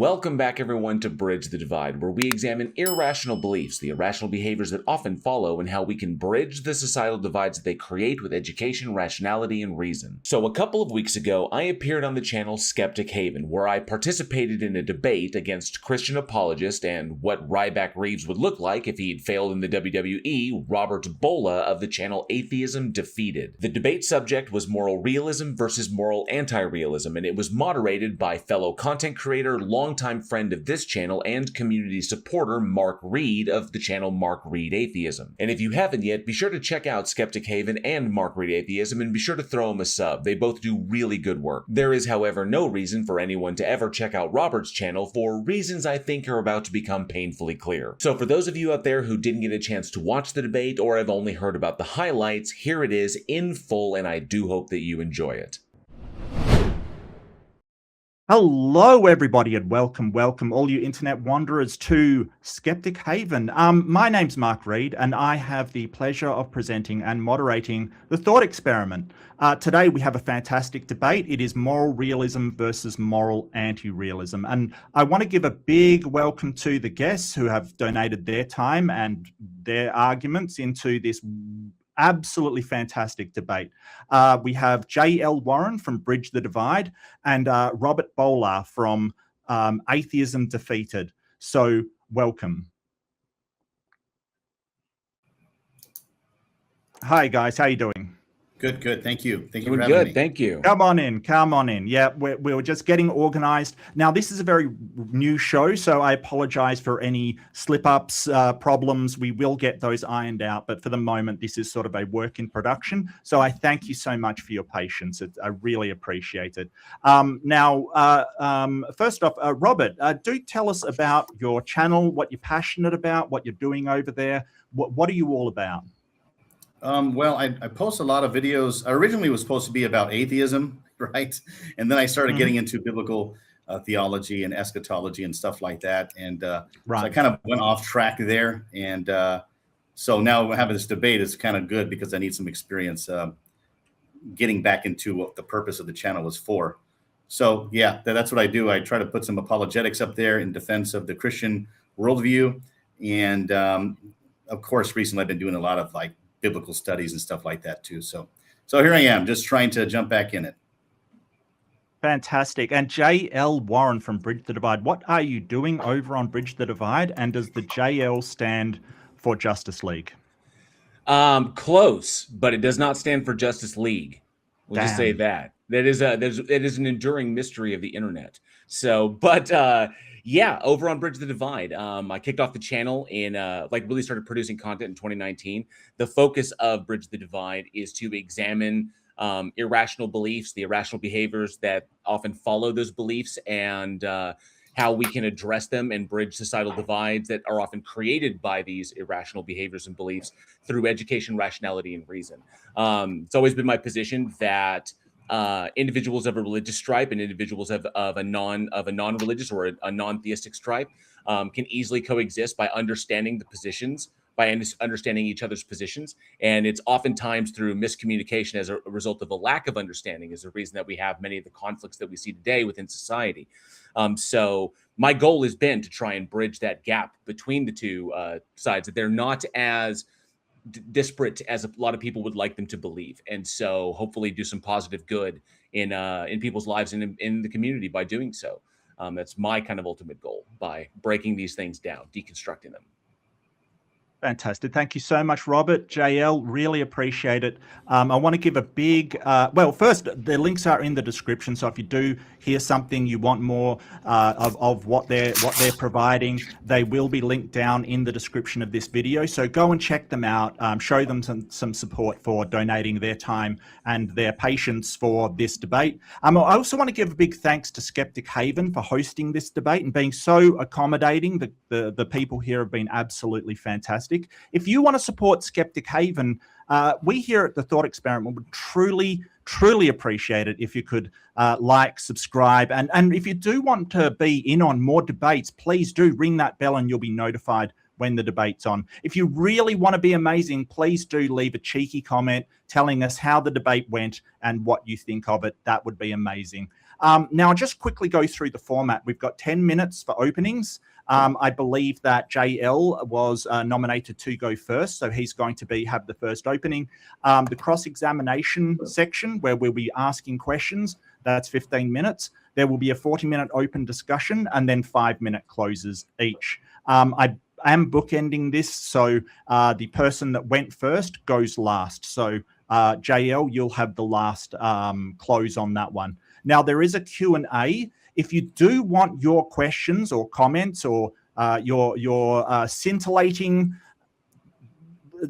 Welcome back, everyone, to Bridge the Divide, where we examine irrational beliefs, the irrational behaviors that often follow, and how we can bridge the societal divides that they create with education, rationality, and reason. So a couple of weeks ago, I appeared on the channel Skeptic Haven, where I participated in a debate against Christian apologist and what Ryback Reeves would look like if he'd failed in the WWE, Robert Bola of the channel Atheism Defeated. The debate subject was moral realism versus moral anti-realism, and it was moderated by fellow content creator, longtime friend of this channel and community supporter Mark Reed of the channel Mark Reed Atheism. And if you haven't yet, be sure to check out Skeptic Haven and Mark Reed Atheism, and be sure to throw them a sub. They both do really good work. There is, however, no reason for anyone to ever check out Robert's channel for reasons I think are about to become painfully clear. So for those of you out there who didn't get a chance to watch the debate or have only heard about the highlights, here it is in full, and I do hope that you enjoy it. Hello, everybody, and welcome all you internet wanderers to Skeptic Haven. My name's Mark Reed, and I have the pleasure of presenting and moderating the thought experiment. Today, we have a fantastic debate. It is moral realism versus moral anti-realism. And I want to give a big welcome to the guests who have donated their time and their arguments into this absolutely fantastic debate. We have J.L. Warren from Bridge the Divide and Robert Bola from Atheism Defeated. So welcome. Hi guys, how you doing? Good. Thank you. Thank you for having me. Thank you. Come on in. Yeah, we were just getting organized. Now, this is a very new show, so I apologize for any slip-ups, problems. We will get those ironed out, but for the moment, this is sort of a work in production. So I thank you so much for your patience. I really appreciate it. First off, Robert, do tell us about your channel, what you're passionate about, what you're doing over there. What are you all about? Well, I post a lot of videos. Originally, it was supposed to be about atheism, right? And then I started getting into biblical theology and eschatology and stuff like that. And so I kind of went off track there. And so now having this debate is kind of good because I need some experience getting back into what the purpose of the channel was for. So yeah, that's what I do. I try to put some apologetics up there in defense of the Christian worldview. And of course, recently I've been doing a lot of like biblical studies and stuff like that too. So here I am, just trying to jump back in it. Fantastic. And J.L. Warren from Bridge the Divide, what are you doing over on Bridge the Divide? And does the JL stand for Justice League? Close, but it does not stand for Justice League. We'll just say that. It is an enduring mystery of the internet. So, but yeah, over on Bridge the Divide, I kicked off the channel in really started producing content in 2019. The focus of Bridge the Divide is to examine irrational beliefs, the irrational behaviors that often follow those beliefs, and how we can address them and bridge societal divides that are often created by these irrational behaviors and beliefs through education, rationality, and reason. It's always been my position that individuals of a religious stripe and individuals of a non-religious or a non-theistic stripe can easily coexist by understanding the positions, by understanding each other's positions. And it's oftentimes through miscommunication as a result of a lack of understanding is the reason that we have many of the conflicts that we see today within society. So my goal has been to try and bridge that gap between the two sides, that they're not as disparate as a lot of people would like them to believe, and so hopefully do some positive good in people's lives and in the community by doing so. That's my kind of ultimate goal by breaking these things down, deconstructing them. Fantastic. Thank you so much, Robert. JL, really appreciate it. I want to give a big, well, first, the links are in the description. So if you do hear something, you want more of what they're providing, they will be linked down in the description of this video. So go and check them out, show them some support for donating their time and their patience for this debate. I also want to give a big thanks to Skeptic Haven for hosting this debate and being so accommodating. The people here have been absolutely fantastic. If you want to support Skeptic Haven, we here at the Thought Experiment would truly appreciate it if you could like, subscribe, and if you do want to be in on more debates, please do ring that bell and you'll be notified when the debate's on. If you really want to be amazing, please do leave a cheeky comment telling us how the debate went and what you think of it. That would be amazing. Now, I'll just quickly go through the format. We've got 10 minutes for openings. I believe that JL was nominated to go first, so he's going to have the first opening. The cross-examination section, where we'll be asking questions, that's 15 minutes. There will be a 40-minute open discussion and then 5-minute closes each. I am bookending this, so the person that went first goes last. So JL, you'll have the last close on that one. Now, there is a Q&A. If you do want your questions or comments or your scintillating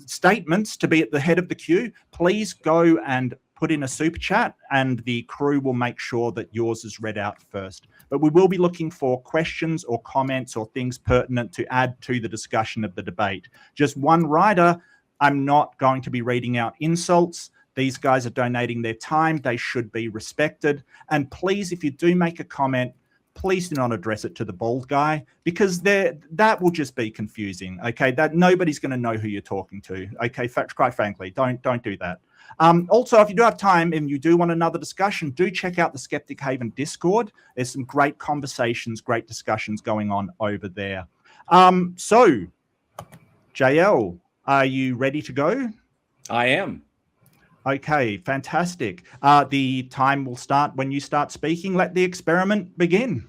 statements to be at the head of the queue, please go and put in a super chat, and the crew will make sure that yours is read out first. But we will be looking for questions or comments or things pertinent to add to the discussion of the debate. Just one rider, I'm not going to be reading out insults. These guys are donating their time. They should be respected. And please, if you do make a comment, please do not address it to the bald guy, because that will just be confusing. Okay, that nobody's going to know who you're talking to. Okay, quite frankly, don't do that. Also, if you do have time and you do want another discussion, do check out the Skeptic Haven Discord. There's some great conversations, great discussions going on over there. So, JL, are you ready to go? I am. Okay, fantastic. The time will start when you start speaking. Let the experiment begin.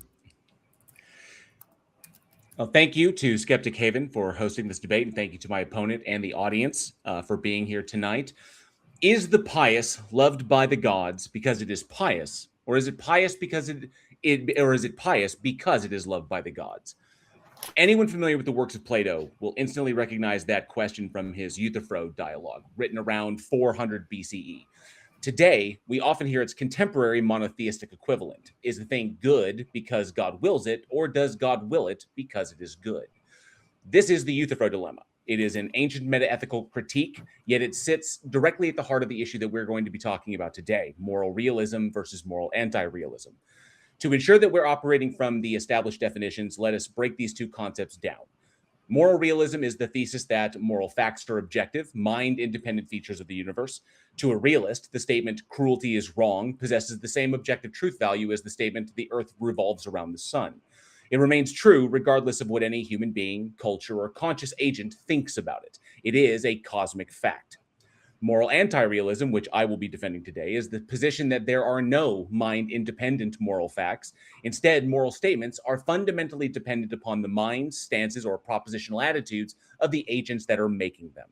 Well, thank you to Skeptic Haven for hosting this debate, and thank you to my opponent and the audience for being here tonight. Is the pious loved by the gods because it is pious, or is it pious because is it pious because it is loved by the gods? Anyone familiar with the works of Plato will instantly recognize that question from his Euthyphro dialogue, written around 400 BCE. Today, we often hear its contemporary monotheistic equivalent. Is the thing good because God wills it, or does God will it because it is good? This is the Euthyphro dilemma. It is an ancient metaethical critique, yet it sits directly at the heart of the issue that we're going to be talking about today, moral realism versus moral anti-realism. To ensure that we're operating from the established definitions, let us break these two concepts down. Moral realism is the thesis that moral facts are objective, mind-independent features of the universe. To a realist, the statement cruelty is wrong possesses the same objective truth value as the statement the earth revolves around the sun. It remains true regardless of what any human being, culture, or conscious agent thinks about it. It is a cosmic fact. Moral anti-realism, which I will be defending today, is the position that there are no mind-independent moral facts. Instead, moral statements are fundamentally dependent upon the minds, stances, or propositional attitudes of the agents that are making them.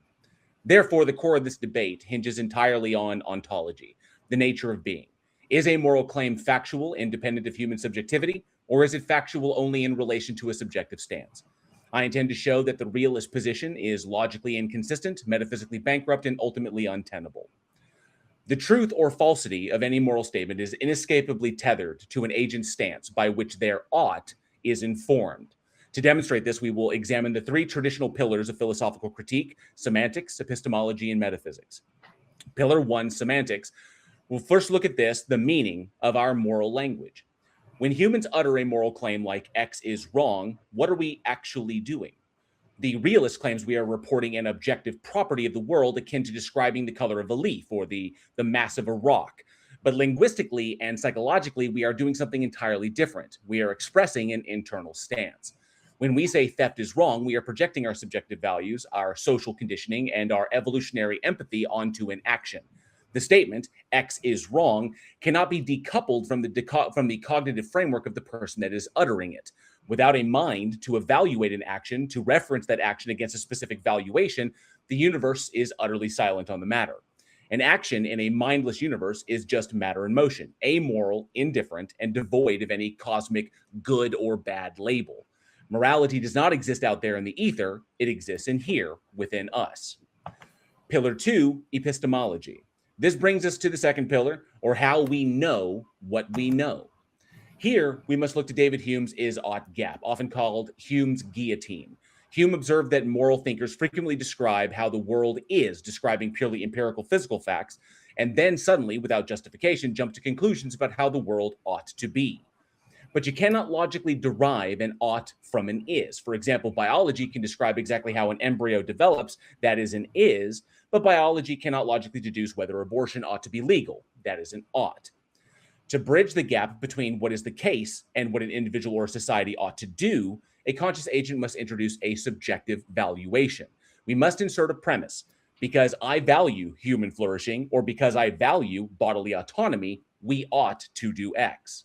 Therefore, the core of this debate hinges entirely on ontology, the nature of being. Is a moral claim factual, independent of human subjectivity, or is it factual only in relation to a subjective stance? I intend to show that the realist position is logically inconsistent, metaphysically bankrupt, and ultimately untenable. The truth or falsity of any moral statement is inescapably tethered to an agent's stance by which their ought is informed. To demonstrate this, we will examine the three traditional pillars of philosophical critique: semantics, epistemology, and metaphysics. Pillar 1, semantics. We'll first look at the meaning of our moral language. When humans utter a moral claim like X is wrong, what are we actually doing? The realist claims we are reporting an objective property of the world akin to describing the color of a leaf or the mass of a rock. But linguistically and psychologically, we are doing something entirely different. We are expressing an internal stance. When we say theft is wrong, we are projecting our subjective values, our social conditioning, and our evolutionary empathy onto an action. The statement, X is wrong, cannot be decoupled from the cognitive framework of the person that is uttering it. Without a mind to evaluate an action, to reference that action against a specific valuation, the universe is utterly silent on the matter. An action in a mindless universe is just matter in motion, amoral, indifferent, and devoid of any cosmic good or bad label. Morality does not exist out there in the ether, it exists in here, within us. Pillar 2, epistemology. This brings us to the second pillar, or how we know what we know. Here, we must look to David Hume's is-ought gap, often called Hume's guillotine. Hume observed that moral thinkers frequently describe how the world is, describing purely empirical physical facts, and then suddenly, without justification, jump to conclusions about how the world ought to be. But you cannot logically derive an ought from an is. For example, biology can describe exactly how an embryo develops, that is an is, but biology cannot logically deduce whether abortion ought to be legal, that is an ought. To bridge the gap between what is the case and what an individual or society ought to do, a conscious agent must introduce a subjective valuation. We must insert a premise. Because I value human flourishing, or because I value bodily autonomy, we ought to do X.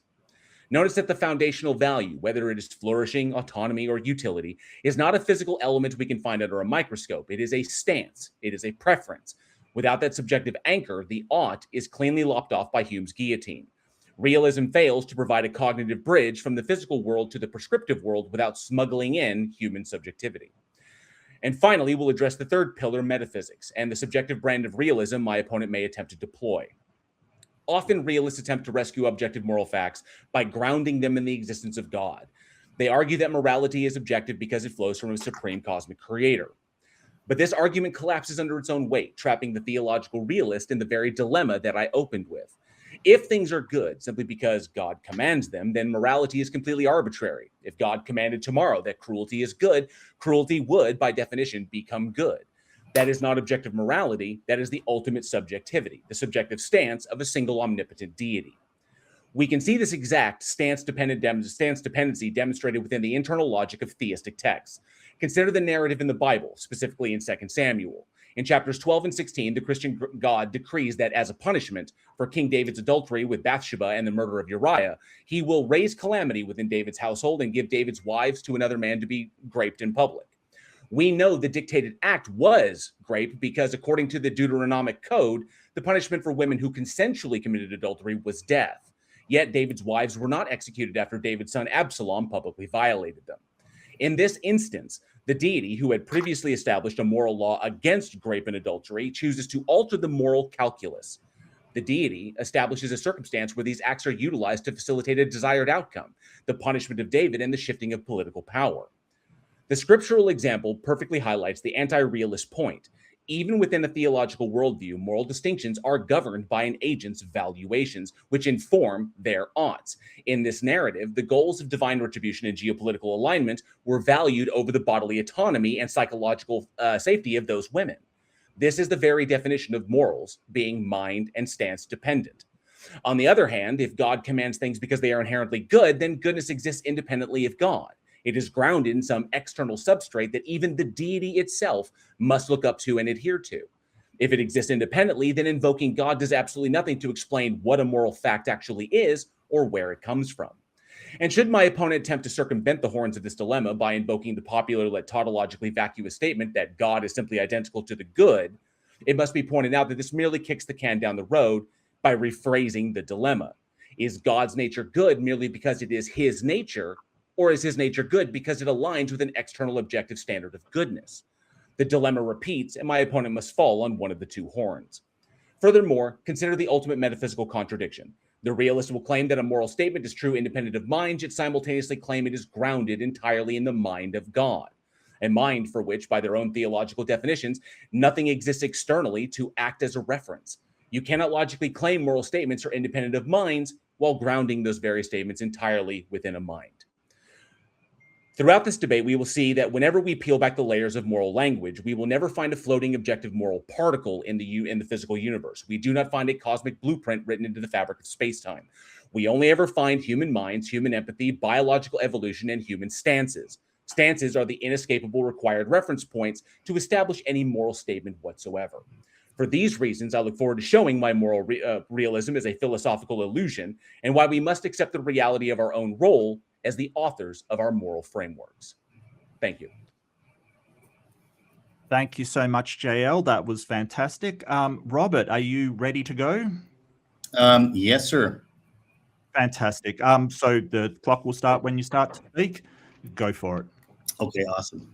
Notice that the foundational value, whether it is flourishing, autonomy, or utility, is not a physical element we can find under a microscope. It is a stance. It is a preference. Without that subjective anchor, the ought is cleanly lopped off by Hume's guillotine. Realism fails to provide a cognitive bridge from the physical world to the prescriptive world without smuggling in human subjectivity. And finally, we'll address the third pillar, metaphysics, and the subjective brand of realism my opponent may attempt to deploy. Often, realists attempt to rescue objective moral facts by grounding them in the existence of God. They argue that morality is objective because it flows from a supreme cosmic creator. But this argument collapses under its own weight, trapping the theological realist in the very dilemma that I opened with. If things are good simply because God commands them, then morality is completely arbitrary. If God commanded tomorrow that cruelty is good, cruelty would, by definition, become good. That is not objective morality. That is the ultimate subjectivity, the subjective stance of a single omnipotent deity. We can see this exact stance dependency demonstrated within the internal logic of theistic texts. Consider the narrative in the Bible, specifically in 2 Samuel. In chapters 12 and 16, the Christian God decrees that as a punishment for King David's adultery with Bathsheba and the murder of Uriah, he will raise calamity within David's household and give David's wives to another man to be raped in public. We know the dictated act was rape because, according to the Deuteronomic Code, the punishment for women who consensually committed adultery was death. Yet David's wives were not executed after David's son Absalom publicly violated them. In this instance, the deity, who had previously established a moral law against rape and adultery, chooses to alter the moral calculus. The deity establishes a circumstance where these acts are utilized to facilitate a desired outcome, the punishment of David and the shifting of political power. The scriptural example perfectly highlights the anti-realist point. Even within a theological worldview, moral distinctions are governed by an agent's valuations, which inform their oughts. In this narrative, the goals of divine retribution and geopolitical alignment were valued over the bodily autonomy and psychological safety of those women. This is the very definition of morals, being mind and stance dependent. On the other hand, if God commands things because they are inherently good, then goodness exists independently of God. It is grounded in some external substrate that even the deity itself must look up to and adhere to. If it exists independently, then invoking God does absolutely nothing to explain what a moral fact actually is or where it comes from. And should my opponent attempt to circumvent the horns of this dilemma by invoking the popular yet tautologically vacuous statement that God is simply identical to the good, it must be pointed out that this merely kicks the can down the road by rephrasing the dilemma. Is God's nature good merely because it is his nature, or is his nature good because it aligns with an external objective standard of goodness? The dilemma repeats, and my opponent must fall on one of the two horns. Furthermore, consider the ultimate metaphysical contradiction. The realist will claim that a moral statement is true independent of mind, yet simultaneously claim it is grounded entirely in the mind of God, a mind for which, by their own theological definitions, nothing exists externally to act as a reference. You cannot logically claim moral statements are independent of minds while grounding those very statements entirely within a mind. Throughout this debate, we will see that whenever we peel back the layers of moral language, we will never find a floating objective moral particle in the physical universe. We do not find a cosmic blueprint written into the fabric of space-time. We only ever find human minds, human empathy, biological evolution, and human stances. Stances are the inescapable required reference points to establish any moral statement whatsoever. For these reasons, I look forward to showing why moral realism is a philosophical illusion and why we must accept the reality of our own role as the authors of our moral frameworks. Thank you. Thank you so much, JL. That was fantastic. Robert, are you ready to go? Yes, sir. Fantastic. So the clock will start when you start to speak. Go for it. Okay, awesome.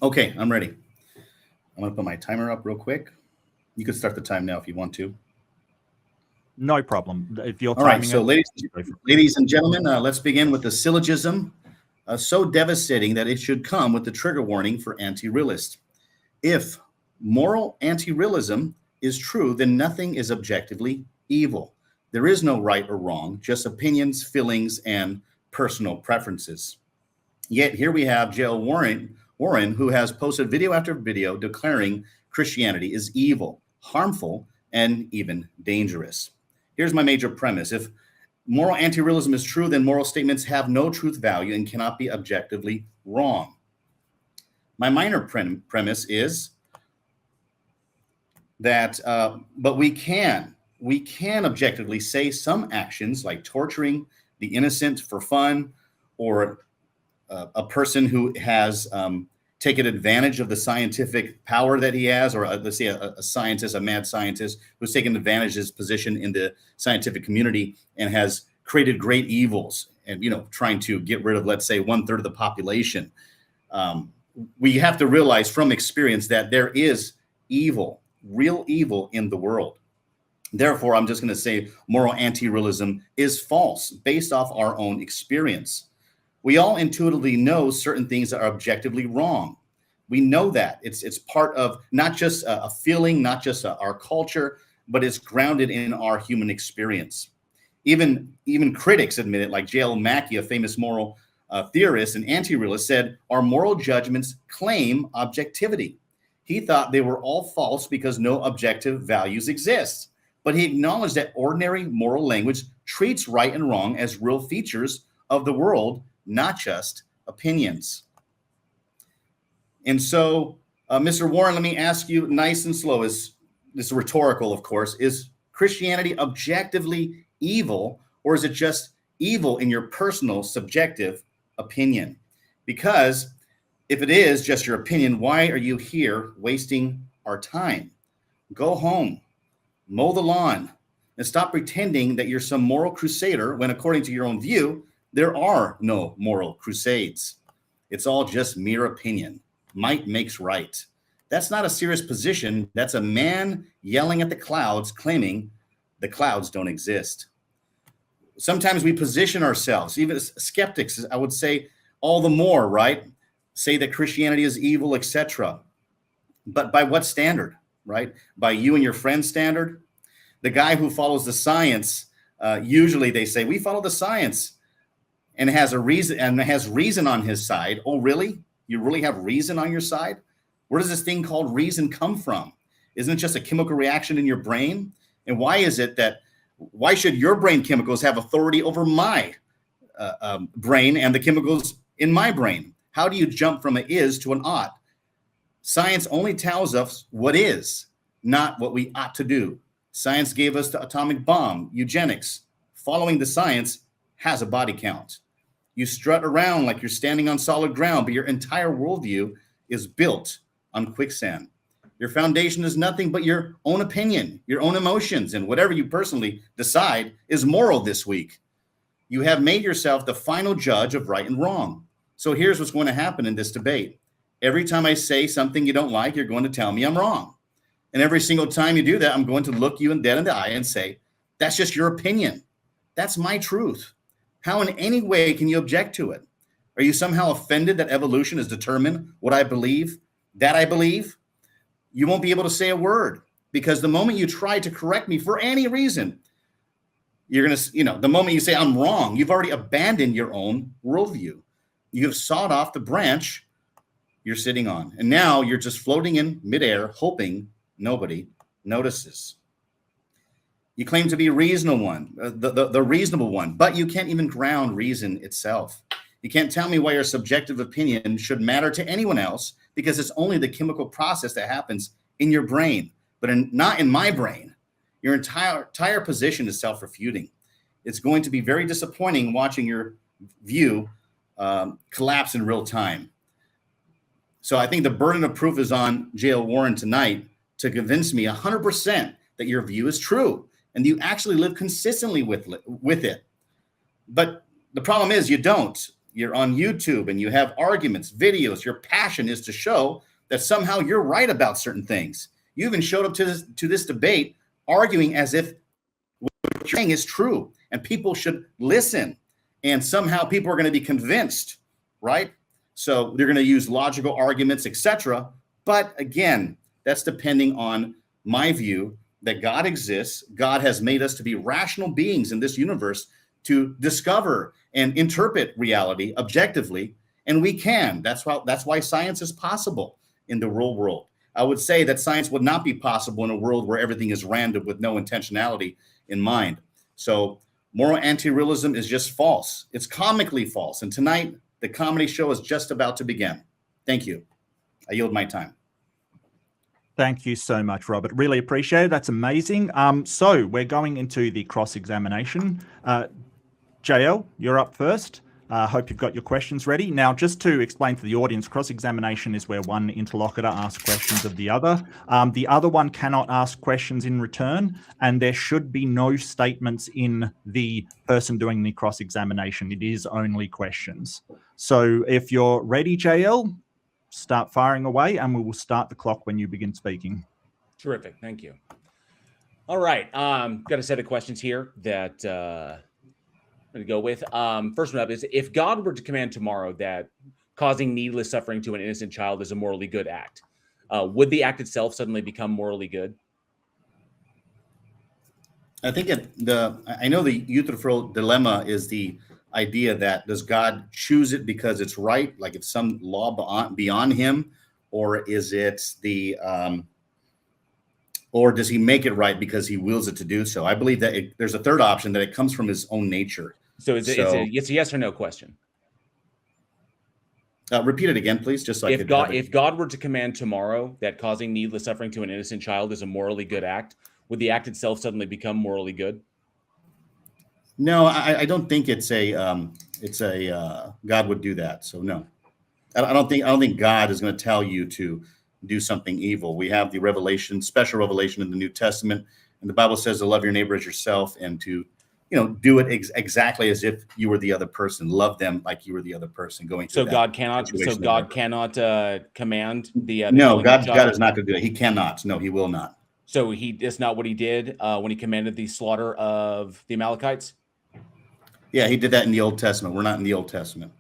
Okay, I'm ready. I'm going to put my timer up real quick. You can start the time now if you want to. No problem. If you're all right, so ladies and gentlemen, let's begin with the syllogism, so devastating that it should come with the trigger warning for anti-realist. If moral anti-realism is true, then nothing is objectively evil. There is no right or wrong, just opinions, feelings, and personal preferences. Yet here we have J.L. Warren, who has posted video after video declaring Christianity is evil, harmful, and even dangerous. Here's my major premise. If moral anti-realism is true, then moral statements have no truth value and cannot be objectively wrong. My minor premise is that, but we can objectively say some actions like torturing the innocent for fun, or a person who has taken advantage of the scientific power that he has, or let's say a scientist, a mad scientist who's taken advantage of his position in the scientific community and has created great evils and, trying to get rid of, let's say, 1/3 of the population. We have to realize from experience that there is evil, real evil in the world. Therefore, I'm just going to say moral anti-realism is false based off our own experience. We all intuitively know certain things that are objectively wrong. We know that. It's part of not just a feeling, not just our culture, but it's grounded in our human experience. Even critics admit it, like J.L. Mackie, a famous moral theorist and anti-realist, said, our moral judgments claim objectivity. He thought they were all false because no objective values exist. But he acknowledged that ordinary moral language treats right and wrong as real features of the world, not just opinions. And so, Mr. Warren, let me ask you nice and slow, this is rhetorical, of course, is Christianity objectively evil, or is it just evil in your personal subjective opinion? Because if it is just your opinion, why are you here wasting our time? Go home, mow the lawn, and stop pretending that you're some moral crusader when, according to your own view, there are no moral crusades. It's all just mere opinion. Might makes right. That's not a serious position. That's a man yelling at the clouds, claiming the clouds don't exist. Sometimes we position ourselves, even as skeptics, I would say all the more, right? Say that Christianity is evil, etc. But by what standard, right? By you and your friend's standard? The guy who follows the science, usually they say, we follow the science, and has a reason, and has reason on his side. Oh, really? You really have reason on your side? Where does this thing called reason come from? Isn't it just a chemical reaction in your brain? And why should your brain chemicals have authority over my brain and the chemicals in my brain? How do you jump from an is to an ought? Science only tells us what is, not what we ought to do. Science gave us the atomic bomb, eugenics. Following the science has a body count. You strut around like you're standing on solid ground, but your entire worldview is built on quicksand. Your foundation is nothing but your own opinion, your own emotions, and whatever you personally decide is moral this week. You have made yourself the final judge of right and wrong. So here's what's going to happen in this debate. Every time I say something you don't like, you're going to tell me I'm wrong. And every single time you do that, I'm going to look you dead in the eye and say, that's just your opinion. That's my truth. How in any way can you object to it? Are you somehow offended that evolution has determined what I believe, that I believe? You won't be able to say a word, because the moment you try to correct me for any reason, you're going to, the moment you say I'm wrong, you've already abandoned your own worldview. You have sawed off the branch you're sitting on. And now you're just floating in midair, hoping nobody notices. You claim to be the reasonable one, but you can't even ground reason itself. You can't tell me why your subjective opinion should matter to anyone else, because it's only the chemical process that happens in your brain, but not in my brain. Your entire position is self-refuting. It's going to be very disappointing watching your view collapse in real time. So I think the burden of proof is on J.L. Warren tonight to convince me 100% that your view is true and you actually live consistently with it. But the problem is you don't. You're on YouTube and you have arguments, videos. Your passion is to show that somehow you're right about certain things. You even showed up to this debate arguing as if what you're saying is true and people should listen. And somehow people are going to be convinced, right? So they're going to use logical arguments, etc. But again, that's depending on my view that God exists. God has made us to be rational beings in this universe to discover and interpret reality objectively, and we can. That's why science is possible in the real world. I would say that science would not be possible in a world where everything is random with no intentionality in mind. So moral anti-realism is just false. It's comically false. And tonight, the comedy show is just about to begin. Thank you. I yield my time. Thank you so much, Robert. Really appreciate it. That's amazing. So we're going into the cross-examination. JL, you're up first. Hope you've got your questions ready. Now, just to explain to the audience, cross-examination is where one interlocutor asks questions of the other. The other one cannot ask questions in return, and there should be no statements in the person doing the cross-examination. It is only questions. So if you're ready, JL, start firing away, and we will start the clock when you begin speaking. Terrific. Thank you. All right. Got a set of questions here that I'm going to go with. First one up is, if God were to command tomorrow that causing needless suffering to an innocent child is a morally good act, would the act itself suddenly become morally good? I think I know the Euthyphro dilemma is the idea that, does God choose it because it's right, like it's some law beyond him, or is it or does he make it right because he wills it to do so? I believe that there's a third option, that it comes from his own nature. So it's a yes or no question. Repeat it again, please, just so if God were to command tomorrow that causing needless suffering to an innocent child is a morally good act, would the act itself suddenly become morally good? No, I don't think it's a God would do that. So no, I don't think God is going to tell you to do something evil. We have the revelation, special revelation in the New Testament, and the Bible says to love your neighbor as yourself, and to do it exactly as if you were the other person. Love them like you were the other person going through. So God cannot. So God cannot command the. No, God is not going to do it. He cannot. No, he will not. So it's not what he did when he commanded the slaughter of the Amalekites. Yeah, he did that in the Old Testament. We're not in the Old Testament.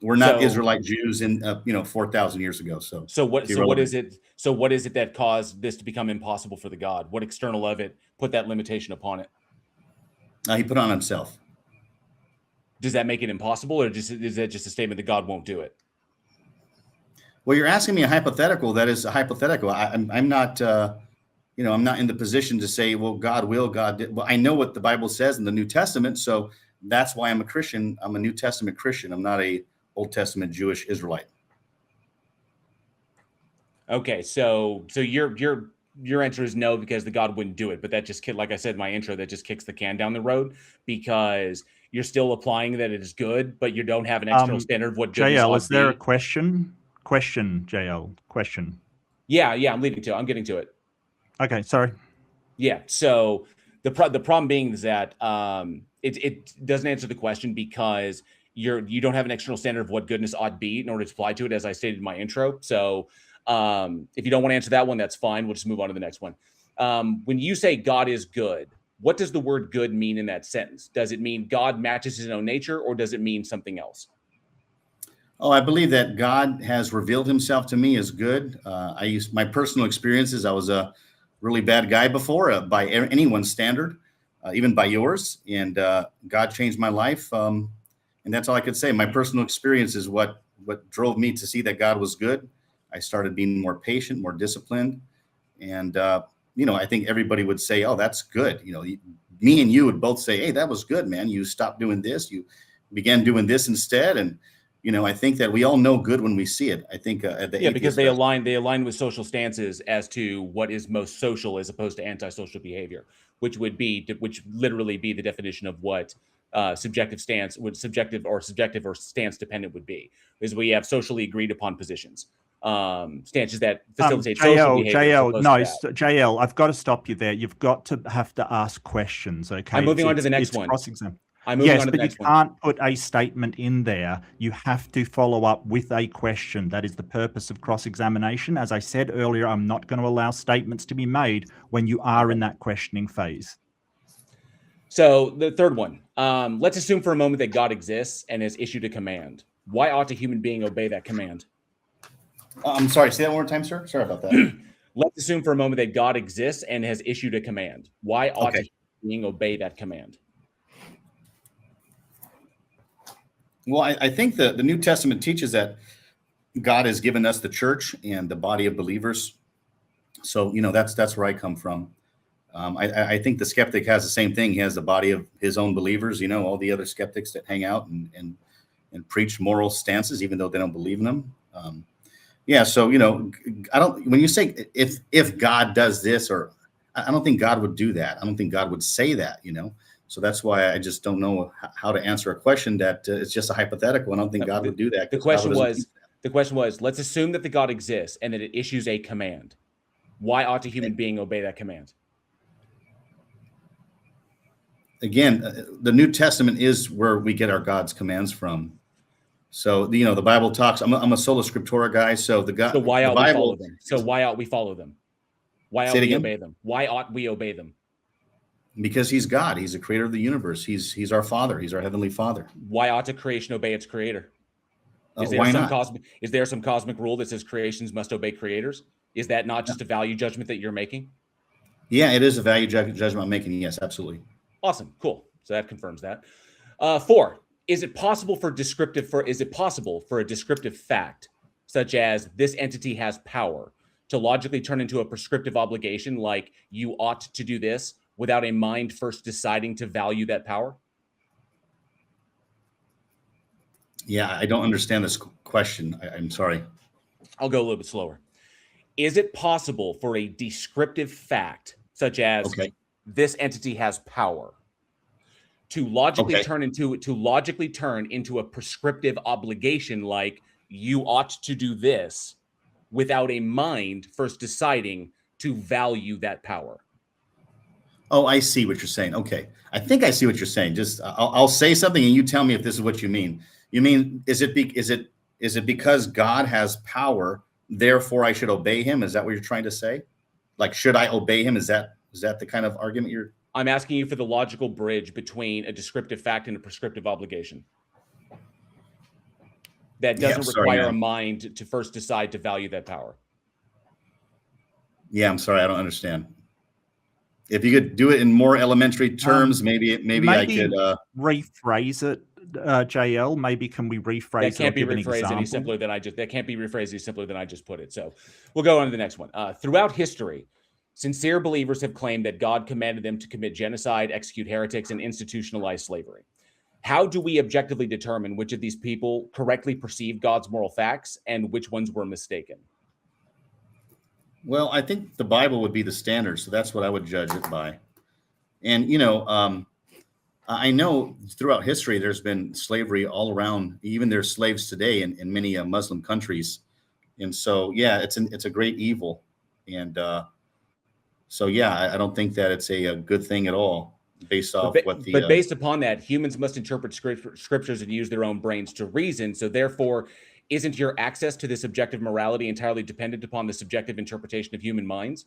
We're not Israelite Jews in 4,000 years ago. So what is it? So what is it that caused this to become impossible for the God? What external of it put that limitation upon it? He put on himself. Does that make it impossible, or is that just a statement that God won't do it? Well, you're asking me a hypothetical. That is a hypothetical. I'm not, I'm not in the position to say, well, God will, God did. Well, I know what the Bible says in the New Testament, so that's why I'm a Christian. I'm a New Testament Christian. I'm not a Old Testament Jewish Israelite. Okay, so your answer is no, because the God wouldn't do it. But that just, like I said in my intro, that just kicks the can down the road, because you're still applying that it is good, but you don't have an external standard of what good JL, is there a question? Question, JL, question. Yeah, I'm getting to it. Okay, sorry. Yeah, so the problem being is that it doesn't answer the question, because you don't have an external standard of what goodness ought to be in order to apply to it, as I stated in my intro. So if you don't want to answer that one, that's fine. We'll just move on to the next one. When you say God is good, what does the word good mean in that sentence? Does it mean God matches his own nature, or does it mean something else? Oh, I believe that God has revealed himself to me as good. I use my personal experiences. I was a really bad guy before, by anyone's standard, even by yours. And God changed my life. And that's all I could say. My personal experience is what drove me to see that God was good. I started being more patient, more disciplined. And, I think everybody would say, oh, that's good. Me and you would both say, hey, that was good, man. You stopped doing this. You began doing this instead. And, I think that we all know good when we see it. I think because they align with social stances as to what is most social as opposed to antisocial behavior, which literally be the definition of what subjective or stance dependent would be, is we have socially agreed upon positions. Stances that facilitate social behavior. JL, I've got to stop you there. You've got to have to ask questions. Okay, I'm moving on to the next one. Yes, but you can't put a statement in there. You have to follow up with a question. That is the purpose of cross-examination. As I said earlier, I'm not going to allow statements to be made when you are in that questioning phase. So the third one, let's assume for a moment that God exists and has issued a command. Why ought a human being obey that command? I'm sorry, say that one more time, sir. Sorry about that. Let's assume for a moment that God exists and has issued a command. Why ought Okay. a human being obey that command? Well, I think the New Testament teaches that God has given us the church and the body of believers. So, that's where I come from. I think the skeptic has the same thing. He has the body of his own believers, all the other skeptics that hang out and preach moral stances, even though they don't believe in them. Yeah. So, when you say if God does this, or I don't think God would do that. I don't think God would say that, So that's why I just don't know how to answer a question that it's just a hypothetical. I don't think God would do that. The question was, let's assume that the God exists and that it issues a command. Why ought a human being obey that command? Again, the New Testament is where we get our God's commands from. So, the Bible talks, I'm a sola scriptura guy. So why ought we follow them? So why ought we follow them? Why ought we obey them? Why ought we obey them? Because he's God. He's the creator of the universe. He's our father. He's our heavenly father. Why ought a creation obey its creator? Is there some cosmic rule that says creations must obey creators? Is that not just a value judgment that you're making? Yeah, it is a value judgment I'm making. Yes, absolutely. Awesome. Cool. So that confirms that. 4, is it possible for a descriptive fact, such as this entity has power, to logically turn into a prescriptive obligation, like you ought to do this, without a mind first deciding to value that power? Yeah, I don't understand this question. I'm sorry. I'll go a little bit slower. Is it possible for a descriptive fact, such as this entity has power, to logically turn into a prescriptive obligation, like you ought to do this, without a mind first deciding to value that power? Oh, I see what you're saying. Okay, I think I see what you're saying. Just I'll say something and you tell me if this is what you mean. You mean is it because God has power, therefore I should obey him? Is that what you're trying to say? Like, should I obey him? Is that the kind of argument you're? I'm asking you for the logical bridge between a descriptive fact and a prescriptive obligation that doesn't require a mind to first decide to value that power. Yeah, I'm sorry, I don't understand. If you could do it in more elementary terms, maybe I could rephrase it. JL, maybe can we rephrase it? That can't be rephrased any simpler than I just put it. So we'll go on to the next one. Throughout history, sincere believers have claimed that God commanded them to commit genocide, execute heretics, and institutionalize slavery. How do we objectively determine which of these people correctly perceived God's moral facts and which ones were mistaken? Well, I think the Bible would be the standard, so that's what I would judge it by. And I know throughout history there's been slavery all around. Even there's slaves today in many Muslim countries, and so it's a great evil. And so I don't think that it's a good thing at all, based off based upon that, humans must interpret scriptures and use their own brains to reason. So therefore, isn't your access to this objective morality entirely dependent upon the subjective interpretation of human minds?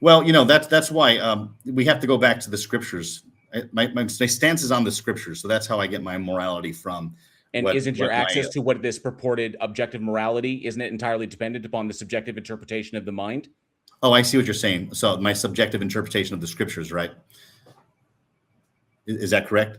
Well, that's why we have to go back to the scriptures. My stance is on the scriptures, so that's how I get my morality from. And isn't your access to what this purported objective morality, isn't it entirely dependent upon the subjective interpretation of the mind? Oh, I see what you're saying. So my subjective interpretation of the scriptures, right? Is that correct?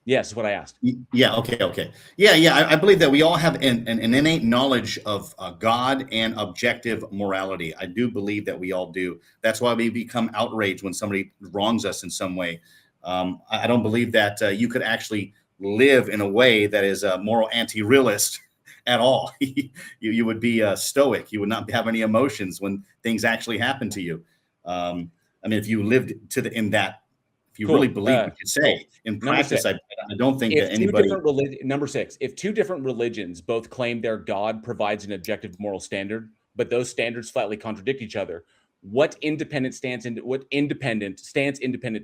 Yes, is what I asked. Yeah. Okay. Yeah. I believe that we all have an innate knowledge of God and objective morality. I do believe that we all do. That's why we become outraged when somebody wrongs us in some way. I don't believe that you could actually live in a way that is a moral anti-realist at all. You would be stoic. You would not have any emotions when things actually happen to you. I mean, if you lived if you really believe what you say in practice, I don't think that anybody. Number 6, if two different religions both claim their God provides an objective moral standard, but those standards flatly contradict each other, what independent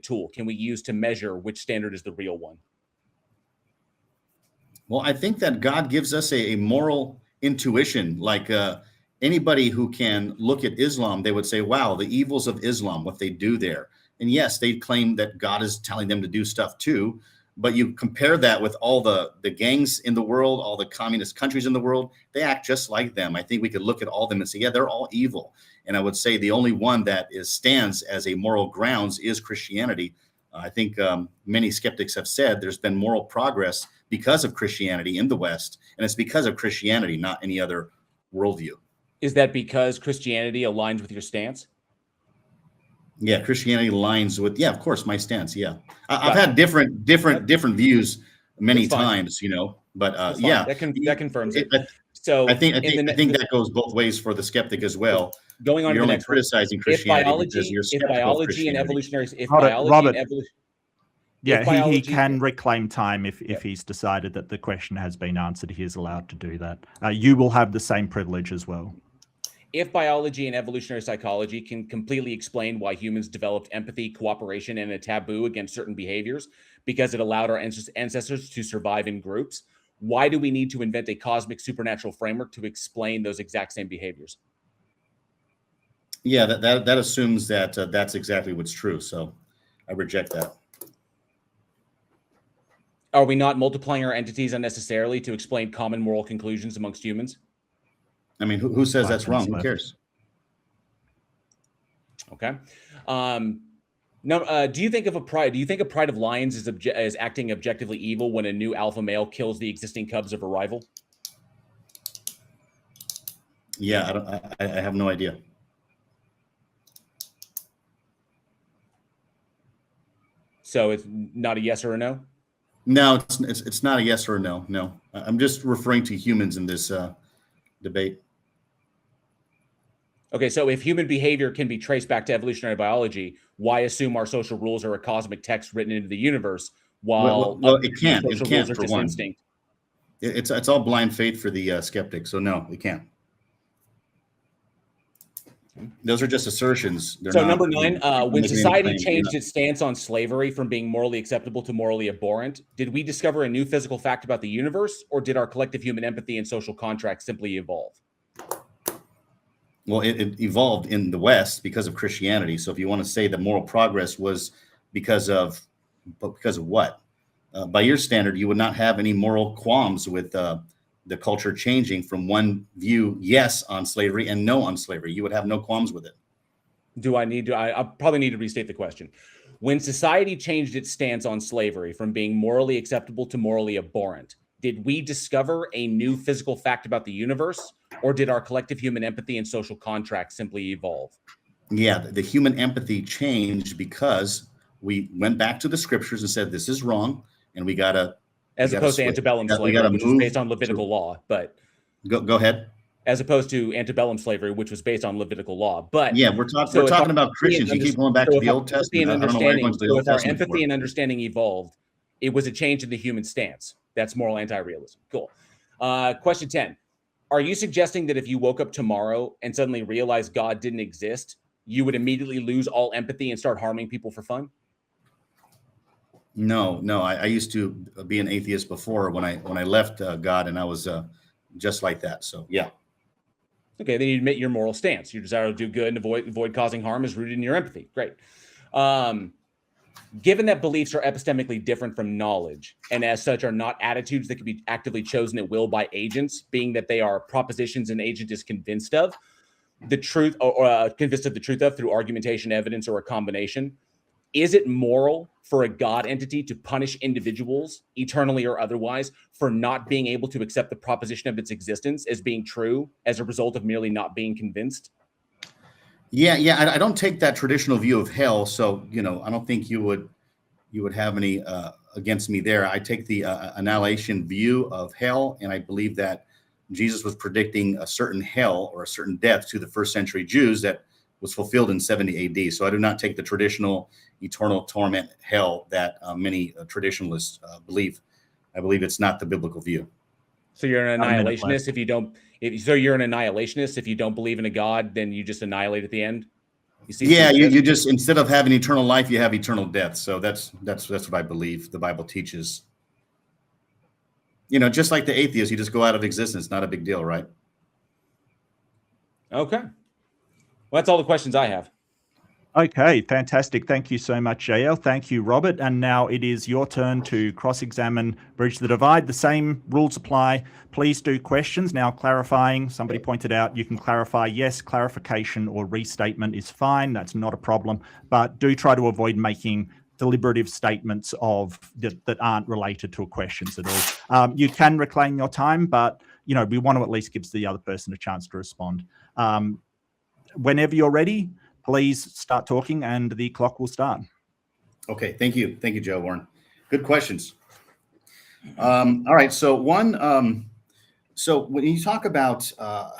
tool can we use to measure which standard is the real one? Well, I think that God gives us a moral intuition. Like anybody who can look at Islam, they would say, wow, the evils of Islam, what they do there. And yes, they claim that God is telling them to do stuff too. But you compare that with all the gangs in the world, all the communist countries in the world, they act just like them. I think we could look at all of them and say, yeah, they're all evil. And I would say the only one that stands as a moral grounds is Christianity. I think many skeptics have said there's been moral progress because of Christianity in the West, and it's because of Christianity, not any other worldview. Is that because Christianity aligns with your stance? Yeah, Christianity aligns with, of course, my stance. Yeah, I've had different views many times, but yeah, that confirms it. So I think that goes both ways for the skeptic as well. Going on, you're to the only next criticizing Christianity because you're skeptical of biology and Christianity. He can reclaim time if he's decided that the question has been answered. He is allowed to do that. You will have the same privilege as well. If biology and evolutionary psychology can completely explain why humans developed empathy, cooperation, and a taboo against certain behaviors because it allowed our ancestors to survive in groups, why do we need to invent a cosmic supernatural framework to explain those exact same behaviors? Yeah, that assumes that that's exactly what's true. So I reject that. Are we not multiplying our entities unnecessarily to explain common moral conclusions amongst humans? I mean, who says that's wrong? Who cares? Okay. No. Do you think a pride of lions is acting objectively evil when a new alpha male kills the existing cubs of a rival? Yeah, I have no idea. So it's not a yes or a no? No, it's not a yes or a no. No, I'm just referring to humans in this debate. Okay, so if human behavior can be traced back to evolutionary biology, why assume our social rules are a cosmic text written into the universe while it can't. It can't, for one. Instinct? It's all blind faith for the skeptic. So no, it can't. Those are just assertions. So number 9, when society changed its stance on slavery from being morally acceptable to morally abhorrent, did we discover a new physical fact about the universe, or did our collective human empathy and social contract simply evolve? Well, it evolved in the West because of Christianity. So if you want to say the moral progress was because of what? By your standard, you would not have any moral qualms with the culture changing from one view, yes, on slavery and no on slavery. You would have no qualms with it. I probably need to restate the question. When society changed its stance on slavery from being morally acceptable to morally abhorrent, did we discover a new physical fact about the universe, or did our collective human empathy and social contract simply evolve? Yeah, the human empathy changed because we went back to the scriptures and said, this is wrong, and we got to... As opposed to antebellum slavery, which was based on Levitical law, but... Go ahead. As opposed to antebellum slavery, which was based on Levitical law. But yeah, we're talking about Christians. You keep going back to the Old Testament. If our empathy and understanding evolved, it was a change in the human stance. That's moral anti-realism. Cool. Question 10. Are you suggesting that if you woke up tomorrow and suddenly realized God didn't exist, you would immediately lose all empathy and start harming people for fun? No. I used to be an atheist before when I left God, and I was just like that. So yeah. Okay, then you admit your moral stance. Your desire to do good and avoid causing harm is rooted in your empathy. Great. Given that beliefs are epistemically different from knowledge, and as such are not attitudes that can be actively chosen at will by agents, being that they are propositions an agent is convinced of the truth or convinced of the truth of through argumentation, evidence, or a combination, is it moral for a God entity to punish individuals, eternally or otherwise, for not being able to accept the proposition of its existence as being true as a result of merely not being convinced? Yeah. I don't take that traditional view of hell. So, I don't think you would have any against me there. I take the annihilation view of hell, and I believe that Jesus was predicting a certain hell or a certain death to the first century Jews that was fulfilled in 70 AD. So I do not take the traditional eternal torment hell that many traditionalists believe. I believe it's not the biblical view. So you're an annihilationist if you don't. You're an annihilationist if you don't believe in a God, then you just annihilate at the end. You just, instead of having eternal life, you have eternal death. So that's what I believe the Bible teaches. Just like the atheist, you just go out of existence. Not a big deal, right? Okay. Well, that's all the questions I have. Okay, fantastic. Thank you so much, JL. Thank you, Robert. And now it is your turn to cross-examine Bridge the Divide. The same rules apply. Please do questions. Now clarifying, somebody pointed out you can clarify. Yes, clarification or restatement is fine. That's not a problem. But do try to avoid making deliberative statements that aren't related to questions at all. You can reclaim your time, but we want to at least give the other person a chance to respond. Whenever you're ready, please start talking and the clock will start. Okay, thank you. Thank you, Joe Warren. Good questions. All right, so so when you talk about, so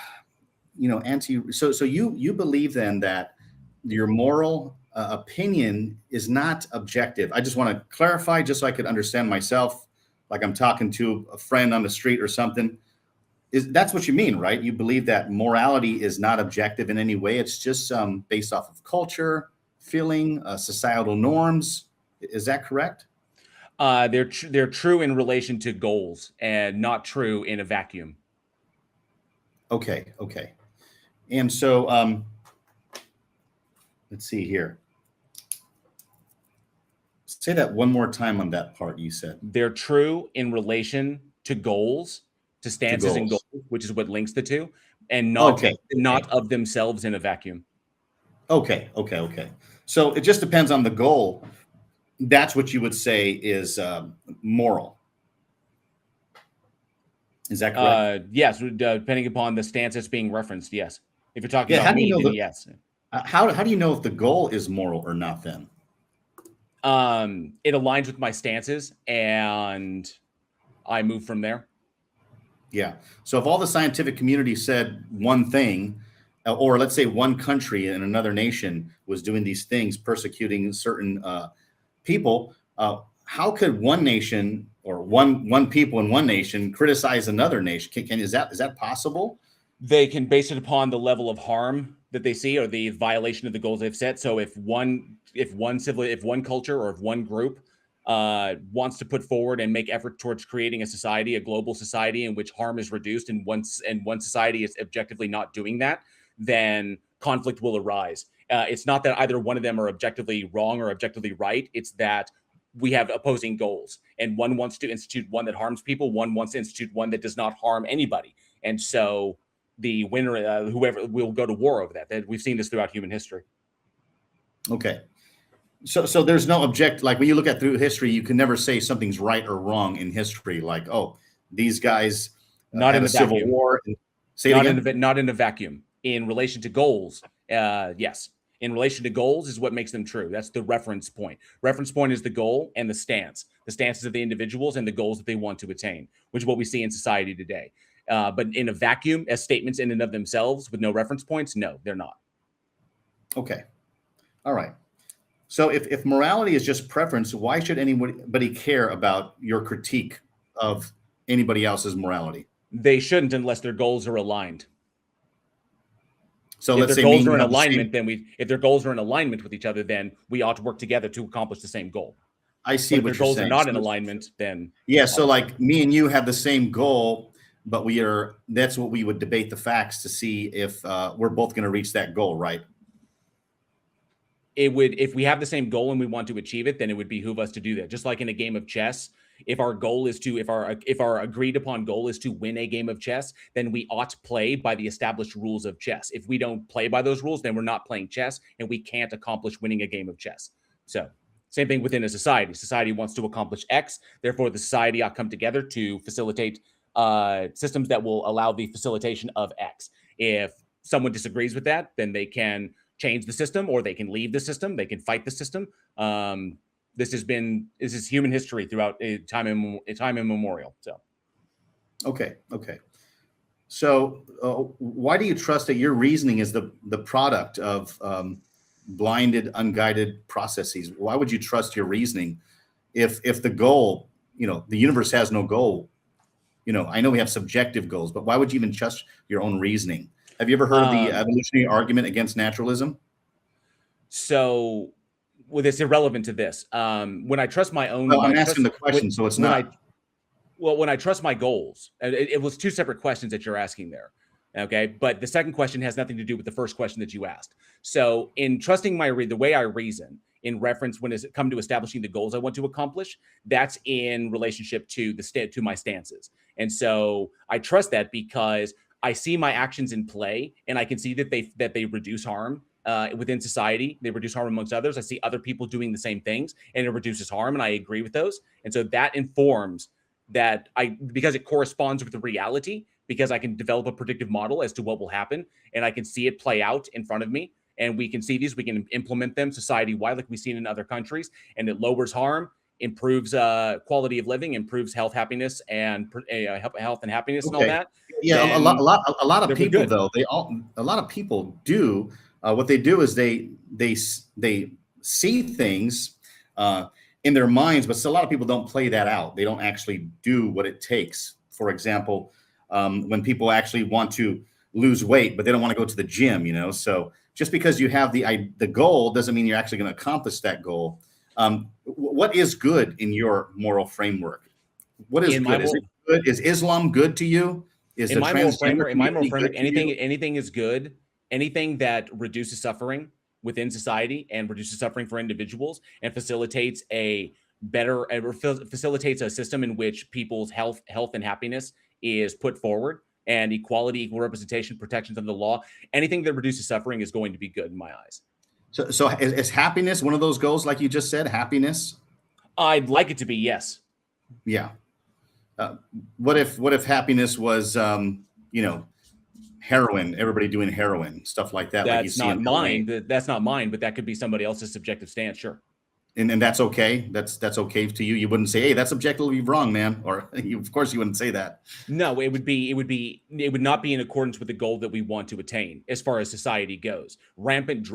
you believe then that your moral opinion is not objective. I just want to clarify just so I could understand myself, like I'm talking to a friend on the street or something. That's what you mean, right? You believe that morality is not objective in any way. It's just based off of culture, feeling, societal norms. Is that correct? They're true in relation to goals and not true in a vacuum. Okay. And so let's see here. Say that one more time on that part you said. They're true in relation to goals, to stances and goals, which is what links the two, and not of themselves in a vacuum. Okay. So it just depends on the goal. That's what you would say is moral. Is that correct? Yes, depending upon the stance that's being referenced. Yes, if you're talking about me, then yes. How do you know if the goal is moral or not? Then it aligns with my stances, and I move from there. Yeah. So if all the scientific community said one thing, or let's say one country in another nation was doing these things, persecuting certain people, how could one nation or one people in one nation criticize another nation? Is that possible? They can base it upon the level of harm that they see or the violation of the goals they've set. So if one culture or if one group wants to put forward and make effort towards creating a society, a global society in which harm is reduced, and one society is objectively not doing that, then conflict will arise. It's not that either one of them are objectively wrong or objectively right. It's that we have opposing goals, and one wants to institute one that harms people, one wants to institute one that does not harm anybody. And so the winner, whoever, will go to war over that. We've seen this throughout human history. Okay. So there's no like when you look at through history, you can never say something's right or wrong in history. Like, oh, these guys not in a civil war. Say it again. Not in a vacuum. In relation to goals, yes. In relation to goals is what makes them true. That's the reference point. Reference point is the goal and the stance. The stances of the individuals and the goals that they want to attain, which is what we see in society today. But in a vacuum, as statements in and of themselves with no reference points, no, they're not. Okay. All right. So if morality is just preference, why should anybody care about your critique of anybody else's morality? They shouldn't unless their goals are aligned. So if their goals are in alignment, if their goals are in alignment with each other, then we ought to work together to accomplish the same goal. I see what you're saying. If their goals are not in alignment, then yeah. So like me and you have the same goal, but that's what we would debate the facts to see if we're both going to reach that goal, right? It would, if we have the same goal and we want to achieve it, then it would behoove us to do that. Just like in a game of chess, if our goal is to, if our agreed upon goal is to win a game of chess, then we ought to play by the established rules of chess. If we don't play by those rules, then we're not playing chess and we can't accomplish winning a game of chess. So same thing within a society. Society wants to accomplish X, therefore the society ought to come together to facilitate systems that will allow the facilitation of X. If someone disagrees with that, then they can change the system, or they can leave the system. They can fight the system. This is human history throughout time immemorial. So, okay. So, why do you trust that your reasoning is the product of blinded, unguided processes? Why would you trust your reasoning if the goal, the universe has no goal? I know we have subjective goals, but why would you even trust your own reasoning? Have you ever heard of the evolutionary argument against naturalism? So, well, it's irrelevant to this. When I trust my own, I'm asking the question, so it's not. When I trust my goals, it was two separate questions that you're asking there. Okay. But the second question has nothing to do with the first question that you asked. So in trusting the way I reason in reference when it's come to establishing the goals I want to accomplish, that's in relationship to to my stances. And so I trust that because I see my actions in play and I can see that they reduce harm within society. They reduce harm amongst others. I see other people doing the same things and it reduces harm. And I agree with those. And so that informs that because it corresponds with the reality, because I can develop a predictive model as to what will happen and I can see it play out in front of me. And we can see these, we can implement them society-wide like we've seen in other countries, and it lowers harm, improves quality of living, improves health, happiness, and health and happiness and all that. Yeah, a lot of people good. though, a lot of people do what they do is they see things in their minds, but a lot of people don't play that out. They don't actually do what it takes. For example, when people actually want to lose weight, but they don't want to go to the gym, you know. So just because you have the goal doesn't mean you're actually going to accomplish that goal. What is good in your moral framework? What is good? Is it good? Is Islam good to you? Is in my moral framework, anything is good. Anything that reduces suffering within society and reduces suffering for individuals and facilitates a system in which people's health and happiness is put forward, and equality, equal representation, protections of the law, anything that reduces suffering is going to be good in my eyes. So is happiness one of those goals, like you just said, happiness? I'd like it to be, yes. Yeah. What if happiness was, heroin, everybody doing heroin, stuff like that? That's not mine. That's not mine, but that could be somebody else's subjective stance. Sure. And that's okay. That's okay to you. You wouldn't say, "Hey, that's objectively wrong, man," or of course you wouldn't say that. No, it would not be in accordance with the goal that we want to attain as far as society goes. Rampant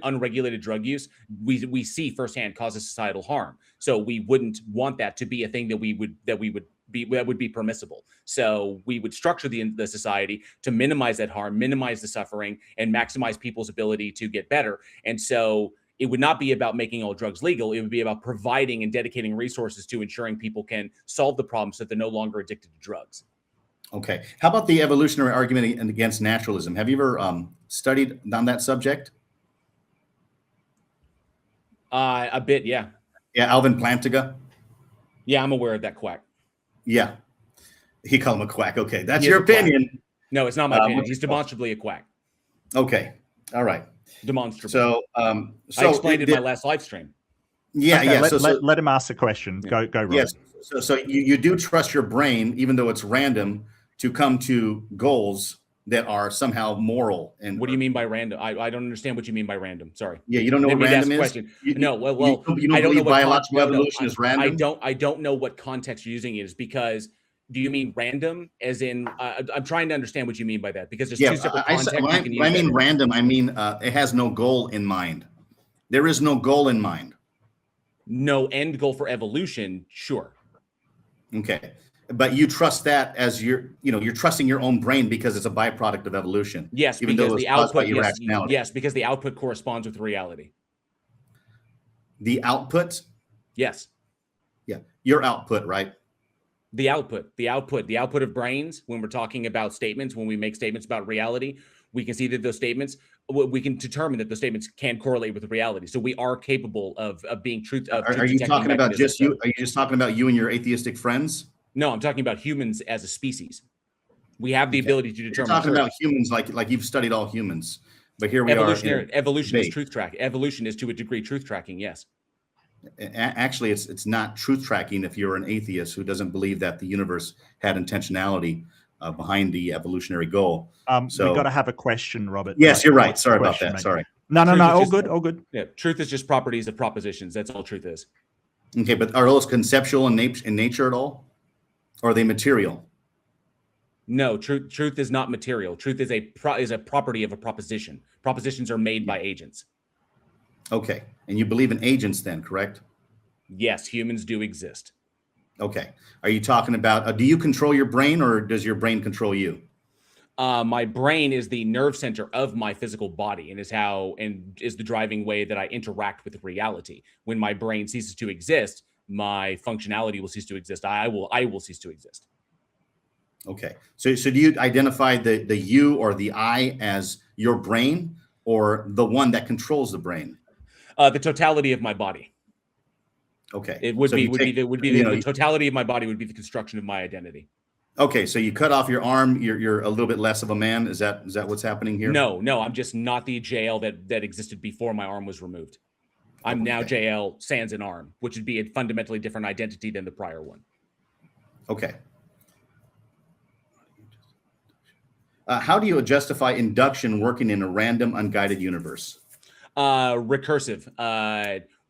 unregulated drug use, we see firsthand causes societal harm. So we wouldn't want that to be a thing that would be permissible. So we would structure the society to minimize that harm, minimize the suffering, and maximize people's ability to get better. And so it would not be about making all drugs legal. It would be about providing and dedicating resources to ensuring people can solve the problem so that they're no longer addicted to drugs. Okay. How about the evolutionary argument against naturalism? Have you ever studied on that subject? A bit, yeah. Yeah, Alvin Plantinga? Yeah, I'm aware of that quack. Yeah. He called him a quack. Okay. That's your opinion. No, it's not my opinion. He's demonstrably a quack. Okay. All right. Demonstrably. So I explained it in my last live stream. Yeah, okay, yeah. Let him ask the question. Yeah. Go, Rob. Yes. So you do trust your brain, even though it's random, to come to goals that are somehow moral. And what do you mean by random? I don't understand what you mean by random. Sorry. Yeah, you don't know what random is? Question. You don't I don't know what biological evolution is random? I don't know what context you're using it is, because do you mean random as in I'm trying to understand what you mean by that, because there's two separate contexts you can use. When I mean random, I mean it has no goal in mind. There is no goal in mind. No end goal for evolution, sure. Okay. But you trust that as you're trusting your own brain because it's a byproduct of evolution. Yes, even because though it's the output, yes, because the output corresponds with reality. The output? Yes. Yeah. Your output, right? The output of brains, when we're talking about statements, when we make statements about reality, we can see that those statements, we can determine that those statements can correlate with reality. So we are capable of being truth. Are you talking about just you? Are you just talking about you and your atheistic friends? No, I'm talking about humans as a species. We have the ability to determine. You're talking about humans like you've studied all humans, but here we are. Evolution is truth tracking. Evolution is to a degree truth tracking. Yes. Actually, it's not truth tracking if you're an atheist who doesn't believe that the universe had intentionality behind the evolutionary goal. So we've got to have a question, Robert. Yes, you're right. Sorry about that. Sorry. No. All good. Yeah, truth is just properties of propositions. That's all truth is. Okay, but are those conceptual in nature at all? Or are they material? No, truth is not material. Truth is a property of a proposition. Propositions are made by agents. Okay, and you believe in agents then, correct? Yes, humans do exist. Okay. Are you talking about, do you control your brain or does your brain control you? My brain is the nerve center of my physical body and is the driving way that I interact with reality. When my brain ceases to exist, my functionality will cease to exist. I will cease to exist. Okay. So do you identify the you or the I as your brain or the one that controls the brain? The totality of my body. Okay. It would So be you would take, be the would be you the know, totality of my body would be the construction of my identity. okay. So you cut off your arm, you're a little bit less of a man. Is that what's happening here? No, I'm just not the JL that existed before my arm was removed. I'm now Okay. JL sans an arm, which would be a fundamentally different identity than the prior one. Okay. How do you justify induction working in a random, unguided universe? Recursive.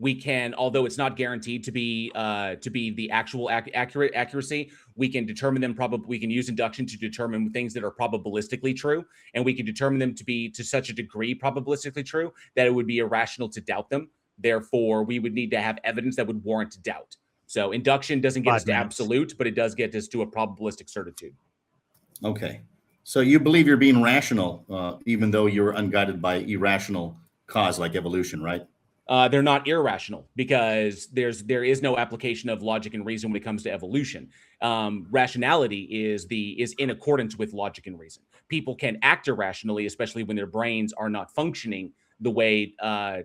We can, although it's not guaranteed to be the actual accuracy, we can determine them. We can use induction to determine things that are probabilistically true, and we can determine them to be to such a degree probabilistically true that it would be irrational to doubt them. Therefore, we would need to have evidence that would warrant doubt. So induction doesn't get us to absolute, but it does get us to a probabilistic certitude. Okay. So you believe you're being rational, even though you're unguided by irrational cause like evolution, right? They're not irrational because there is no application of logic and reason when it comes to evolution. Rationality is in accordance with logic and reason. People can act irrationally, especially when their brains are not functioning the way that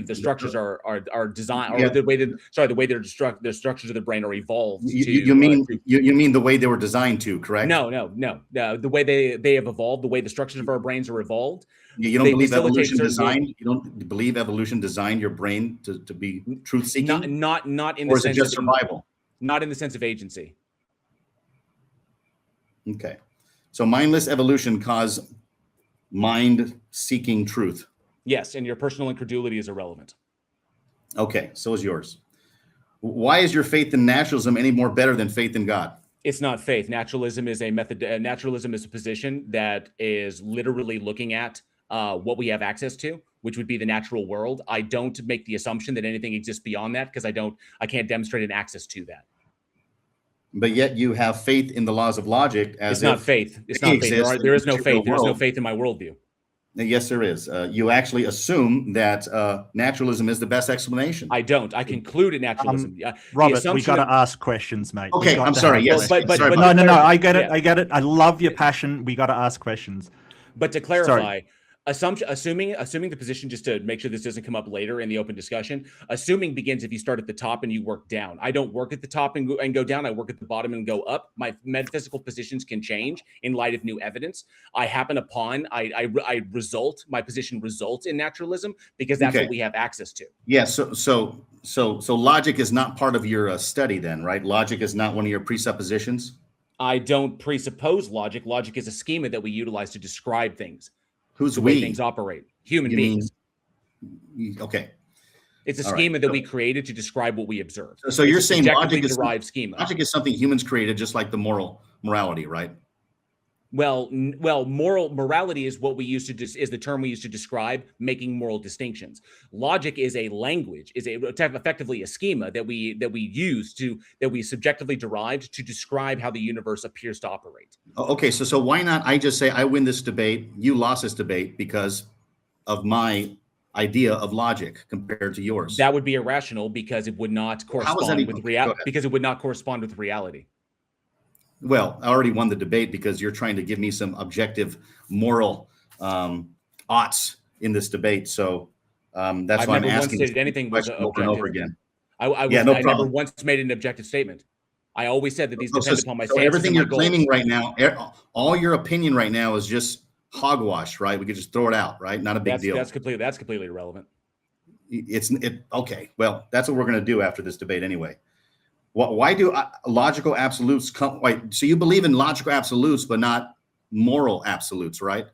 the structures are designed, or the way that their structures of the brain are evolved. You mean the way they were designed to, correct? No. The way they have evolved, the way the structures of our brains are evolved. You don't believe evolution designed? You don't believe evolution designed your brain to be truth seeking? Not in the or is sense it just of survival? Not in the sense of agency. Okay. So mindless evolution caused mind seeking truth. Yes, and your personal incredulity is irrelevant. Okay, so is yours. Why is your faith in naturalism any more better than faith in God? It's not faith. Naturalism is a method. Naturalism is a position that is literally looking at what we have access to, which would be the natural world. I don't make the assumption that anything exists beyond that because I can't demonstrate an access to that. But yet you have faith in the laws of logic as it's not faith. It's not faith. There is no faith. There's no faith in my worldview. Yes, there is. You actually assume that naturalism is the best explanation. I don't. I conclude in naturalism. Robert, we got to ask questions, mate. Okay, I'm sorry. Yes, but no. I get it. I get it. I love your passion. We got to ask questions. But to clarify, assuming the position, just to make sure this doesn't come up later in the open discussion, assuming begins if you start at the top and you work down. I don't work at the top and go down. I work at the bottom and go up. My metaphysical positions can change in light of new evidence. My position results in naturalism because that's what we have access to. Yeah. So logic is not part of your study then, right? Logic is not one of your presuppositions. I don't presuppose logic. Logic is a schema that we utilize to describe things. Who's the way things operate? Human beings. Okay. It's a schema that we created to describe what we observe. So you're saying logic is derived schema. Logic is something humans created, just like the morality, right? Well, morality is what we use to is the term we use to describe making moral distinctions. Logic is a language, effectively a schema that we use that we subjectively derived to describe how the universe appears to operate. Okay, so why not I just say I win this debate, you lost this debate because of my idea of logic compared to yours? That would be irrational because it would not correspond with reality. Because it would not correspond with reality. Well, I already won the debate because you're trying to give me some objective moral oughts in this debate. So that's why I'm asking anything was over and over again. I never once made an objective statement. I always said that these depend upon my stance. So everything you're claiming right now, all your opinion right now is just hogwash, right? We could just throw it out, right? Not a big deal. That's completely irrelevant. Okay. Well, that's what we're going to do after this debate anyway. Why do logical absolutes come? So you believe in logical absolutes, but not moral absolutes, right?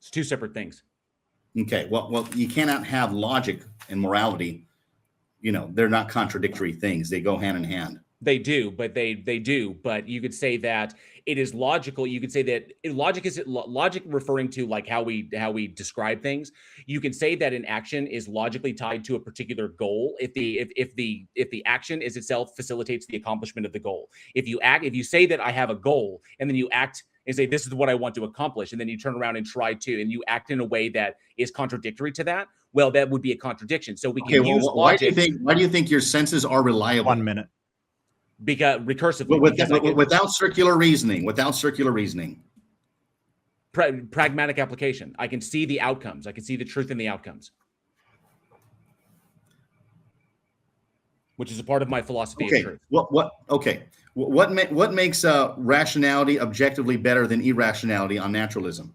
It's two separate things. Okay. Well, you cannot have logic and morality. They're not contradictory things. They go hand in hand. They do, but But you could say that it is logical. You could say that logic referring to like how we describe things. You can say that an action is logically tied to a particular goal if the action is itself facilitates the accomplishment of the goal. If you say that I have a goal and then you act and say this is what I want to accomplish, and then you turn around and and you act in a way that is contradictory to that, well, that would be a contradiction. So we can use logic. Why do you think your senses are reliable? 1 minute. Because recursively, without circular reasoning, pragmatic application. I can see the outcomes. I can see the truth in the outcomes, which is a part of my philosophy of truth. What makes rationality objectively better than irrationality on naturalism?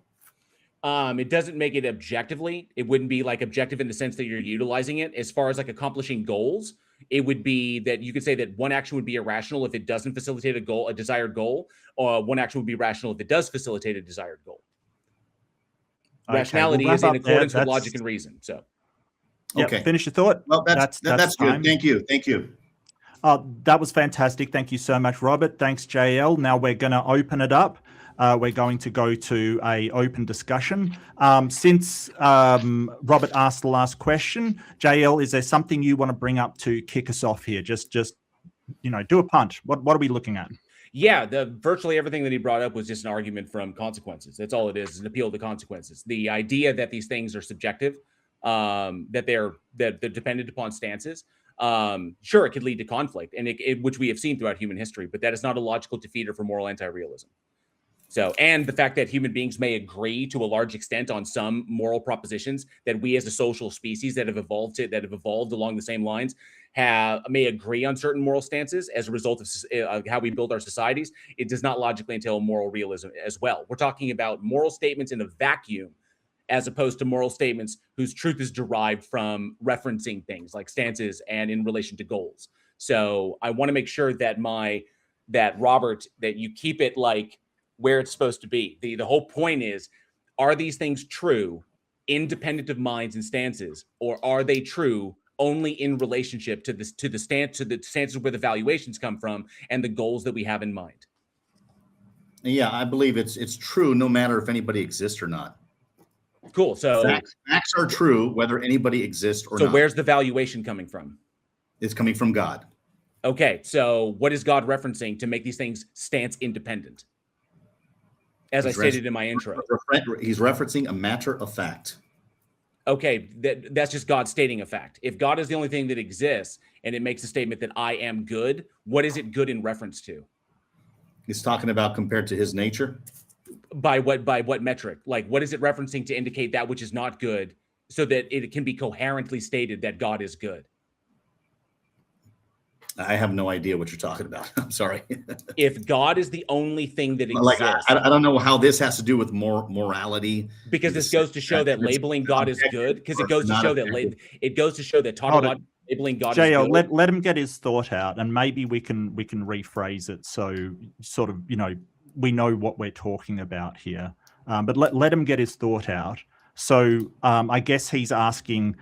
It doesn't make it objectively. It wouldn't be like objective in the sense that you're utilizing it. As far as like accomplishing goals, it would be that you could say that one action would be irrational if it doesn't facilitate a desired goal, or one action would be rational if it does facilitate a desired goal. Okay, rationality is in accordance with logic and reason. So, finish your thought. Well, that's good. Thank you. That was fantastic. Thank you so much, Robert. Thanks, JL. Now we're going to open it up. We're going to go to a open discussion. Since Robert asked the last question, JL, is there something you want to bring up to kick us off here? Just do a punch. What are we looking at? Yeah, virtually everything that he brought up was just an argument from consequences. That's all it is an appeal to consequences. The idea that these things are subjective, that they're dependent upon stances. Sure, it could lead to conflict, and which we have seen throughout human history, but that is not a logical defeater for moral anti-realism. So, and the fact that human beings may agree to a large extent on some moral propositions that we as a social species that have evolved along the same lines may agree on certain moral stances as a result of how we build our societies, it does not logically entail moral realism as well. We're talking about moral statements in a vacuum as opposed to moral statements whose truth is derived from referencing things like stances and in relation to goals. So I want to make sure that Robert, that you keep it like where it's supposed to be. The whole point is, are these things true independent of minds and stances, or are they true only in relationship to the stances where the valuations come from and the goals that we have in mind? Yeah, I believe it's true no matter if anybody exists or not. Cool. So facts are true whether anybody exists or not. So where's the valuation coming from? It's coming from God. Okay, so what is God referencing to make these things stance independent? As I stated in my intro. He's referencing a matter of fact. Okay, that's just God stating a fact. If God is the only thing that exists and it makes a statement that I am good, what is it good in reference to? He's talking about compared to his nature. By what metric? Like, what is it referencing to indicate that which is not good so that it can be coherently stated that God is good? I have no idea what you're talking about. I'm sorry. If God is the only thing that exists. Like, I don't know how this has to do with morality. Because this goes to show that labeling God is good. Because it goes to show that tautological labeling God is good. Let him get his thought out, and maybe we can rephrase it so sort of, we know what we're talking about here. But let him get his thought out. So I guess he's asking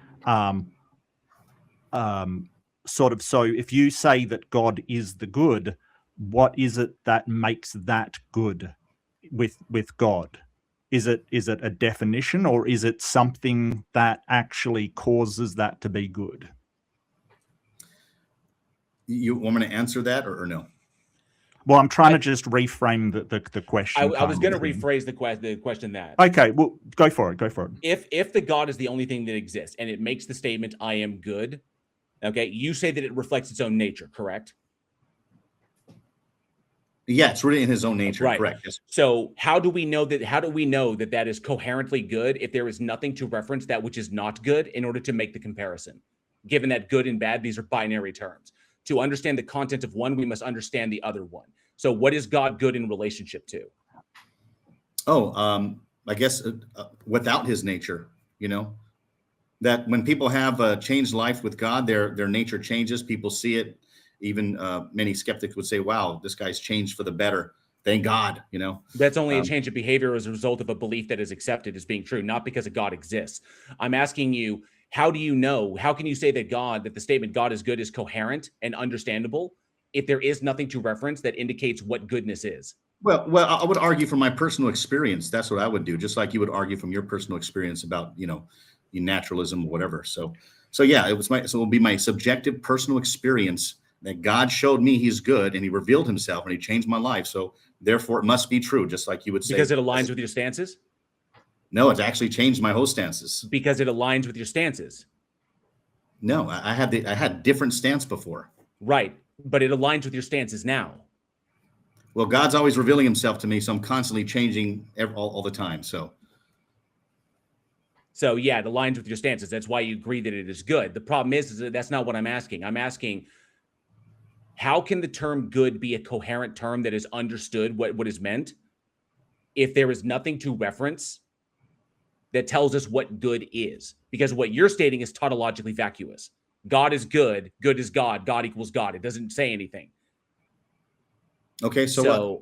so if you say that God is the good, what is it that makes that good with God? Is it a definition, or is it something that actually causes that to be good? You want me to answer that or no? Well, I'm trying to just reframe the question. I was going to rephrase the question that. Okay, well, go for it. If the God is the only thing that exists and it makes the statement, I am good, okay, you say that it reflects its own nature, correct? Yeah, it's really in his own nature, right. Correct. Yes. So how do we know that is coherently good if there is nothing to reference that which is not good in order to make the comparison? Given that good and bad, these are binary terms. To understand the content of one, we must understand the other one. So what is God good in relationship to? I guess without his nature, that when people have a changed life with God, their nature changes. People see it. Even many skeptics would say, wow, this guy's changed for the better. Thank God, That's only a change of behavior as a result of a belief that is accepted as being true, not because a God exists. I'm asking you, how do you know? How can you say that the statement God is good is coherent and understandable if there is nothing to reference that indicates what goodness is? Well, I would argue from my personal experience. That's what I would do. Just like you would argue from your personal experience about, naturalism or whatever. So yeah, it will be my subjective personal experience that God showed me he's good and he revealed himself and he changed my life. So therefore it must be true. Just like you would say. Because it aligns with your stances? No, it's actually changed my whole stances. Because it aligns with your stances? No, I had different stance before. Right. but it aligns with your stances now. Well, God's always revealing himself to me, so I'm constantly changing all the time. So yeah, it aligns with your stances. That's why you agree that it is good. The problem is that that's not what I'm asking. I'm asking, how can the term good be a coherent term that is understood what is meant if there is nothing to reference that tells us what good is? Because what you're stating is tautologically vacuous. God is good. Good is God. God equals God. It doesn't say anything. Okay, so what?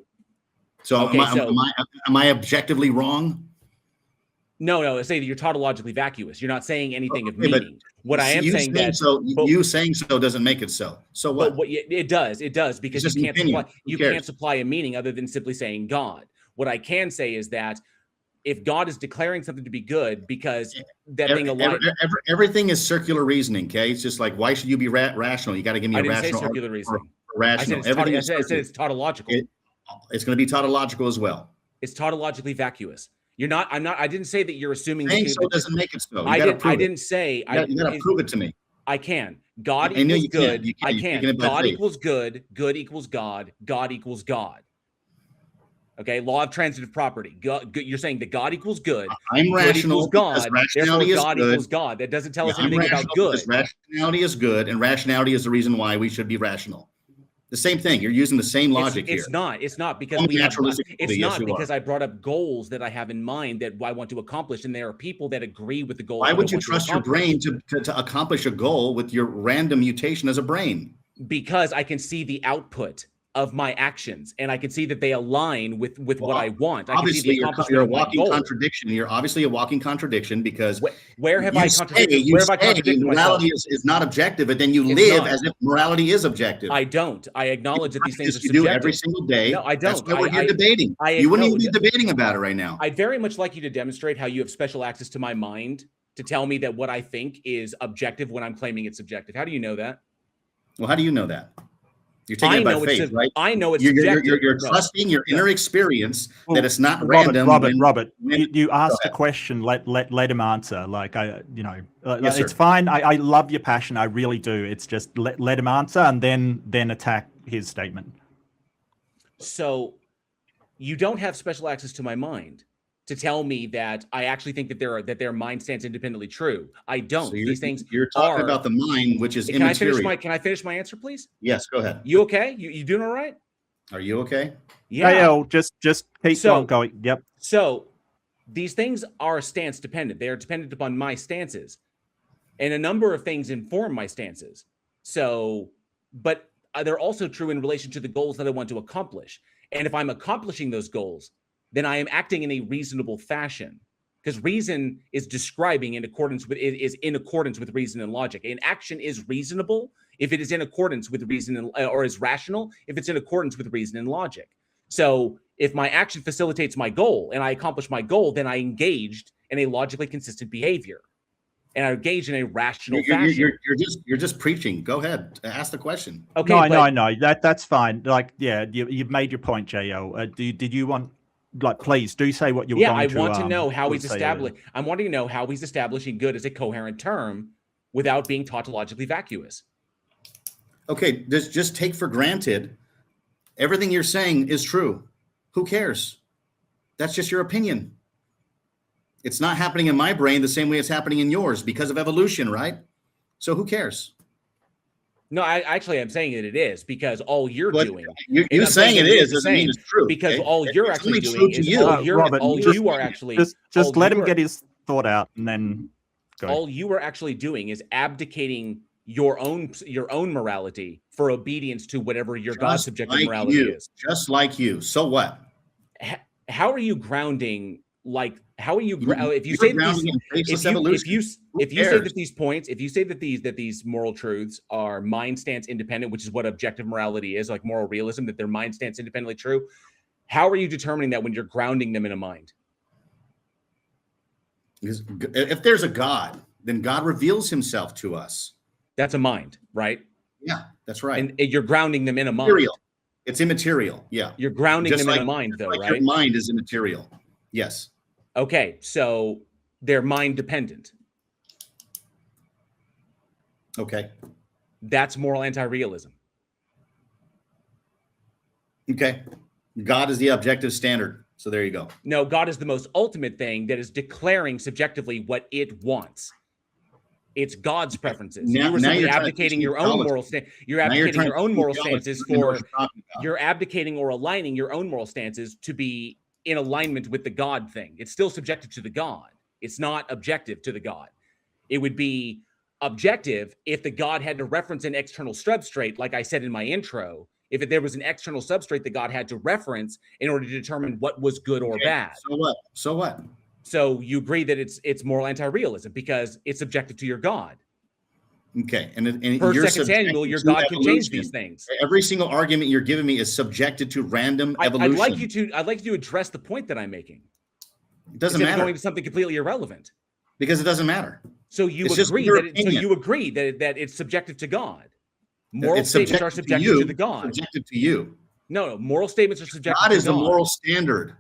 So, okay, am I objectively wrong? No, I say that you're tautologically vacuous. You're not saying anything of meaning. What I am saying that you saying so doesn't make it so. So what? But it does because you can't supply a meaning other than simply saying God. What I can say is that if God is declaring something to be good because that thing aligns. Everything is circular reasoning, okay? It's just like, why should you be rational? You got to give me a rational. I didn't say circular reasoning. Rational. I said it's tautological. It's going to be tautological as well. It's tautologically vacuous. I didn't say that you're assuming saying so doesn't make it so. I didn't say. You got to prove it to me. I can. God equals good. I can. God equals good. Good equals God. God equals God. Okay, law of transitive property. You're saying that God equals good. I'm rational. God. Therefore, God equals God. That doesn't tell us anything about good. Rationality is good, and rationality is the reason why we should be rational. The same thing. You're using the same logic here. It's not because because I brought up goals that I have in mind that I want to accomplish, and there are people that agree with the goals. Why would you trust your brain to accomplish a goal with your random mutation as a brain? Because I can see the output of my actions, and I can see that they align with what I want. Obviously, you're a walking contradiction. You're obviously a walking contradiction because where have I contradicted? Where have I contradicted myself? Morality is not objective, but then you live as if morality is objective. I don't. I acknowledge that these things are subjective. subjective. You do every single day. No, I don't. That's why we're here debating. You wouldn't even be debating about it right now. I'd very much like you to demonstrate how you have special access to my mind to tell me that what I think is objective when I'm claiming it's subjective. How do you know that? Well, how do you know that? You're taking it by faith, right? I know it's subjective. You're trusting your inner experience that it's not random. Robert, you asked a question. Let him answer. Yes, it's fine. I love your passion. I really do. It's just let him answer and then attack his statement. So you don't have special access to my mind to tell me that I actually think that their mind stands independently true. I don't. So these things you're talking about the mind, which is immaterial. Can I finish my answer, please? Yes, go ahead. You okay? You doing all right? Are you okay? Yeah. Just keep on going. Yep. So these things are stance dependent. They are dependent upon my stances, and a number of things inform my stances. So, but they're also true in relation to the goals that I want to accomplish. And if I'm accomplishing those goals, then I am acting in a reasonable fashion, because reason is describing in accordance with reason and logic. An action is reasonable if it is in accordance with reason or is rational if it's in accordance with reason and logic. So if my action facilitates my goal and I accomplish my goal, then I engaged in a logically consistent behavior, and I engaged in a rational fashion. You're just preaching. Go ahead, ask the question. Okay, no, that's fine. You've made your point, JL. Did you want? Please do say what you were going to. I want to know how he's establishing. I'm wanting to know how he's establishing good as a coherent term without being tautologically vacuous. Okay, just take for granted everything you're saying is true. Who cares? That's just your opinion. It's not happening in my brain the same way it's happening in yours because of evolution, right? So who cares? No, I'm saying that it is, because all you're doing. You're saying it is doesn't mean it's true. Because all you're actually doing is just let him get his thought out and then go. All you are actually doing is abdicating your own morality for obedience to whatever your God's subjective morality is. Just like you. So what? How are you grounding? If you say that these moral truths are mind stance independent, which is what objective morality is, like moral realism, that they're mind stance independently true, how are you determining that when you're grounding them in a mind? Because if there's a God, then God reveals himself to us. That's a mind, right? Yeah, that's right. And you're grounding them in a mind. It's immaterial. Yeah. You're grounding them in a mind, though, right? Your mind is immaterial. Yes. Okay, so they're mind dependent. Okay. That's moral anti-realism. Okay. God is the objective standard. So there you go. No, God is the most ultimate thing that is declaring subjectively what it wants. It's God's preferences. Now, you were now simply you're trying to abdicating teach me your own theology. moral You're Now you're abdicating trying your to own teach me moral theology. stances I don't know what for you're talking about. you're abdicating or aligning your own moral stances to be in alignment with the God thing. It's still subjective to the God. It's not objective to the God. It would be objective if the God had to reference an external substrate, like I said in my intro. If there was an external substrate that God had to reference in order to determine what was good or bad. So what? So what? So you agree that it's moral anti-realism because it's subjective to your God. Okay. And Per you're 2 Samuel, your to God can change evolution. these things. Every single argument you're giving me is subjected to random evolution. I'd like you to address the point that I'm making. It doesn't Instead of matter. going to something completely irrelevant. Because it doesn't matter. So you It's just agree your that opinion. that it's subjective to God. Moral It's statements are subjective subjective to the God. Subjective to you. No, moral statements are subjective God to is the God. moral standard.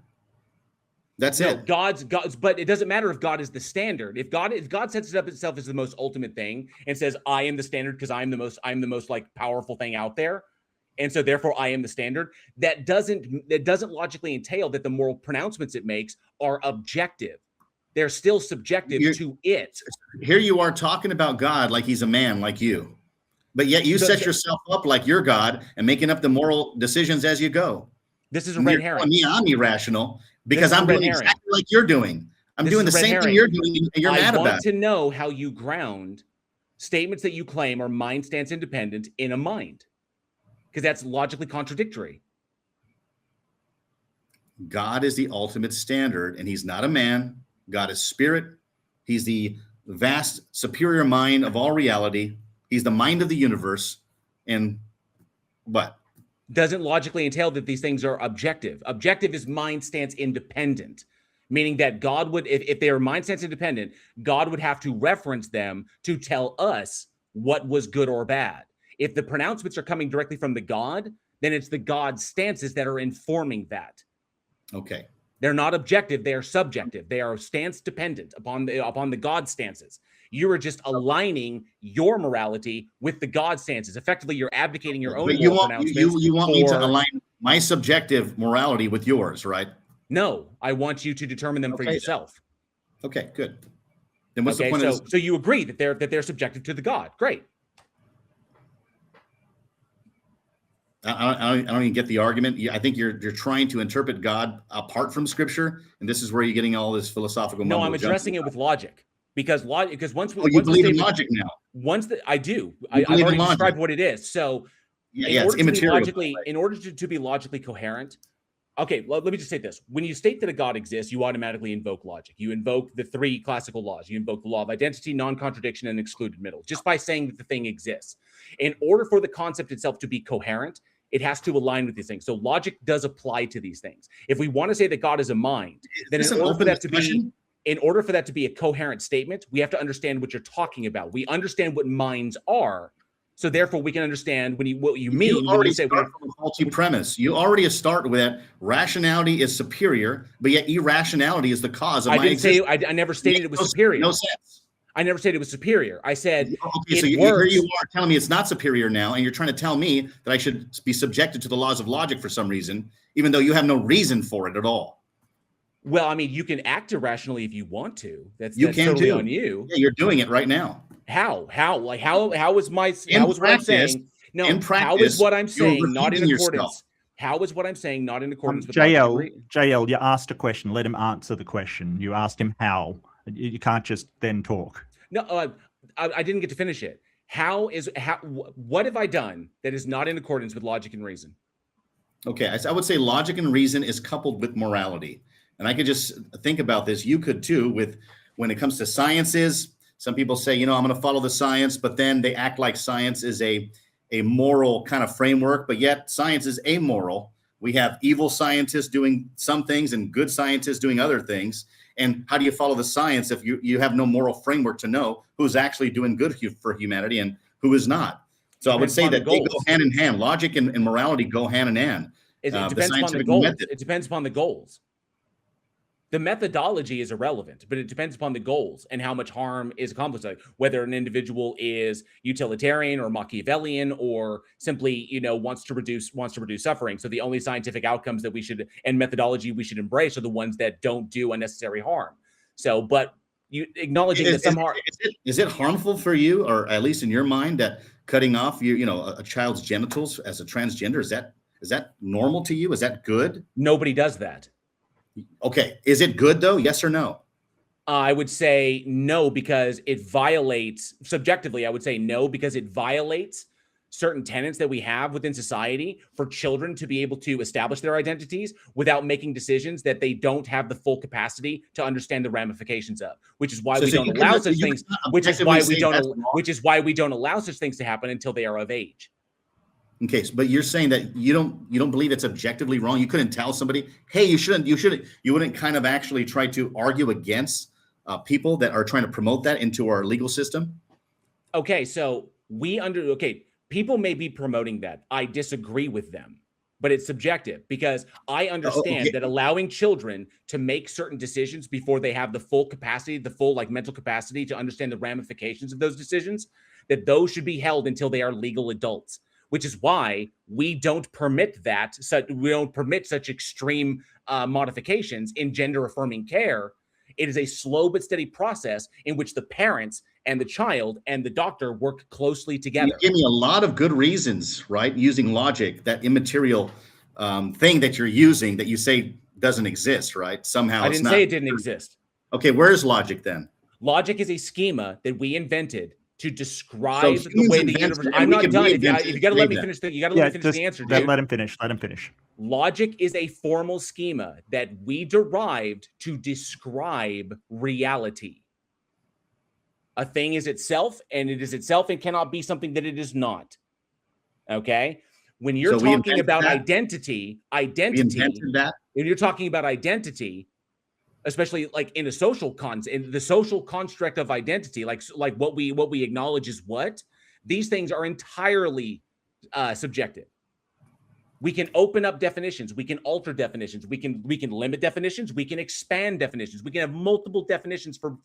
That's it. God's, but it doesn't matter if God is the standard. If God sets it up itself as the most ultimate thing and says, I am the standard because I'm the most like powerful thing out there. And so therefore I am the standard. That doesn't logically entail that the moral pronouncements it makes are objective. They're still subjective to it. Here you are talking about God like he's a man like you. But yet you set yourself up like you're God and making up the moral decisions as you go. This is a red herring. I'm irrational because I'm doing exactly like you're doing. I'm doing the same thing you're doing and you're mad about it. I want to know how you ground statements that you claim are mind stance independent in a mind. Because that's logically contradictory. God is the ultimate standard and he's not a man. God is spirit. He's the vast superior mind of all reality. He's the mind of the universe. And what? Doesn't logically entail that these things are objective. Objective is mind stance independent, meaning that God would, if they are mind stance independent, God would have to reference them to tell us what was good or bad. If the pronouncements are coming directly from the God, then it's the God's stances that are informing that. Okay. They're not objective, they are subjective. They are stance dependent upon the God stances. You are just aligning your morality with the God stances. Effectively, you're abdicating your own pronouncements. You want me to align my subjective morality with yours, right? No, I want you to determine them for yourself. Okay, good. Then what's the point of this? So you agree that they're subjective to the God. Great. I don't even get the argument. I think you're trying to interpret God apart from Scripture, and this is where you're getting all this philosophical. No, I'm addressing it with logic because once we you believe in logic now. I do. I've already described what it is. So it's immaterial. In order to be logically coherent, okay. Well, let me just say this: when you state that a God exists, you automatically invoke logic. You invoke the 3 classical laws. You invoke the law of identity, non-contradiction, and excluded middle. Just by saying that the thing exists. In order for the concept itself to be coherent, it has to align with these things. So logic does apply to these things. If we want to say that God is a mind, then in order for that to be a coherent statement, we have to understand what you're talking about. We understand what minds are, so therefore we can understand what you mean. You already start from a faulty premise. You already start with that rationality is superior, but yet irrationality is the cause of my existence. I never stated it was superior. No sense. I never said it was superior. I said okay, so here you are telling me it's not superior now, and you're trying to tell me that I should be subjected to the laws of logic for some reason, even though you have no reason for it at all. Well, I mean, you can act irrationally if you want to. That's totally on you. Yeah, you're doing it right now. How is what I'm saying? No, in practice, how is what I'm saying not in accordance? Yourself. How is what I'm saying not in accordance with JL, you asked a question. Let him answer the question. You asked him how. You can't just then talk. No, I didn't get to finish it. What have I done that is not in accordance with logic and reason? Okay, I would say logic and reason is coupled with morality. And I could just think about this. You could too, when it comes to sciences. Some people say, I'm going to follow the science, but then they act like science is a moral kind of framework, but yet science is amoral. We have evil scientists doing some things and good scientists doing other things. And how do you follow the science if you have no moral framework to know who's actually doing good for humanity and who is not? So I would say that they go hand in hand. Logic and morality go hand in hand. It depends upon the goals. It depends upon the goals. The methodology is irrelevant, but it depends upon the goals and how much harm is accomplished. Like whether an individual is utilitarian or Machiavellian or simply, wants to reduce suffering. So the only scientific outcomes that we should and methodology we should embrace are the ones that don't do unnecessary harm. So, but you acknowledging that some harm is it harmful for you, or at least in your mind, that cutting off a child's genitals as a transgender, is that normal to you? Is that good? Nobody does that. Okay. Is it good though? Yes or no? I would say no, because it violates, subjectively, I would say no, because it violates certain tenets that we have within society for children to be able to establish their identities without making decisions that they don't have the full capacity to understand the ramifications of, which is why we don't allow such things, which is why we don't allow such things to happen until they are of age. Okay, but you're saying that you don't believe it's objectively wrong. You couldn't tell somebody, hey, you wouldn't kind of actually try to argue against people that are trying to promote that into our legal system? Okay, so people may be promoting that. I disagree with them, but it's subjective because I understand that allowing children to make certain decisions before they have the full capacity, the full mental capacity to understand the ramifications of those decisions, that those should be held until they are legal adults. Which is why we don't permit that. We don't permit such extreme modifications in gender-affirming care. It is a slow but steady process in which the parents and the child and the doctor work closely together. You give me a lot of good reasons, right? Using logic, that immaterial thing that you're using that you say doesn't exist, right? Somehow I didn't say it didn't exist. Okay, where's logic then? Logic is a schema that we invented to describe the way the universe. I'm not done. If you got to let me finish the answer, dude. Let him finish. Logic is a formal schema that we derived to describe reality. A thing is itself, and it is itself and cannot be something that it is not. Okay? When you're talking about identity, when you're talking about identity, especially in a social in the social construct of identity, like what we acknowledge is what, these things are entirely subjective. We can open up definitions, we can alter definitions, we can limit definitions, we can expand definitions, we can have multiple definitions for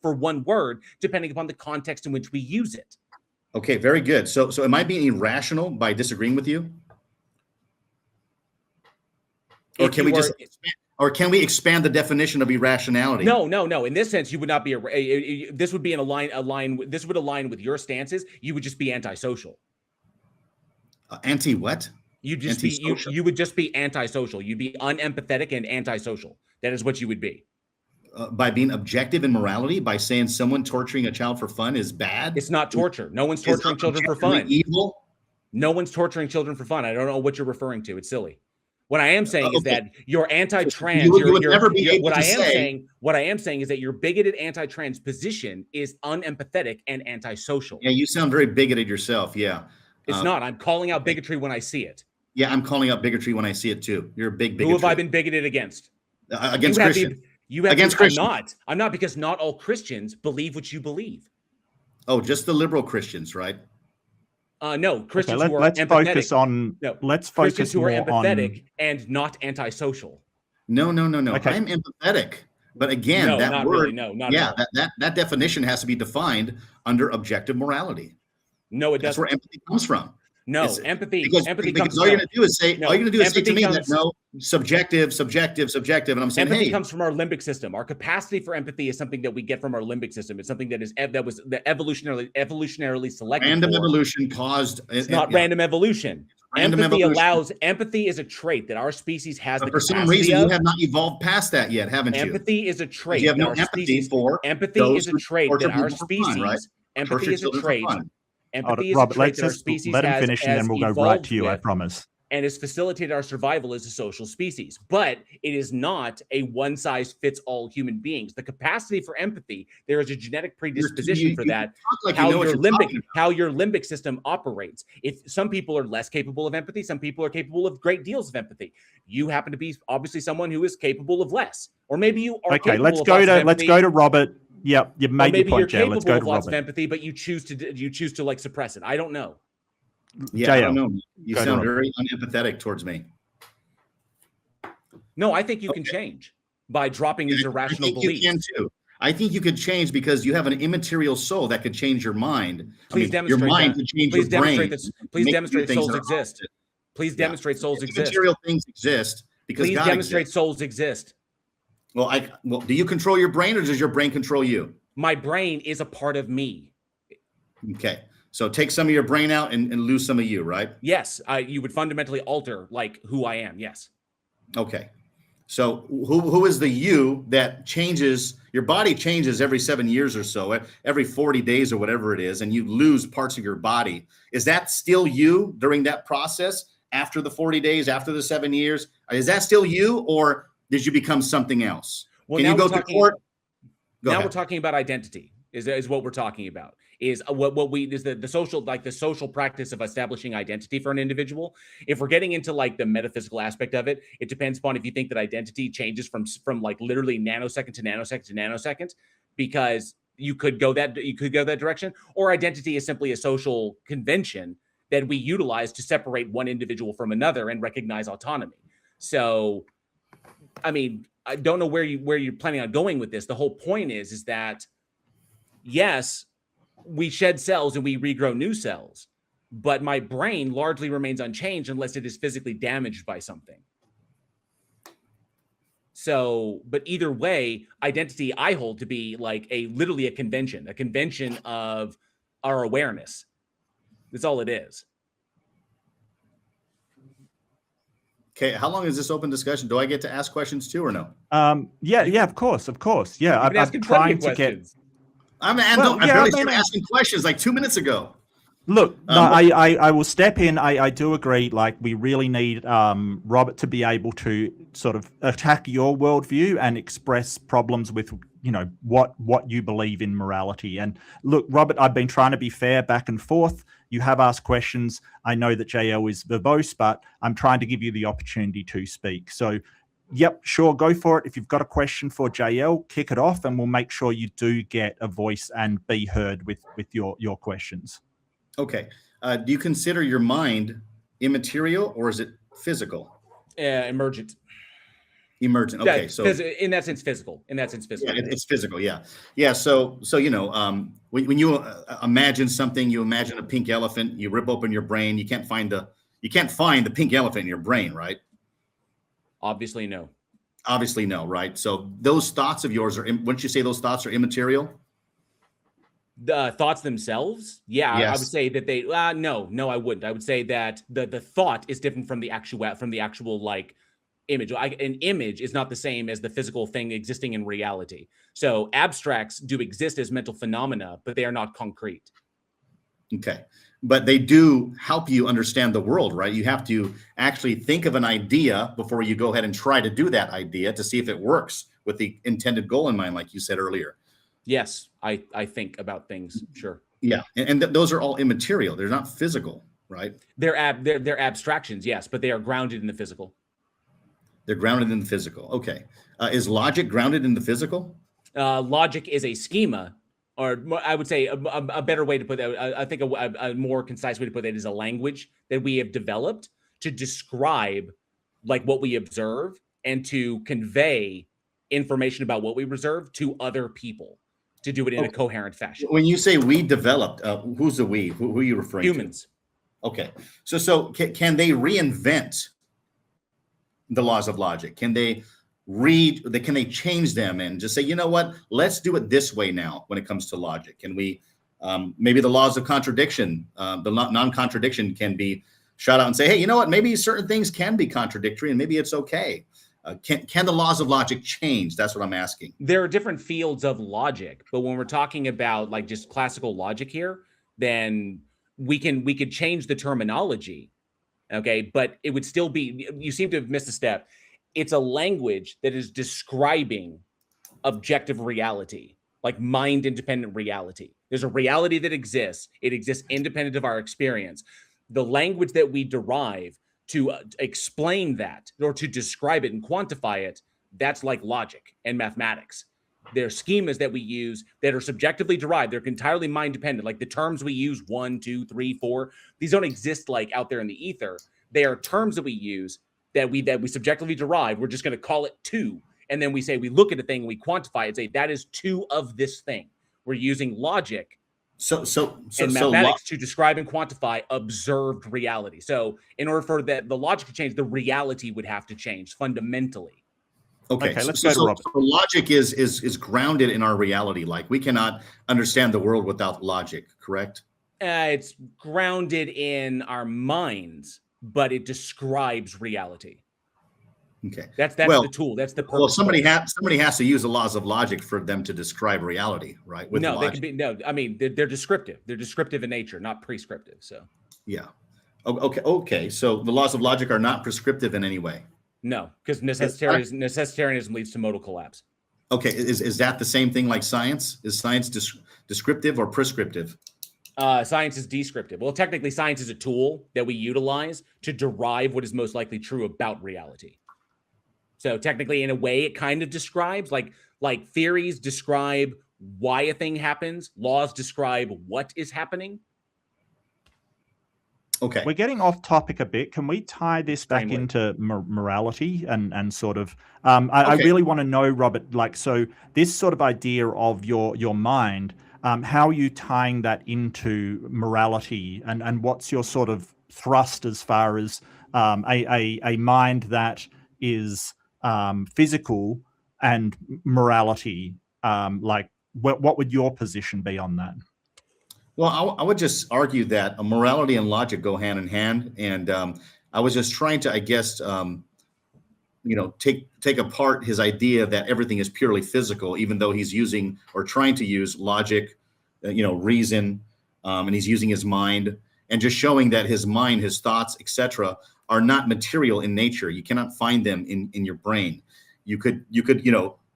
one word depending upon the context in which we use it. Okay, very good. So am I being irrational by disagreeing with you? Or can we expand the definition of irrationality? No. In this sense, you would not be this would be this would align with your stances. You would just be antisocial. Anti what? You would just be antisocial. You'd be unempathetic and antisocial. That is what you would be. By being objective in morality, by saying someone torturing a child for fun is bad? It's not torture. No one's torturing children for fun. Evil? No one's torturing children for fun. I don't know what you're referring to. It's silly. What I am saying is that you're anti-trans. What I am saying is that your bigoted anti-trans position is unempathetic and antisocial. Yeah, you sound very bigoted yourself. Yeah. It's not. I'm calling out bigotry when I see it. Yeah, I'm calling out bigotry when I see it too. You're a big bigot. Who have I been bigoted against? Against Christians. Against Christians. I'm not, because not all Christians believe what you believe. Oh, just the liberal Christians, right? No, Christians who are let's empathetic. Let's focus Christians who are empathetic and not antisocial. No. Okay. I'm empathetic. But again, that word, that definition has to be defined under objective morality. No, it doesn't. That's where empathy comes from. No, empathy. Because all you're going to do is say, say to me that no, subjective, and I'm saying, empathy comes from our limbic system. Our capacity for empathy is something that we get from our limbic system. It's something that was evolutionarily selected. Random evolution caused. It's not random evolution. Empathy is a trait that our species has. But for some reason, you have not evolved past that yet, haven't you? Empathy is a trait. You have no empathy for. Empathy is a trait that our species. Empathy is a trait. Empathy is a trait that our species let him finish, and then we'll go right to you. I promise. And has facilitated our survival as a social species. But it is not a one-size-fits-all human beings. The capacity for empathy, there is a genetic predisposition for that. How your limbic system operates. If some people are less capable of empathy, some people are capable of great deals of empathy. You happen to be obviously someone who is capable of less, or maybe you are. Okay, let's go to Robert. Yep, you made your point, Jay. Let's go to lots Robert. of empathy, but you choose to suppress it. I don't know. Yeah, I don't know. You sound very unempathetic towards me. No, I think you can change. by dropping these I irrational think you beliefs. can too. I think you could change because you have an immaterial soul that could change your mind. Please demonstrate your mind that. could change Please your demonstrate brain. this. And Please make you do demonstrate things souls that are exist. opposite. Please Yeah. demonstrate souls exist. Immaterial things exist because Please God demonstrate exists. souls exist. Well, do you control your brain or does your brain control you? My brain is a part of me. Okay. So take some of your brain out and lose some of you, right? Yes, you would fundamentally alter like who I am. Yes. Okay. So who is the you that changes? Your body changes every 7 years or so, every 40 days or whatever it is, and you lose parts of your body. Is that still you during that process after the 40 days, after the 7 years? Is that still you, or did you become something else? Well, Can now you go to court? Now we're talking about identity. Is what we're talking about. Is what we is the social, like the social practice of establishing identity for an individual. If we're getting into like the metaphysical aspect of it, it depends upon if you think that identity changes from like literally nanosecond to nanosecond to nanosecond, because you could go that direction, or identity is simply a social convention that we utilize to separate one individual from another and recognize autonomy. So, I mean, I don't know where you're planning on going with this. The whole point is that yes, we shed cells and we regrow new cells, but my brain largely remains unchanged unless it is physically damaged by something. So, but either way, identity I hold to be like literally a convention of our awareness. That's all it is. Okay. How long is this open discussion? Do I get to ask questions too or no? Yeah, of course. Yeah, You've been asking plenty of questions. I barely started asking questions like 2 minutes ago. Look, no, I will step in. I do agree. Like, we really need Robert to be able to sort of attack your worldview and express problems with, what you believe in morality. And look, Robert, I've been trying to be fair back and forth. You have asked questions. I know that JL is verbose, but I'm trying to give you the opportunity to speak. So, yep, sure, go for it. If you've got a question for JL, kick it off, and we'll make sure you do get a voice and be heard with your questions. Okay. Do you consider your mind immaterial or is it physical? Emergent. Emergent. Okay. So in that sense, physical. Yeah, it's physical. Yeah. Yeah. So when you imagine something, you imagine a pink elephant, you rip open your brain, you can't find the pink elephant in your brain, right? Obviously, no. Obviously, no, right? So those thoughts of yours wouldn't you say those thoughts are immaterial? The thoughts themselves, yeah, yes. I would say that they. No, I wouldn't. I would say that the thought is different from the actual like image. An image is not the same as the physical thing existing in reality. So abstracts do exist as mental phenomena, but they are not concrete. Okay. But they do help you understand the world, right? You have to actually think of an idea before you go ahead and try to do that idea to see if it works with the intended goal in mind, like you said earlier. Yes, I think about things, sure. Yeah, and those are all immaterial. They're not physical, right? They're abstractions, yes, but they are grounded in the physical. They're grounded in the physical. Okay. Is logic grounded in the physical? Logic is a schema, or I would say a better way to put that. I think a more concise way to put that is a language that we have developed to describe like what we observe and to convey information about what we observe to other people, to do it in a coherent fashion. When you say we developed, who's the we? Who are you referring to? Humans. Okay. So can they reinvent the laws of logic? Can they change them and just say, you know what, let's do it this way now when it comes to logic? Can we, maybe the laws of contradiction, the non-contradiction can be shot out and say, hey, you know what, maybe certain things can be contradictory and maybe it's okay. Can the laws of logic change? That's what I'm asking. There are different fields of logic, but when we're talking about like just classical logic here, then we could change the terminology. Okay, but it would still be, you seem to have missed a step. It's a language that is describing objective reality, like mind independent reality. There's a reality that exists. It exists independent of our experience. The language that we derive to explain that or to describe it and quantify it, that's like logic and mathematics. They're schemas that we use that are subjectively derived. They're entirely mind dependent. Like the terms we use, 1, 2, 3, 4, these don't exist like out there in the ether. They are terms that we use that we subjectively derive. We're just going to call it 2. And then we say, we look at a thing, we quantify it, and say, that is 2 of this thing. We're using logic and mathematics to describe and quantify observed reality. So in order for the logic to change, the reality would have to change fundamentally. Okay, let's go to Robert. So logic is grounded in our reality. Like, we cannot understand the world without logic, correct? It's grounded in our minds, but it describes reality. Okay, that's the tool. That's the purpose. Well, somebody has to use the laws of logic for them to describe reality, right? With no, logic. they can be no. I mean, they're descriptive. They're descriptive in nature, not prescriptive. So yeah, okay. So the laws of logic are not prescriptive in any way. No, because necessitarianism leads to modal collapse. Okay, is that the same thing like science? Is science descriptive or prescriptive? Science is descriptive. Well, technically, science is a tool that we utilize to derive what is most likely true about reality. So technically, in a way, it kind of describes, like theories describe why a thing happens. Laws describe what is happening. Okay. We're getting off topic a bit. Can we tie this back into morality and sort of, I really want to know, Robert, like, so this sort of idea of your mind, how are you tying that into morality, and what's your sort of thrust as far as a mind that is physical and morality? Like, what would your position be on that? Well, I would just argue that morality and logic go hand in hand, and I was just trying to, I guess, take apart his idea that everything is purely physical, even though he's using or trying to use logic, reason, and he's using his mind, and just showing that his mind, his thoughts, etc., are not material in nature. You cannot find them in your brain. You could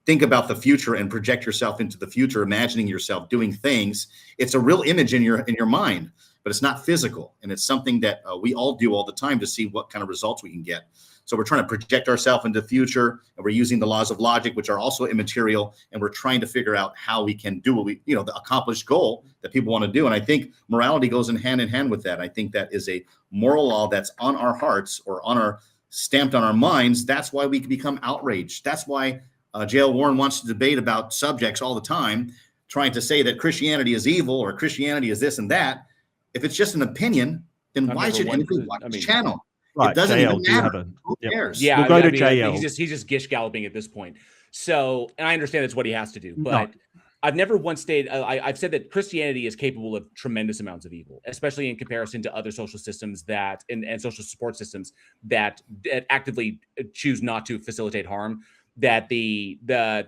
think about the future and project yourself into the future, imagining yourself doing things. It's a real image in your mind, but it's not physical. And it's something that we all do all the time to see what kind of results we can get. So we're trying to project ourselves into the future, and we're using the laws of logic, which are also immaterial, and we're trying to figure out how we can do what we, the accomplished goal that people want to do. And I think morality goes in hand with that. I think that is a moral law that's on our hearts or stamped on our minds. That's why we can become outraged. That's why J.L. Warren wants to debate about subjects all the time, trying to say that Christianity is evil or Christianity is this and that. If it's just an opinion, then why should anybody watch this channel? Right, it doesn't JL, even matter. Who cares? Yeah, we'll go to JL. He's just gish galloping at this point. So, and I understand that's what he has to do, but I've never once stated. I've said that Christianity is capable of tremendous amounts of evil, especially in comparison to other social systems and social support systems that actively choose not to facilitate harm. That the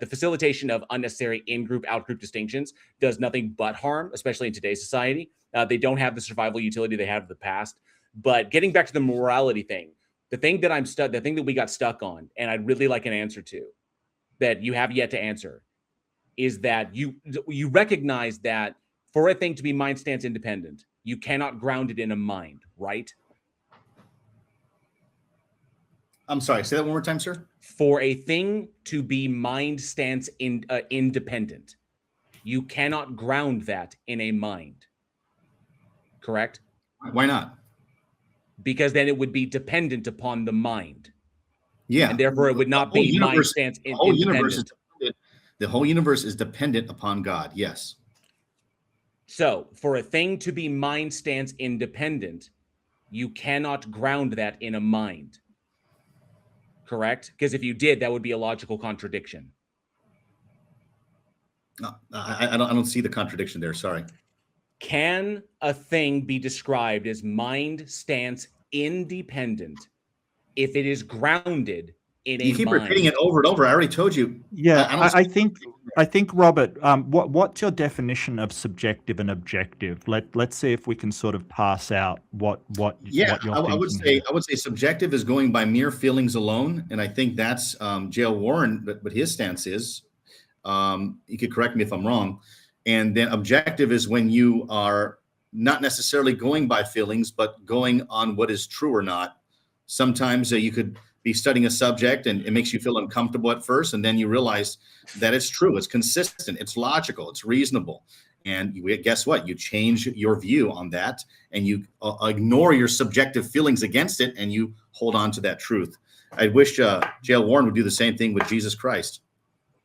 facilitation of unnecessary in-group, out-group distinctions does nothing but harm, especially in today's society. They don't have the survival utility they had in the past. But getting back to the morality thing, the thing that we got stuck on, and I'd really like an answer to, that you have yet to answer, is that you recognize that for a thing to be mind stance independent, you cannot ground it in a mind, right? I'm sorry, say that one more time, sir. For a thing to be mind stance independent, you cannot ground that in a mind. Correct? Why not? Because then it would be dependent upon the mind. Yeah. And therefore it would not be mind stance independent. The whole universe is dependent upon God. Yes. So for a thing to be mind stance independent, you cannot ground that in a mind. Correct? Because if you did, that would be a logical contradiction. I don't see the contradiction there. Sorry. Can a thing be described as mind stance independent if it is grounded in a mind? You keep repeating it over and over. I already told you. Yeah, I think Robert, what's your definition of subjective and objective? Let's see if we can sort of pass out what you're I would say subjective is going by mere feelings alone, and I think that's J.L. Warren, but his stance is, you could correct me if I'm wrong. And then objective is when you are not necessarily going by feelings, but going on what is true or not. Sometimes you could be studying a subject and it makes you feel uncomfortable at first, and then you realize that it's true, it's consistent, it's logical, it's reasonable. And guess what? You change your view on that, and you ignore your subjective feelings against it, and you hold on to that truth. I wish JL Warren would do the same thing with Jesus Christ.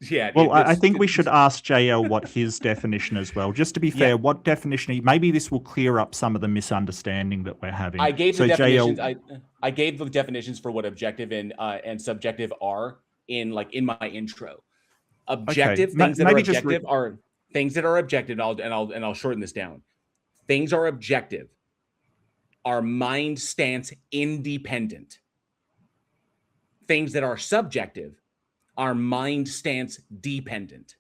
Yeah. Well, I think we should ask JL what his definition as well. Just to be fair, what definition? Maybe this will clear up some of the misunderstanding that we're having. I gave so the definitions. JL, I gave the definitions for what objective and subjective are in my intro. Objective things that are objective are things that are objective. And I'll shorten this down. Things are objective. Are mind stance independent. Things that are subjective are mind stance dependent.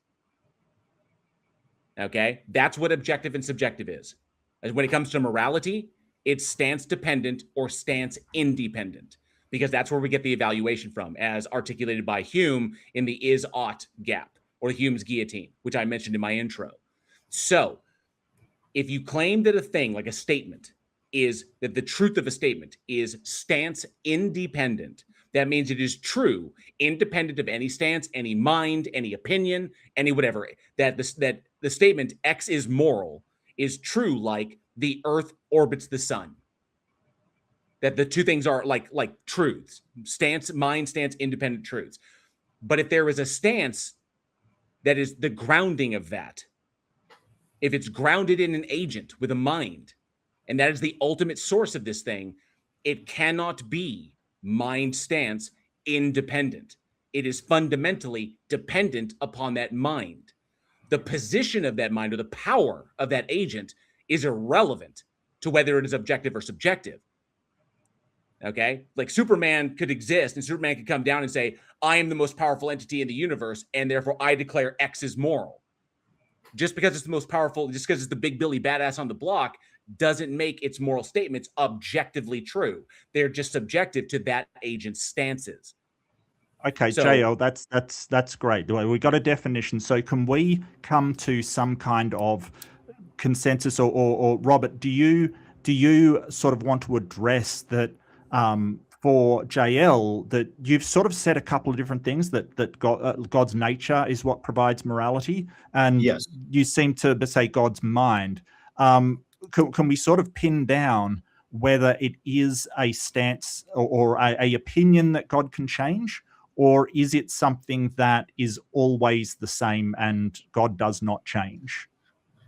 Okay, that's what objective and subjective is. As when it comes to morality, it's stance dependent or stance independent, because that's where we get the evaluation from, as articulated by Hume in the is-ought gap, or Hume's guillotine, which I mentioned in my intro. So if you claim that a thing, like a statement, is that the truth of a statement is stance independent, that means it is true, independent of any stance, any mind, any opinion, any whatever. That the statement X is moral is true, like the Earth orbits the sun. That the two things are like truths, stance, mind stance, independent truths. But if there is a stance that is the grounding of that, if it's grounded in an agent with a mind, and that is the ultimate source of this thing, it cannot be mind stance independent. It is fundamentally dependent upon that mind. The position of that mind or the power of that agent is irrelevant to whether it is objective or subjective. Okay? Like Superman could exist and Superman could come down and say, I am the most powerful entity in the universe, and therefore I declare X is moral. Just because it's the most powerful, just because it's the big Billy badass on the block, doesn't make its moral statements objectively true. They're just subjective to that agent's stances. Okay, so, JL, that's great. We got a definition. So can we come to some kind of consensus, or Robert, do you sort of want to address that for JL, that you've sort of said a couple of different things, that God's nature is what provides morality, and yes, you seem to say God's mind. Can we sort of pin down whether it is a stance or a opinion that God can change, or is it something that is always the same and God does not change?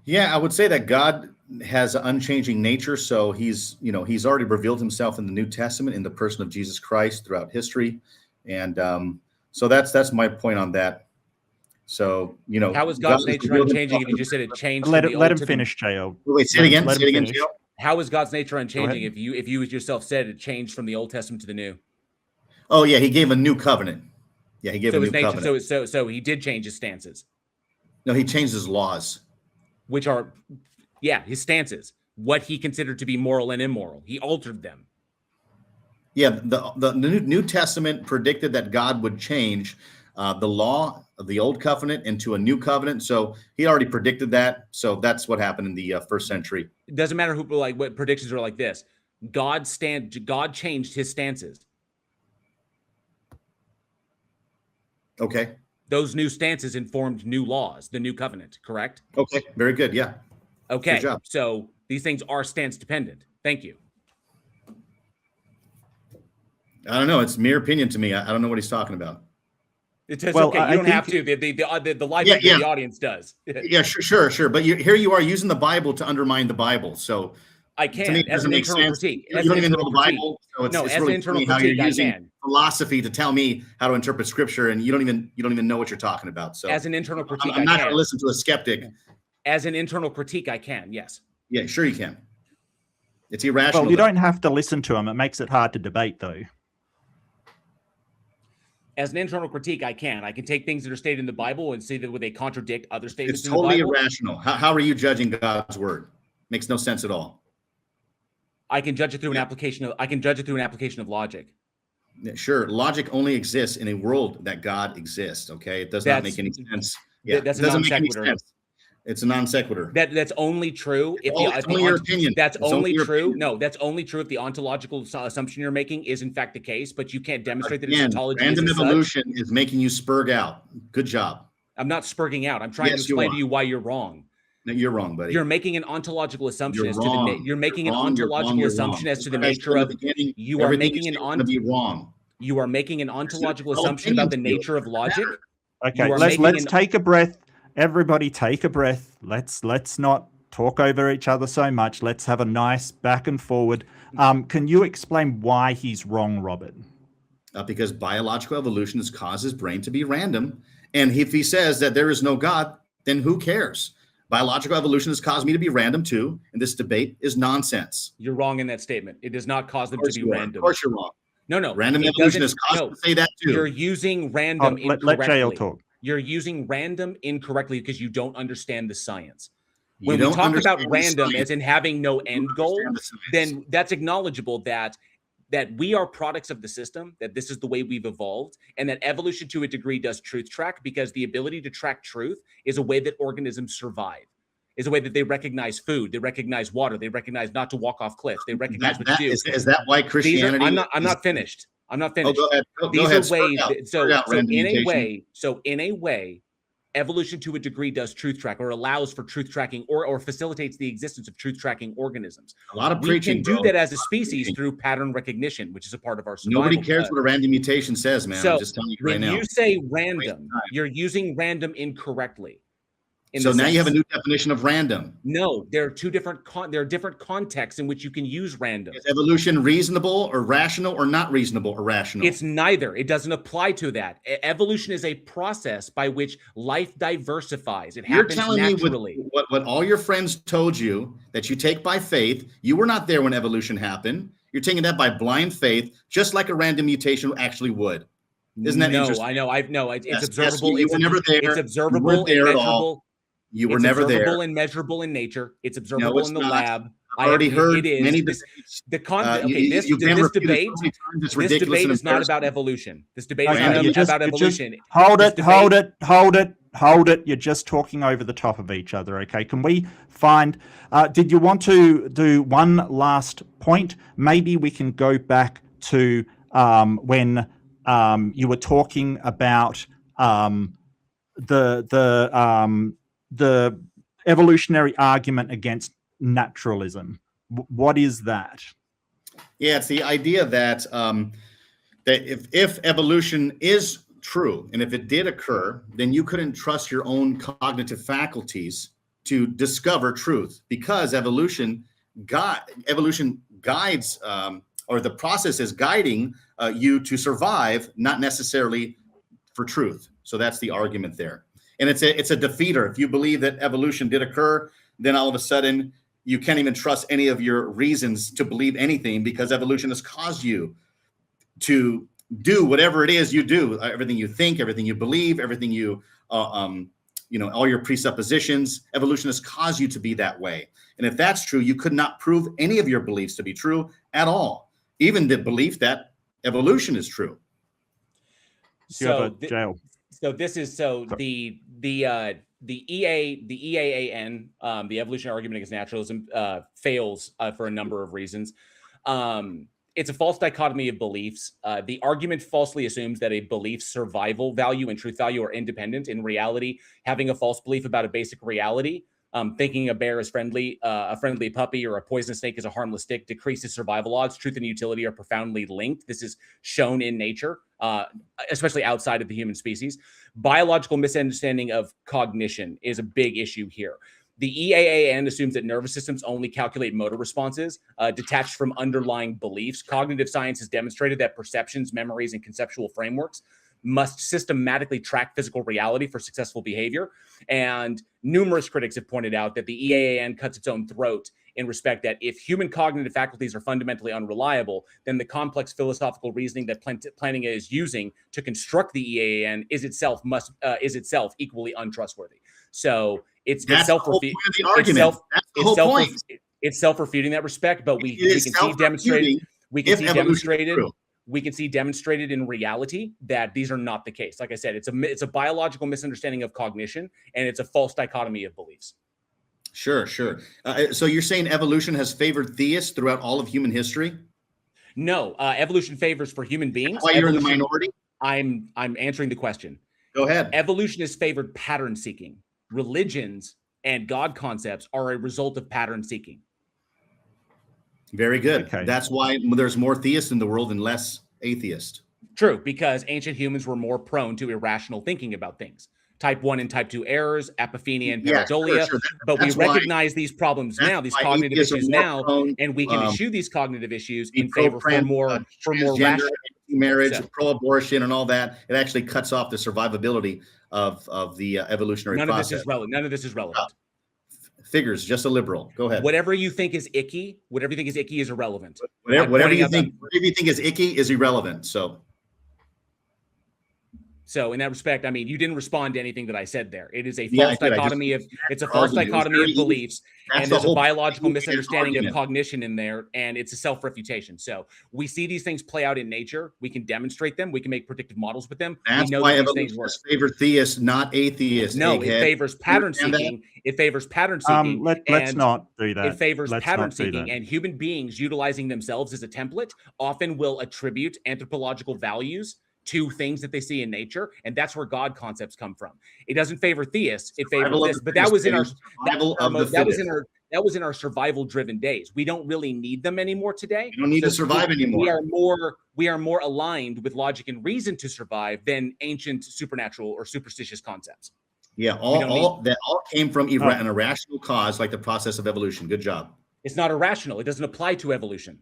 Yeah, I would say that God has an unchanging nature. So he's already revealed himself in the New Testament in the person of Jesus Christ throughout history. And so that's my point on that. So, how is God's nature unchanging if you just said it changed? Let him finish, JL. Wait, say it again. Say it again, JL. How is God's nature unchanging if you yourself said it changed from the Old Testament to the New? Oh yeah, he gave a new covenant. Yeah, he gave a new covenant. So he did change his stances. No, he changed his laws, which are, his stances. What he considered to be moral and immoral, he altered them. Yeah, the New Testament predicted that God would change the law of the Old Covenant into a new covenant. So he already predicted that. So that's what happened in the first century. It doesn't matter what predictions are like this. God changed his stances. Okay. Those new stances informed new laws, the new covenant, correct? Okay, very good. Yeah. Okay, so these things are stance dependent. Thank you. I don't know. It's mere opinion to me. I don't know what he's talking about. It's okay. You don't have to. The live the audience does. Yeah, sure. But here you are using the Bible to undermine the Bible. So I can, to me, as an internal critique. You don't even know the Bible. So it's as really an internal how critique, you're using philosophy to tell me how to interpret Scripture, and you don't even know what you're talking about. So as an internal critique, I'm not going to listen to a skeptic. As an internal critique, I can. Yes. Yeah, sure you can. It's irrational. Well, you don't have to listen to him. It makes it hard to debate, though. As an internal critique, I can take things that are stated in the Bible and see that they contradict other statements. It's totally irrational. How are you judging God's word? Makes no sense at all. I can judge it through an application of logic. Yeah, sure, logic only exists in a world that God exists. Okay, it does not make any sense. Yeah, that's a non sequitur. It's a non sequitur. That's only true if your opinion. That's only true. No, that's only true if the ontological assumption you're making is in fact the case, but you can't demonstrate that its ontology. Random evolution is making you spurg out. Good job. I'm not spurging out. I'm trying to explain to you why you're wrong. No, you're wrong, buddy. You're making an ontological assumption as to the nature of you are making an ontological. Be wrong. You are making an ontological All assumption about the opinions do. nature of logic. Okay, You are let's making take a breath. Everybody take a breath. Let's not talk over each other so much. Let's have a nice back and forward. Can you explain why he's wrong, Robert? Because biological evolution has caused his brain to be random. And if he says that there is no God, then who cares? Biological evolution has caused me to be random too, and this debate is nonsense. You're wrong in that statement. It does not cause them to be random. Of course you're wrong. No. Random evolution has caused to say that too. You're using random incorrectly. Let JL talk. You're using random incorrectly because you don't understand the science. You When we don't talk about understand the random science. as in having no You end don't goal, understand the science. then that's acknowledgeable that we are products of the system, that this is the way we've evolved, and that evolution to a degree does truth track, because the ability to track truth is a way that organisms survive, is a way that they recognize food, they recognize water, they recognize not to walk off cliffs, they recognize what to do. Is that why Christianity? I'm not finished. I'm not finished. Oh, go ahead. These ahead. are ways Random so in a way, evolution to a degree does truth track, or allows for truth tracking, or facilitates the existence of truth tracking organisms. A lot of We preaching. can do that as a species through pattern recognition, which is a part of our survival. Nobody cares what a random mutation says, man. So I'm just telling you right now. when you say random, you're using random incorrectly. So now you have a new definition of random. No, there are two different there are different contexts in which you can use random. Is evolution reasonable or rational, or not reasonable or rational? It's neither. It doesn't apply to that. Evolution is a process by which life diversifies. It happens naturally. Me what all your friends told you that you take by faith. You were not there when evolution happened. You're taking that by blind faith, just like a random mutation actually would. Isn't that interesting? No, I know. It's observable. You were never there. It's observable and measurable. You were never there. It's observable and measurable in nature. It's observable in the lab. I've already heard many debates. This debate is not about evolution. This debate is not about evolution. Hold it. You're just talking over the top of each other. Okay. Can we find, did you want to do one last point? Maybe we can go back to when you were talking about the evolutionary argument against naturalism. What is that? Yeah, it's the idea that that if evolution is true, and if it did occur, then you couldn't trust your own cognitive faculties to discover truth, because evolution guides, or the process is guiding you to survive, not necessarily for truth. So that's the argument there. And it's a defeater. If you believe that evolution did occur, then all of a sudden you can't even trust any of your reasons to believe anything, because evolution has caused you to do whatever it is you do. Everything you think, everything you believe, everything you, all your presuppositions. Evolution has caused you to be that way. And if that's true, you could not prove any of your beliefs to be true at all, even the belief that evolution is true. So the EAAN, the evolutionary argument against naturalism, fails for a number of reasons. It's a false dichotomy of beliefs. The argument falsely assumes that a belief's survival value and truth value are independent. In reality, having a false belief about a basic reality, thinking a bear is friendly, a friendly puppy, or a poisonous snake is a harmless stick, decreases survival odds. Truth and utility are profoundly linked. This is shown in nature, especially outside of the human species. Biological misunderstanding of cognition is a big issue here. The EAAN assumes that nervous systems only calculate motor responses, detached from underlying beliefs. Cognitive science has demonstrated that perceptions, memories, and conceptual frameworks must systematically track physical reality for successful behavior. And numerous critics have pointed out that the EAAN cuts its own throat in respect that if human cognitive faculties are fundamentally unreliable, then the complex philosophical reasoning that Plantinga is using to construct the EAAN is itself equally untrustworthy. So it's self-refuting. It's self-refuting that respect, but we can see demonstrated in reality that these are not the case. Like I said, it's a biological misunderstanding of cognition, and it's a false dichotomy of beliefs. Sure. So you're saying evolution has favored theists throughout all of human history? No, evolution favors for human beings. That's why you're in the minority? I'm answering the question. Go ahead. Evolution has favored pattern seeking. Religions and God concepts are a result of pattern seeking. Very good. Okay. That's why there's more theists in the world and less atheists. True, because ancient humans were more prone to irrational thinking about things. Type 1 and type 2 errors, apophenia and Yeah, pareidolia. sure. But we That's why recognize these problems that's now, these why cognitive atheists are issues more now, prone and we to can eschew these cognitive issues be in favor for more transgender, rational. marriage, So, pro-abortion, and all that. It actually cuts off the survivability of the evolutionary none of this process. is relevant. None of this is relevant. Figures, just a liberal. Go ahead. Whatever you think is icky, is irrelevant. Whatever you think is icky is irrelevant. So in that respect, I mean, you didn't respond to anything that I said there. It is a Yeah, false I did. dichotomy of It was very beliefs, That's and the there's a whole biological point of misunderstanding of argument. cognition in there, and it's a self-refutation. So we see these things play out in nature. We can demonstrate them. We can make predictive models with them. That's we know why that these things work. evolutionists favor theists, not atheists. No, egghead. it favors pattern seeking. It favors pattern seeking. Let's not do that. It favors Let's pattern not do seeking, that. and human beings utilizing themselves as a template often will attribute anthropological values to things that they see in nature, and that's where God concepts come from. It doesn't favor theists; it favors this. But that was in our that was in our survival-driven days. We don't really need them anymore today. You don't need to survive anymore. We are more aligned with logic and reason to survive than ancient supernatural or superstitious concepts. Yeah, all came from an irrational cause, like the process of evolution. Good job. It's not irrational. It doesn't apply to evolution.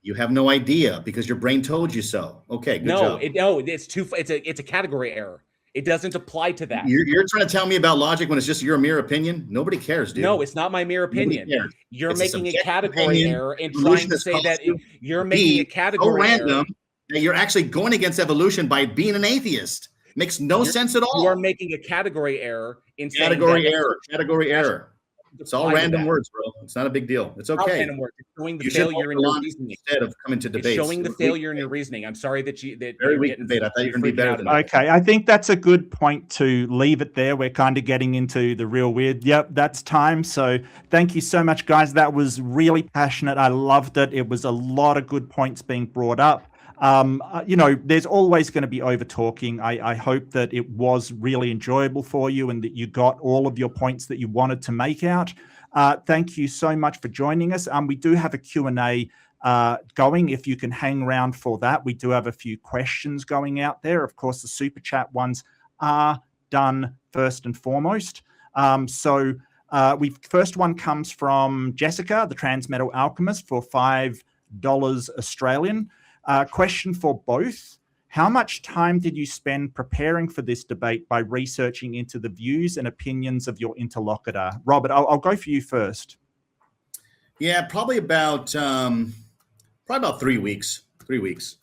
You have no idea because your brain told you so. Okay, good job. It's a category error. It doesn't apply to that. You're trying to tell me about logic when it's just your mere opinion? Nobody cares, dude. No, it's not my mere opinion. You're making a category opinion. error and trying to say that you're making a category random error. That you're actually going against evolution by being an atheist. Makes no sense at all. You are making a category error in category error. It's all random words, bro. It's not a big deal. It's okay. Random words. It's showing the failure in your reasoning instead of coming to debate. It's showing the failure in your reasoning. I'm sorry that very weak debate. I thought you were going to be better than that. Okay, I think that's a good point to leave it there. We're kind of getting into the real weird. Yep, that's time. So thank you so much, guys. That was really passionate. I loved it. It was a lot of good points being brought up. There's always going to be over talking. I hope that it was really enjoyable for you and that you got all of your points that you wanted to make out. Thank you so much for joining us. We do have a Q&A going. If you can hang around for that, we do have a few questions going out there. Of course, the super chat ones are done first and foremost. First one comes from Jessica, the Transmetal Alchemist, for $5 Australian. Question for both. How much time did you spend preparing for this debate by researching into the views and opinions of your interlocutor? Robert, I'll go for you first. Yeah, probably about 3 weeks. 3 weeks.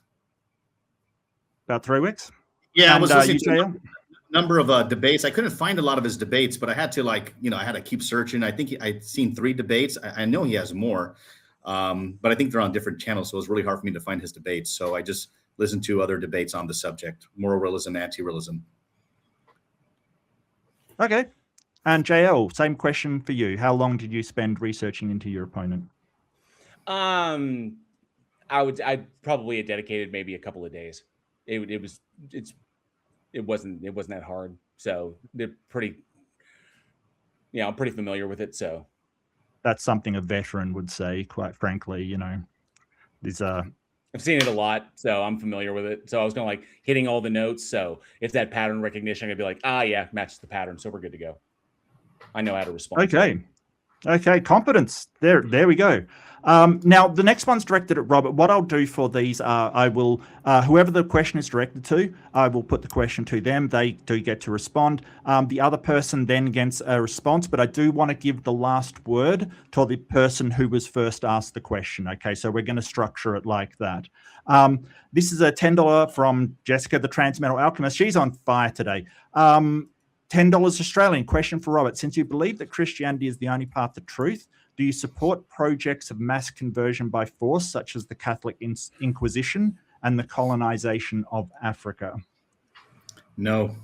About 3 weeks? Yeah, I was listening to a number of debates. I couldn't find a lot of his debates, but I had to I had to keep searching. I think I'd seen 3 debates. I know he has more. But I think they're on different channels, so it was really hard for me to find his debates. So I just listened to other debates on the subject, moral realism, anti-realism. Okay. And JL, same question for you. How long did you spend researching into your opponent? I'd probably have dedicated maybe a couple of days. It wasn't that hard. So they're pretty, I'm pretty familiar with it. So that's something a veteran would say, quite frankly. I've seen it a lot, so I'm familiar with it. So I was going hitting all the notes. So if that pattern recognition, I'd be like, yeah, matches the pattern. So we're good to go. I know how to respond. Okay. Competence. There we go. Now the next one's directed at Robert. What I'll do for these, I will, whoever the question is directed to, I will put the question to them. They do get to respond. The other person then gets a response, but I do want to give the last word to the person who was first asked the question. Okay, so we're going to structure it like that. This is a $10 from Jessica, the Transmetal Alchemist. She's on fire today. $10 Australian. Question for Robert. Since you believe that Christianity is the only path to truth, do you support projects of mass conversion by force, such as the Catholic Inquisition and the colonization of Africa? No.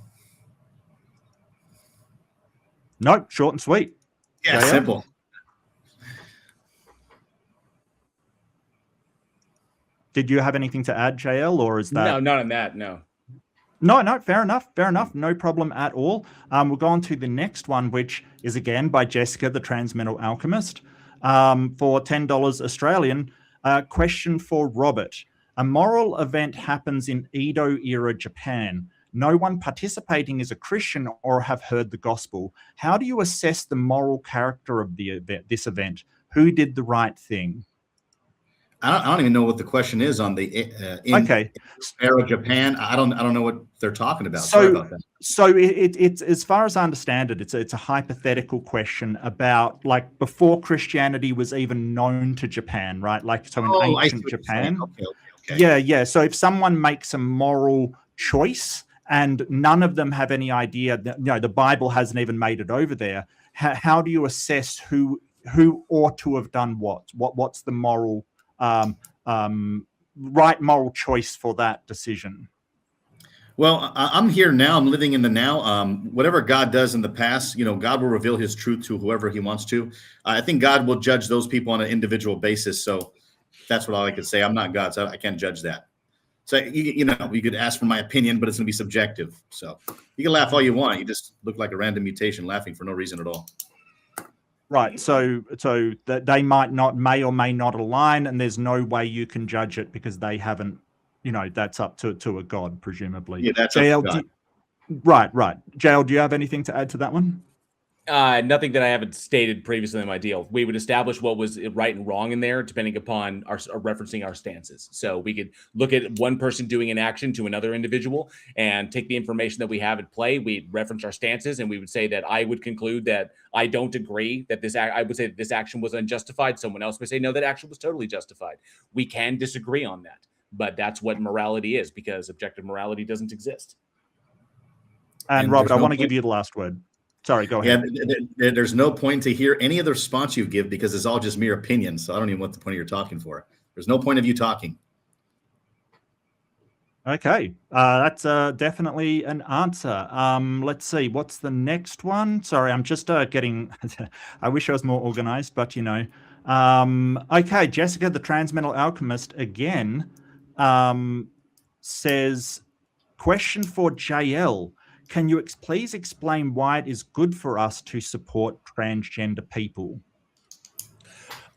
Nope. Short and sweet. Yeah, simple. Did you have anything to add, JL, or is that... No, not on that, no. No, fair enough. No problem at all. We'll go on to the next one, which is again by Jessica, the Transmetal Alchemist, for $10 Australian. Question for Robert. A moral event happens in Edo-era Japan. No one participating is a Christian or have heard the gospel. How do you assess the moral character of this event? Who did the right thing? I don't even know what the question is on the Okay. era Japan. I don't know what they're talking about. So, Sorry about that. So it's as far as I understand it, it's a hypothetical question about like before Christianity was even known to Japan, right? Like so in ancient Japan. Okay. Yeah. So if someone makes a moral choice and none of them have any idea that the Bible hasn't even made it over there, how do you assess who ought to have done what? What's the moral right moral choice for that decision? Well, I'm here now. I'm living in the now. Whatever God does in the past, God will reveal his truth to whoever he wants to. I think God will judge those people on an individual basis. So that's what all I could say. I'm not God, so I can't judge that. So, you could ask for my opinion, but it's going to be subjective. So you can laugh all you want. You just look like a random mutation laughing for no reason at all. Right. So that they may or may not align, and there's no way you can judge it because they haven't, that's up to a God, presumably. Yeah, that's up to God. Right. JL, do you have anything to add to that one? Nothing that I haven't stated previously in my deal. We would establish what was right and wrong in there, depending upon our referencing our stances. So we could look at one person doing an action to another individual and take the information that we have at play. We'd reference our stances, and we would say that I would conclude that I don't agree that I would say that this action was unjustified. Someone else may say, no, that action was totally justified. We can disagree on that, but that's what morality is, because objective morality doesn't exist. And Robert, I want to give you the last word. Sorry, go ahead. Yeah, there's no point to hear any other response you give because it's all just mere opinions. So I don't even know what the point of your talking for. There's no point of you talking. Okay, that's definitely an answer. Let's see, what's the next one? Sorry, I'm just getting. I wish I was more organized, but okay, Jessica, the Transmental Alchemist again says, question for JL. Can you please explain why it is good for us to support transgender people?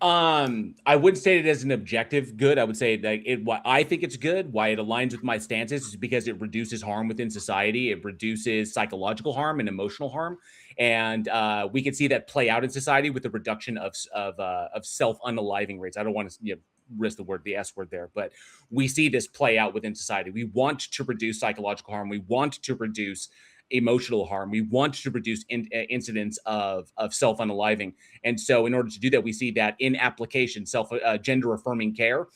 I wouldn't say it as an objective good. I would say that why I think it's good, why it aligns with my stances, is because it reduces harm within society. It reduces psychological harm and emotional harm, and we can see that play out in society with the reduction of self-unaliving rates. I don't want to risk the S word there, but we see this play out within society. We want to reduce psychological harm. We want to reduce emotional harm. We want to reduce incidents of self-unaliving. And so in order to do that, we see that in application, gender affirming care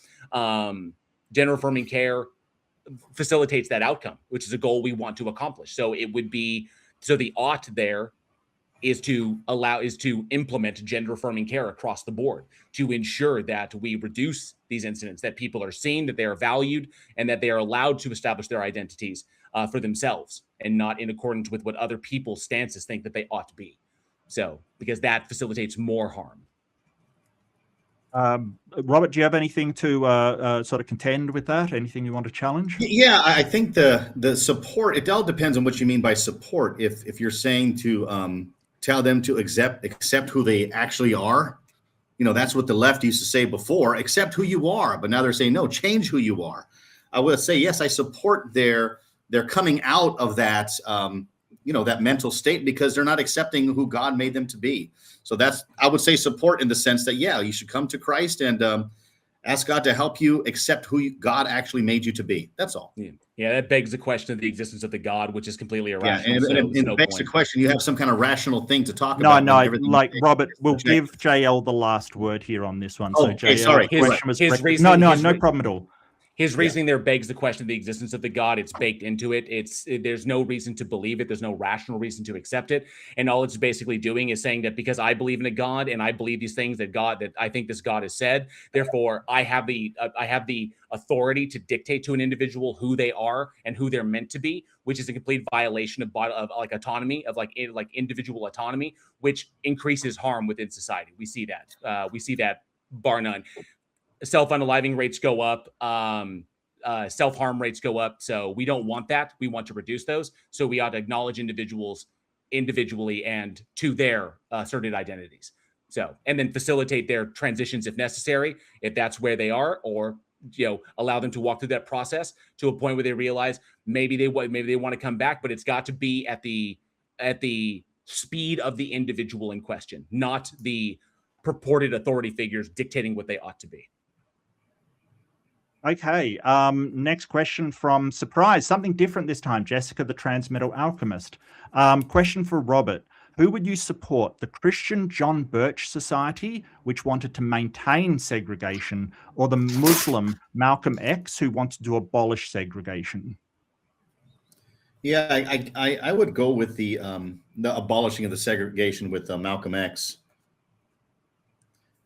facilitates that outcome, which is a goal we want to accomplish. So the ought there is to implement gender affirming care across the board to ensure that we reduce these incidents, that people are seen, that they are valued, and that they are allowed to establish their identities for themselves and not in accordance with what other people's stances think that they ought to be. So, because that facilitates more harm. Robert, do you have anything to sort of contend with that? Anything you want to challenge? Yeah, I think the support, it all depends on what you mean by support. If you're saying to tell them to accept who they actually are, that's what the left used to say before, accept who you are. But now they're saying, no, change who you are. I would say, yes, I support their coming out of that, that mental state, because they're not accepting who God made them to be. So I would say support in the sense that, yeah, you should come to Christ and ask God to help you accept who God actually made you to be. That's all. Yeah, that begs the question of the existence of the God, which is completely irrational. Yeah, and it begs the question. You have some kind of rational thing to talk about. No, like Robert, we'll give JL the last word here on this one. So JL, sorry. No problem at all. His reasoning there begs the question of the existence of the God. It's baked into it. There's no reason to believe it. There's no rational reason to accept it. And all it's basically doing is saying that because I believe in a God and I believe these things that I think this God has said, therefore I have the authority to dictate to an individual who they are and who they're meant to be, which is a complete violation of like autonomy, of like individual autonomy, which increases harm within society. We see that bar none. Self-unaliving rates go up, self-harm rates go up. So we don't want that. We want to reduce those. So we ought to acknowledge individuals individually and to their asserted identities. So, and then facilitate their transitions if necessary, if that's where they are, or allow them to walk through that process to a point where they realize maybe they want to come back, but it's got to be at the speed of the individual in question, not the purported authority figures dictating what they ought to be. Okay. Next question from Surprise. Something different this time. Jessica, the Transmetal Alchemist. Question for Robert. Who would you support? The Christian John Birch Society, which wanted to maintain segregation, or the Muslim Malcolm X, who wanted to abolish segregation? Yeah, I would go with the abolishing of the segregation with Malcolm X.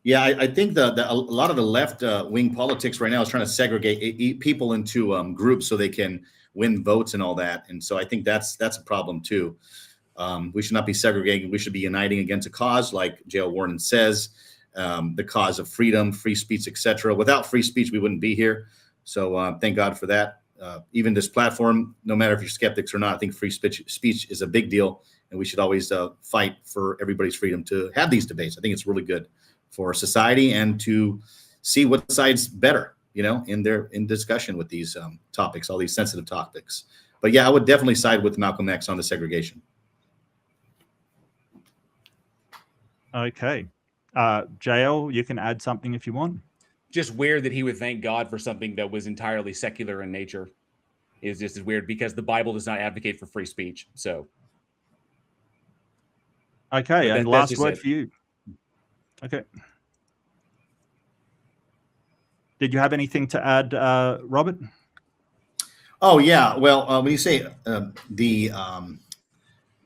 Yeah, I think a lot of the left wing politics right now is trying to segregate people into groups so they can win votes and all that. And so I think that's a problem too. We should not be segregating. We should be uniting against a cause, like J.L. Warren says, the cause of freedom, free speech, etc. Without free speech, we wouldn't be here. So thank God for that. Even this platform, no matter if you're skeptics or not, I think free speech is a big deal, and we should always fight for everybody's freedom to have these debates. I think it's really good for society and to see what side's better, in discussion with these topics, all these sensitive topics. But yeah, I would definitely side with Malcolm X on the segregation. Okay. JL, you can add something if you want. Just weird that he would thank God for something that was entirely secular in nature. Is just as weird because the Bible does not advocate for free speech. So. Okay, and last word for you. Okay. Did you have anything to add, Robert? Oh yeah. Well, when you say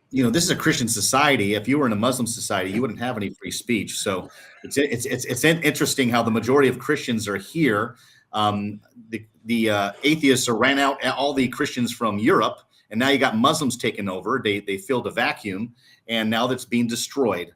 this is a Christian society. If you were in a Muslim society, you wouldn't have any free speech. So it's interesting how the majority of Christians are here. The atheists ran out all the Christians from Europe, and now you got Muslims taking over. They filled a vacuum, and now that's being destroyed.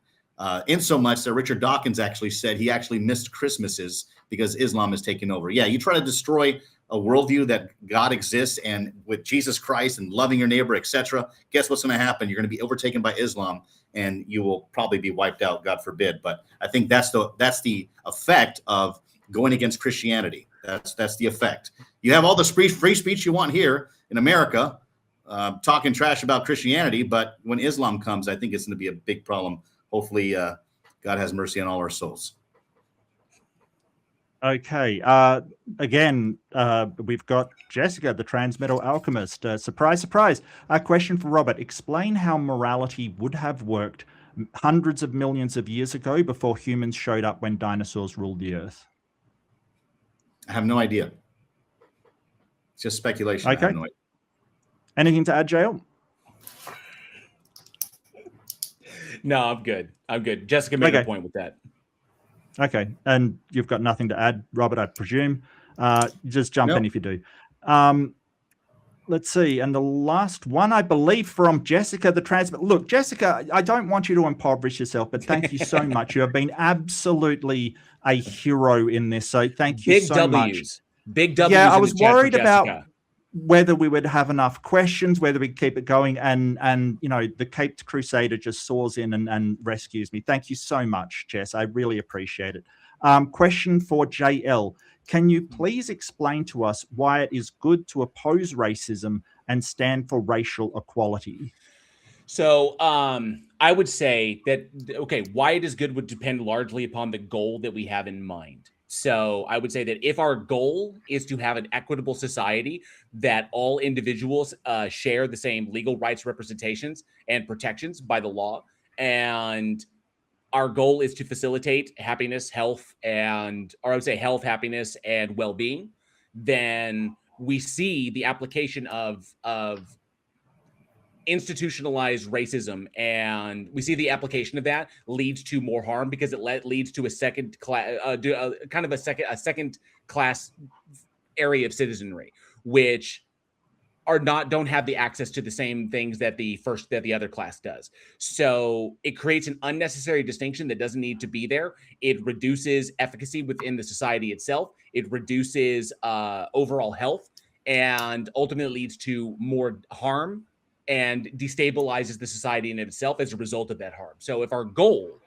In so much that Richard Dawkins actually said he actually missed Christmases because Islam is taking over. Yeah, you try to destroy a worldview that God exists and with Jesus Christ and loving your neighbor, etc. Guess what's going to happen? You're going to be overtaken by Islam, and you will probably be wiped out, God forbid. But I think that's the effect of going against Christianity. That's the effect. You have all the free speech you want here in America, talking trash about Christianity, but when Islam comes, I think it's going to be a big problem. Hopefully, God has mercy on all our souls. Okay. Again, we've got Jessica, the Transmetal Alchemist. Surprise, surprise. A question for Robert. Explain how morality would have worked hundreds of millions of years ago before humans showed up when dinosaurs ruled the earth. I have no idea. It's just speculation. Okay. I have no idea. Anything to add, JL? No, I'm good. Jessica made a point with that. Okay. And you've got nothing to add, Robert, I presume. Just jump in if you do. Let's see. And the last one, I believe, from Jessica, the Transmetal. Look, Jessica, I don't want you to impoverish yourself, but thank you so much. You have been absolutely a hero in this. So thank you so much. Big W's. Yeah, I was worried about whether we would have enough questions, whether we keep it going, and the Caped Crusader just soars in and rescues me. Thank you so much, Jess. I really appreciate it. Question for JL. Can you please explain to us why it is good to oppose racism and stand for racial equality? So I would say that, why it is good would depend largely upon the goal that we have in mind. So I would say that if our goal is to have an equitable society, that all individuals share the same legal rights, representations, and protections by the law, and our goal is to facilitate happiness, health, happiness, and well-being, then we see the application of institutionalized racism, and we see the application of that leads to more harm because it leads to a second class area of citizenry, which don't have the access to the same things that the other class does. So it creates an unnecessary distinction that doesn't need to be there. It reduces efficacy within the society itself. It reduces overall health, and ultimately leads to more harm and destabilizes the society in itself as a result of that harm. So if our goal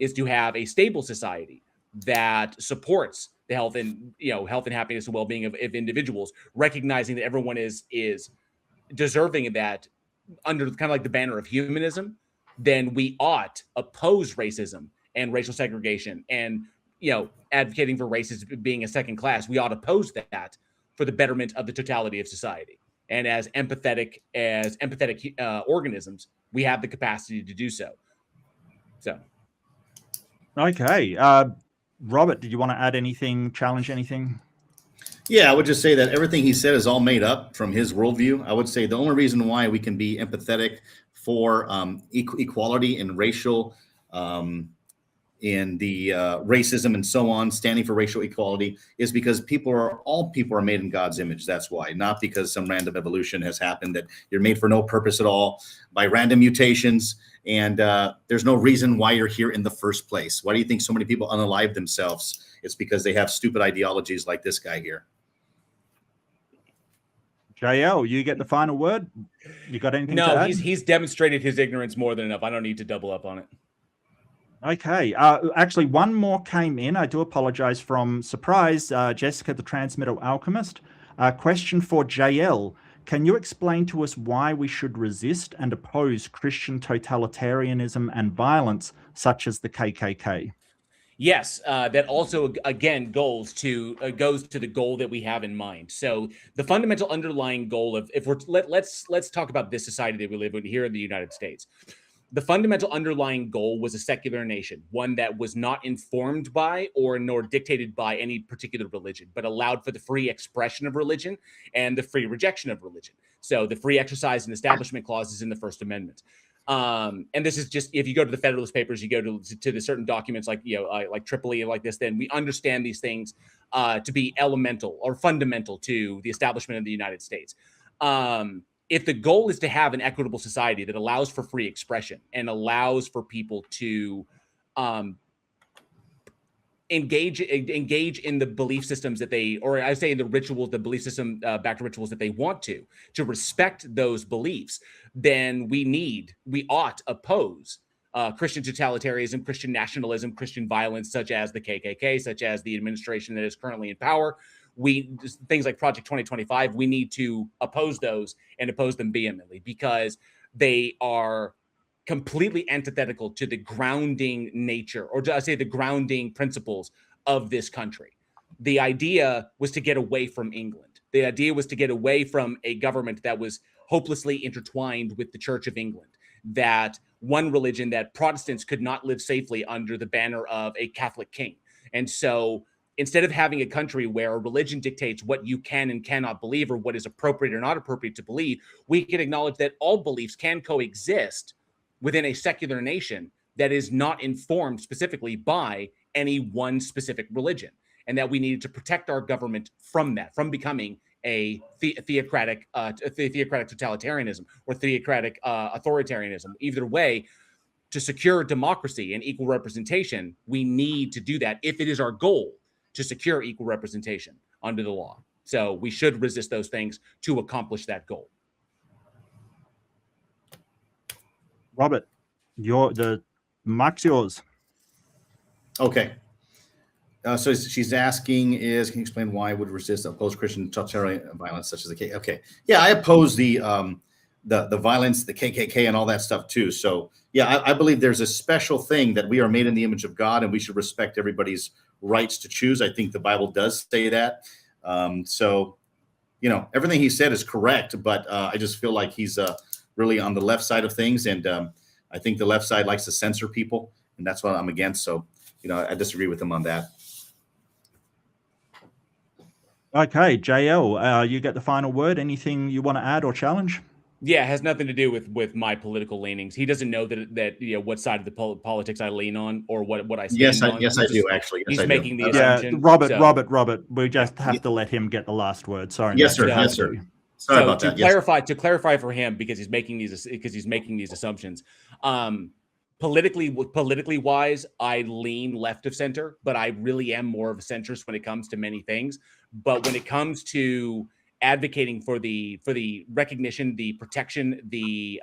is to have a stable society that supports the health and health and happiness and well-being of individuals, recognizing that everyone is deserving of that under kind of like the banner of humanism, then we ought oppose racism and racial segregation and advocating for racism being a second class. We ought to oppose that for the betterment of the totality of society. And as empathetic organisms, we have the capacity to do so. So, okay, Robert, did you want to add anything, challenge anything? Yeah, I would just say that everything he said is all made up from his worldview. I would say the only reason why we can be empathetic for equality and racial in the racism and so on, standing for racial equality, is because all people are made in God's image. That's why, not because some random evolution has happened, that you're made for no purpose at all by random mutations. And there's no reason why you're here in the first place. Why do you think so many people unalive themselves? It's because they have stupid ideologies like this guy here. JL, you get the final word. You got anything to add? No, he's demonstrated his ignorance more than enough. I don't need to double up on it. Okay. Actually, one more came in. I do apologize, from Surprise, Jessica, the Transmitter Alchemist. Question for JL. Can you explain to us why we should resist and oppose Christian totalitarianism and violence, such as the KKK? Yes, that also again goes to the goal that we have in mind. So the fundamental underlying goal of, if we're let's talk about this society that we live in here in the United States. The fundamental underlying goal was a secular nation, one that was not informed by or nor dictated by any particular religion, but allowed for the free expression of religion and the free rejection of religion. So the free exercise and establishment clauses in the First Amendment. And this is just, if you go to the Federalist Papers, you go to the certain documents like like Tripoli like this, then we understand these things to be elemental or fundamental to the establishment of the United States. If the goal is to have an equitable society that allows for free expression and allows for people to engage in the belief systems that they, or I say in the rituals, the belief system back to rituals that they want to respect those beliefs, then we ought oppose Christian totalitarianism, Christian nationalism, Christian violence, such as the KKK, such as the administration that is currently in power. Things like Project 2025, we need to oppose those and oppose them vehemently, because they are completely antithetical to the grounding nature, or I say the grounding principles of this country. The idea was to get away from England. The idea was to get away from a government that was hopelessly intertwined with the Church of England, that one religion, that Protestants could not live safely under the banner of a Catholic king. And so instead of having a country where a religion dictates what you can and cannot believe, or what is appropriate or not appropriate to believe, we can acknowledge that all beliefs can coexist within a secular nation that is not informed specifically by any one specific religion, and that we needed to protect our government from that, from becoming a theocratic totalitarianism or theocratic authoritarianism. Either way, to secure democracy and equal representation, we need to do that if it is our goal to secure equal representation under the law. So we should resist those things to accomplish that goal. Robert, the mic's yours. Okay. So she's asking can you explain why I would oppose Christian totalitarian violence such as the KKK? Okay. Yeah, I oppose the violence, the KKK and all that stuff too. So yeah, I believe there's a special thing that we are made in the image of God, and we should respect everybody's rights to choose. I think the Bible does say that. So, everything he said is correct, but I just feel like he's really on the left side of things. And I think the left side likes to censor people, and that's what I'm against. So, I disagree with him on that. Okay, JL, you get the final word. Anything you want to add or challenge? Yeah, it has nothing to do with my political leanings. He doesn't know that what side of the politics I lean on, or what I stand on. Yes, I do actually. Yes, he's making the assumption. Robert. We just have to let him get the last word. Sorry. Yes, sir. Yes, sir. Sorry about that. To clarify for him, because he's making these assumptions. Politically wise, I lean left of center, but I really am more of a centrist when it comes to many things. But when it comes to advocating for the recognition, the protection, the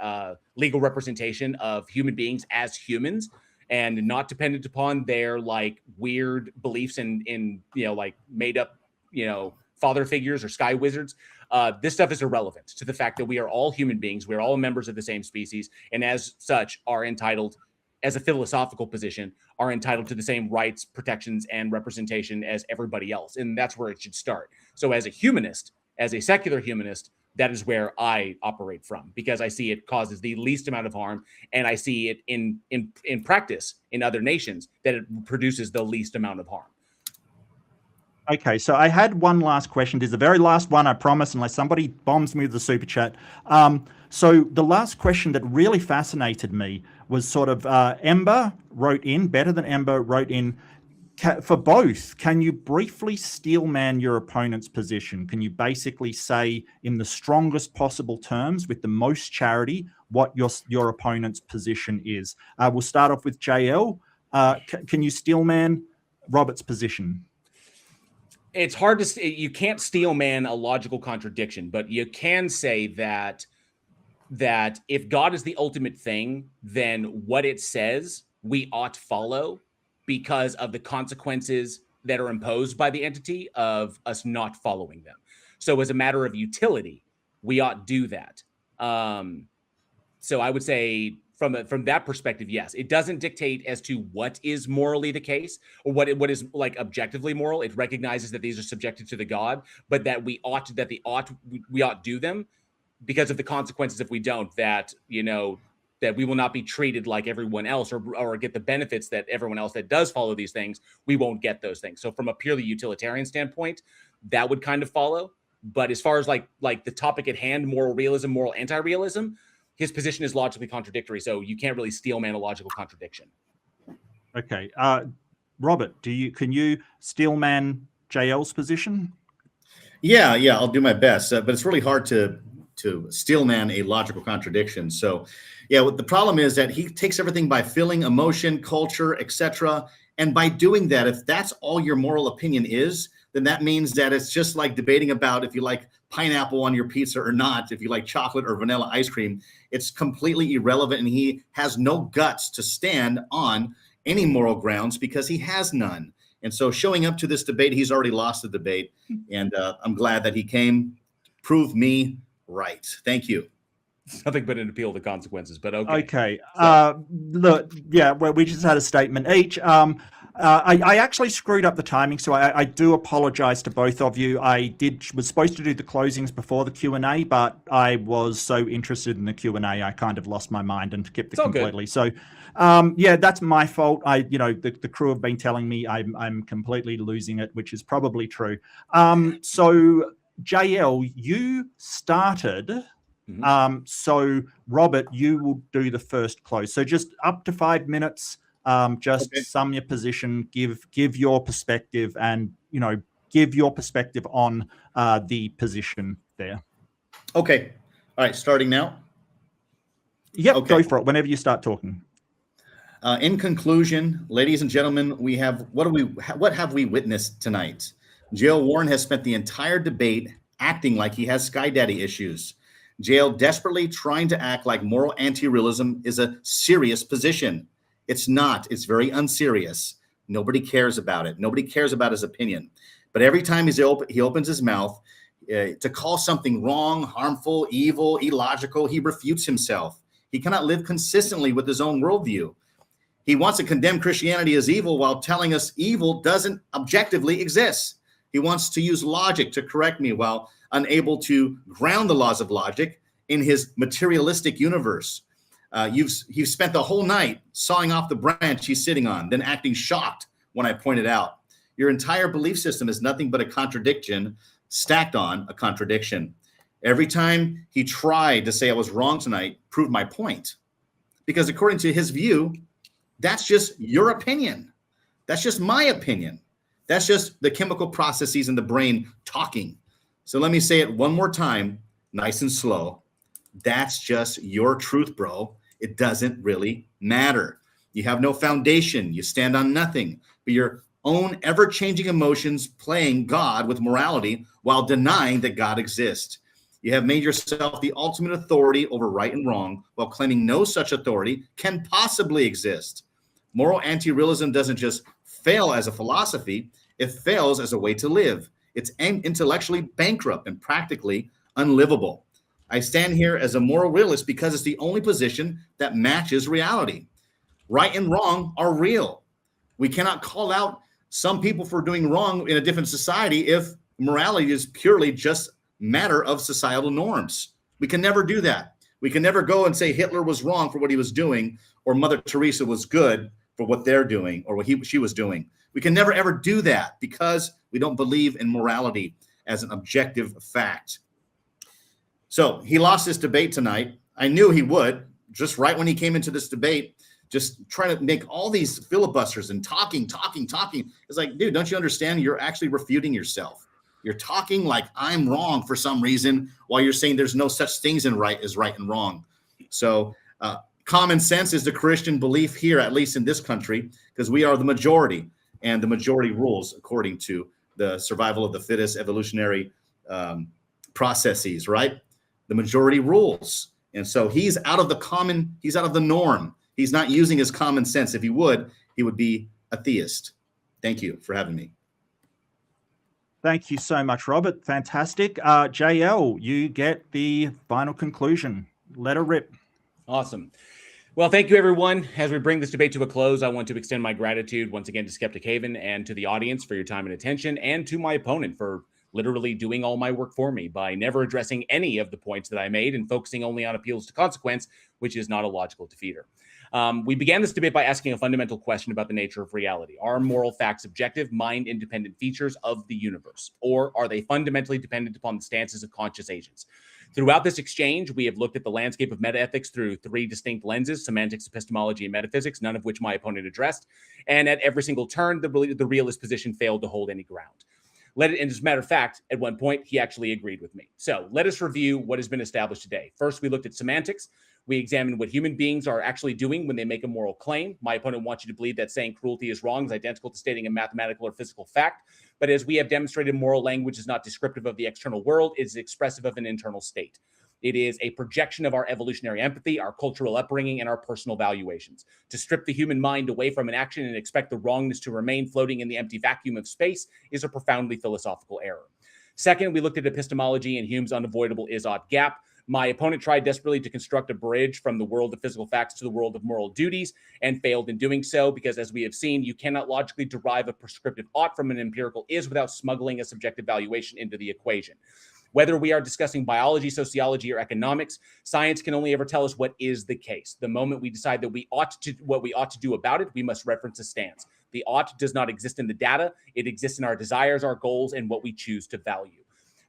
legal representation of human beings as humans, and not dependent upon their like weird beliefs in like made up, father figures or sky wizards. This stuff is irrelevant to the fact that we are all human beings. We're all members of the same species, and as such are entitled, as a philosophical position, are entitled to the same rights, protections, and representation as everybody else. And that's where it should start. So as a humanist, as a secular humanist, that is where I operate from, because I see it causes the least amount of harm, and I see it in practice in other nations that it produces the least amount of harm. Okay, so I had one last question. This is the very last one, I promise, unless somebody bombs me with the super chat. So the last question that really fascinated me was sort of Ember wrote in, Better Than Ember wrote in, for both, can you briefly steelman your opponent's position? Can you basically say in the strongest possible terms with the most charity what your opponent's position is? We'll start off with JL. Can you steelman Robert's position? It's hard to say. You can't steelman a logical contradiction, but you can say that if God is the ultimate thing, then what it says we ought to follow because of the consequences that are imposed by the entity of us not following them. So as a matter of utility, we ought do that. So I would say from that perspective, yes, it doesn't dictate as to what is morally the case or what is like objectively moral. It recognizes that these are subjected to the God, but that we ought do them because of the consequences if we don't, that that we will not be treated like everyone else or get the benefits that everyone else that does follow these things, we won't get those things. So from a purely utilitarian standpoint, that would kind of follow. But as far as like the topic at hand, moral realism, moral anti-realism, his position is logically contradictory. So you can't really steelman a logical contradiction. Okay. Robert, can you steelman JL's position? Yeah, I'll do my best. But it's really hard to steelman a logical contradiction. So yeah, what the problem is that he takes everything by feeling, emotion, culture, etc. And by doing that, if that's all your moral opinion is, then that means that it's just like debating about if you like pineapple on your pizza or not, if you like chocolate or vanilla ice cream. It's completely irrelevant, and he has no guts to stand on any moral grounds because he has none. And so showing up to this debate, he's already lost the debate. And I'm glad that he came. Prove me right. Thank you. Nothing but an appeal to consequences, but okay. Okay. Look, yeah, well, we just had a statement each. I actually screwed up the timing, so I do apologize to both of you. I was supposed to do the closings before the Q&A, but I was so interested in the Q&A, I kind of lost my mind and skipped it completely. Good. So, yeah, that's my fault. The crew have been telling me I'm completely losing it, which is probably true. So, JL, you started. So Robert, you will do the first close. So just up to 5 minutes, sum your position, give your perspective, and give your perspective on the position there. Okay. All right. Starting now. Yep. Okay. Go for it. Whenever you start talking. In conclusion, ladies and gentlemen, what have we witnessed tonight? JL Warren has spent the entire debate acting like he has Sky Daddy issues. JL desperately trying to act like moral anti-realism is a serious position. It's not. It's very unserious. Nobody cares about it. Nobody cares about his opinion. But every time he opens his mouth to call something wrong, harmful, evil, illogical, he refutes himself. He cannot live consistently with his own worldview. He wants to condemn Christianity as evil while telling us evil doesn't objectively exist. He wants to use logic to correct me while unable to ground the laws of logic in his materialistic universe. You've spent the whole night sawing off the branch he's sitting on, then acting shocked when I pointed out. Your entire belief system is nothing but a contradiction stacked on a contradiction. Every time he tried to say I was wrong tonight, proved my point. Because according to his view, that's just your opinion. That's just my opinion. That's just the chemical processes in the brain talking. So let me say it one more time, nice and slow. That's just your truth, bro. It doesn't really matter. You have no foundation. You stand on nothing but your own ever-changing emotions playing God with morality while denying that God exists. You have made yourself the ultimate authority over right and wrong while claiming no such authority can possibly exist. Moral anti-realism doesn't just fail as a philosophy, it fails as a way to live. It's intellectually bankrupt and practically unlivable. I stand here as a moral realist because it's the only position that matches reality. Right and wrong are real. We cannot call out some people for doing wrong in a different society if morality is purely just matter of societal norms. We can never do that. We can never go and say Hitler was wrong for what he was doing, or Mother Teresa was good for what they're doing, or what she was doing. We can never, ever do that because we don't believe in morality as an objective fact. So he lost this debate tonight. I knew he would, just right when he came into this debate, just trying to make all these filibusters and talking. It's like, dude, don't you understand? You're actually refuting yourself. You're talking like I'm wrong for some reason while you're saying there's no such things as right and wrong. So common sense is the Christian belief here, at least in this country, because we are the majority, and the majority rules according to the survival of the fittest evolutionary processes, right? The majority rules. And so he's out of the norm. He's not using his common sense. If he would be a theist. Thank you for having me. Thank you so much, Robert. Fantastic. JL, you get the final conclusion. Let her rip. Awesome. Well, thank you, everyone. As we bring this debate to a close, I want to extend my gratitude once again to Skeptic Haven and to the audience for your time and attention, and to my opponent for literally doing all my work for me by never addressing any of the points that I made and focusing only on appeals to consequence, which is not a logical defeater. We began this debate by asking a fundamental question about the nature of reality. Are moral facts objective, mind-independent features of the universe, or are they fundamentally dependent upon the stances of conscious agents? Throughout this exchange, we have looked at the landscape of metaethics through three distinct lenses: semantics, epistemology, and metaphysics, none of which my opponent addressed. And at every single turn, the realist position failed to hold any ground. And as a matter of fact, at one point, he actually agreed with me. So let us review what has been established today. First, we looked at semantics. We examined what human beings are actually doing when they make a moral claim. My opponent wants you to believe that saying cruelty is wrong is identical to stating a mathematical or physical fact. But as we have demonstrated, moral language is not descriptive of the external world. It is expressive of an internal state. It is a projection of our evolutionary empathy, our cultural upbringing, and our personal valuations. To strip the human mind away from an action and expect the wrongness to remain floating in the empty vacuum of space is a profoundly philosophical error. Second, we looked at epistemology and Hume's unavoidable is-ought gap. My opponent tried desperately to construct a bridge from the world of physical facts to the world of moral duties and failed in doing so because, as we have seen, you cannot logically derive a prescriptive ought from an empirical is without smuggling a subjective valuation into the equation. Whether we are discussing biology, sociology, or economics, science can only ever tell us what is the case. The moment we decide that what we ought to do about it, we must reference a stance. The ought does not exist in the data. It exists in our desires, our goals, and what we choose to value.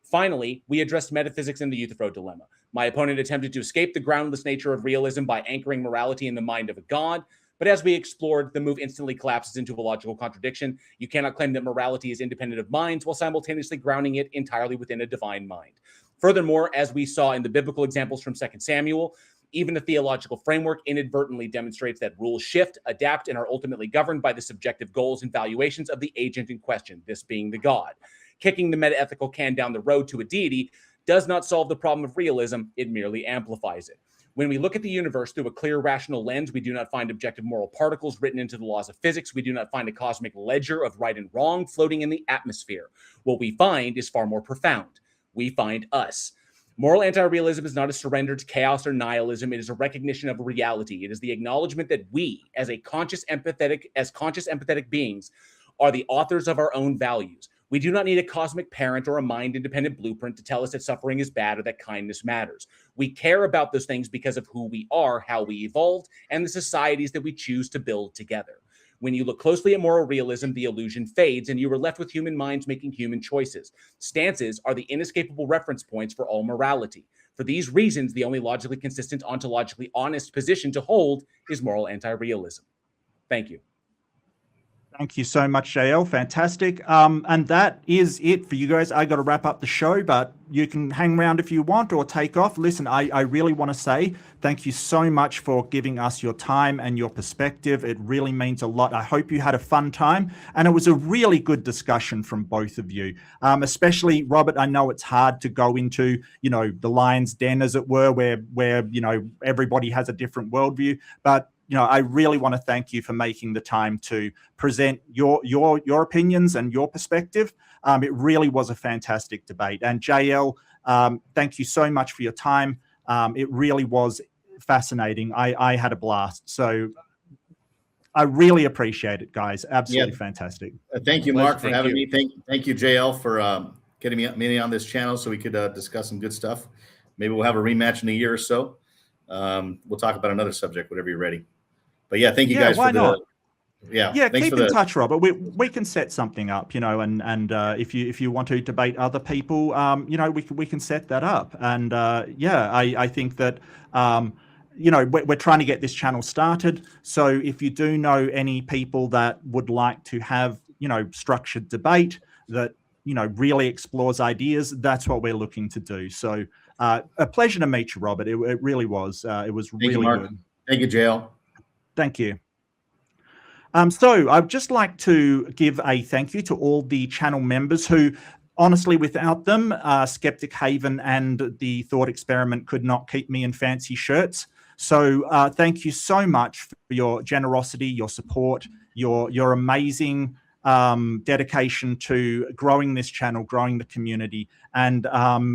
Finally, we addressed metaphysics and the Euthyphro dilemma. My opponent attempted to escape the groundless nature of realism by anchoring morality in the mind of a god. But as we explored, the move instantly collapses into a logical contradiction. You cannot claim that morality is independent of minds while simultaneously grounding it entirely within a divine mind. Furthermore, as we saw in the biblical examples from 2 Samuel, even the theological framework inadvertently demonstrates that rules shift, adapt, and are ultimately governed by the subjective goals and valuations of the agent in question, this being the god. Kicking the metaethical can down the road to a deity does not solve the problem of realism, it merely amplifies it. When we look at the universe through a clear, rational lens, we do not find objective moral particles written into the laws of physics. We do not find a cosmic ledger of right and wrong floating in the atmosphere. What we find is far more profound. We find us. Moral anti-realism is not a surrender to chaos or nihilism. It is a recognition of reality. It is the acknowledgement that we, as conscious empathetic beings, are the authors of our own values. We do not need a cosmic parent or a mind-independent blueprint to tell us that suffering is bad or that kindness matters. We care about those things because of who we are, how we evolved, and the societies that we choose to build together. When you look closely at moral realism, the illusion fades, and you are left with human minds making human choices. Stances are the inescapable reference points for all morality. For these reasons, the only logically consistent, ontologically honest position to hold is moral anti-realism. Thank you. Thank you so much, JL. Fantastic. And that is it for you guys. I got to wrap up the show, but you can hang around if you want or take off. Listen, I really want to say thank you so much for giving us your time and your perspective. It really means a lot. I hope you had a fun time. And it was a really good discussion from both of you, especially Robert. I know it's hard to go into, the lion's den, as it were, where everybody has a different worldview. But I really want to thank you for making the time to present your opinions and your perspective. It really was a fantastic debate. And JL, thank you so much for your time. It really was fascinating. I had a blast. So I really appreciate it, guys. Absolutely fantastic. Thank you, Mark, for having me. Thank you, JL, for getting me on this channel so we could discuss some good stuff. Maybe we'll have a rematch in a year or so. We'll talk about another subject, whatever you're ready. But yeah, thank you guys for the. Yeah, keep in touch, Robert. We can set something up, and if you want to debate other people, we can set that up. And I think that we're trying to get this channel started. So if you do know any people that would like to have structured debate that really explores ideas, that's what we're looking to do. So a pleasure to meet you, Robert. It really was. It was really good. Thank you, JL. Thank you. So I'd just like to give a thank you to all the channel members who, honestly, without them, Skeptic Haven and the Thought Experiment could not keep me in fancy shirts. So thank you so much for your generosity, your support, your amazing dedication to growing this channel, growing the community, and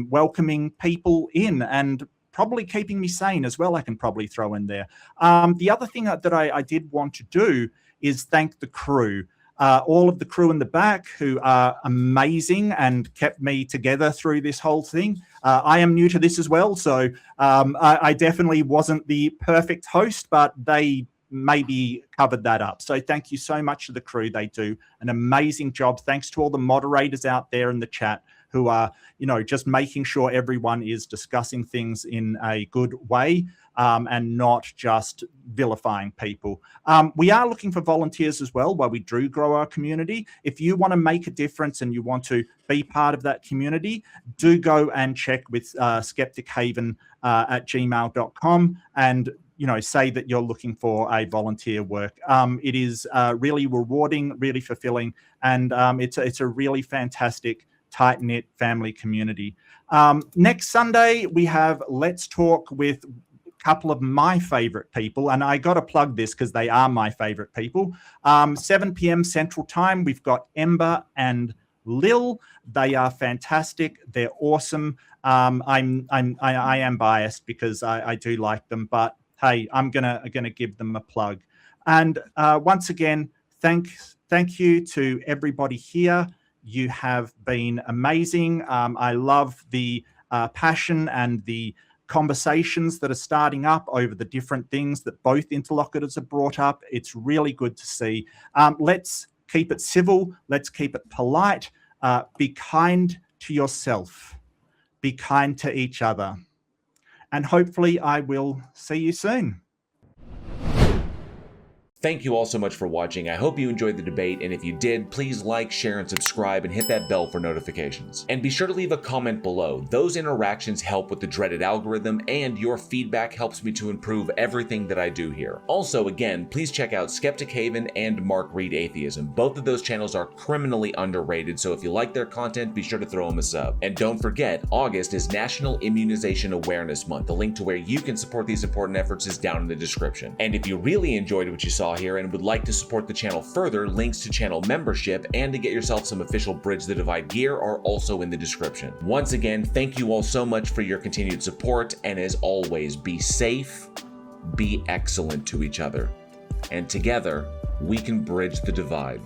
welcoming people in, and probably keeping me sane as well. I can probably throw in there. The other thing that I did want to do is thank the crew, all of the crew in the back who are amazing and kept me together through this whole thing. I am new to this as well, so I definitely wasn't the perfect host, but they maybe covered that up. So thank you so much to the crew. They do an amazing job. Thanks to all the moderators out there in the chat who are, just making sure everyone is discussing things in a good way and not just vilifying people. We are looking for volunteers as well while we do grow our community. If you want to make a difference and you want to be part of that community, do go and check with skeptichaven at gmail.com and say that you're looking for a volunteer work. It is really rewarding, really fulfilling, and it's a really fantastic tight-knit family community. Next Sunday, we have Let's Talk with a couple of my favorite people, and I got to plug this because they are my favorite people. 7 p.m. Central Time, we've got Ember and Lil. They are fantastic. They're awesome. I am biased because I do like them, but hey, I'm gonna give them a plug. And once again, thank you to everybody here. You have been amazing. I love the passion and the conversations that are starting up over the different things that both interlocutors have brought up. It's really good to see. Let's keep it civil. Let's keep it polite. Be kind to yourself. Be kind to each other. And hopefully I will see you soon. Thank you all so much for watching. I hope you enjoyed the debate, and if you did, please like, share, and subscribe, and hit that bell for notifications. And be sure to leave a comment below. Those interactions help with the dreaded algorithm, and your feedback helps me to improve everything that I do here. Also, again, please check out Skeptic Haven and Mark Reed Atheism. Both of those channels are criminally underrated, so if you like their content, be sure to throw them a sub. And don't forget, August is National Immunization Awareness Month. The link to where you can support these important efforts is down in the description. And if you really enjoyed what you saw here and would like to support the channel further, links to channel membership and to get yourself some official Bridge the Divide gear are also in the description. Once again, thank you all so much for your continued support, and as always, be safe, be excellent to each other, and together we can bridge the divide.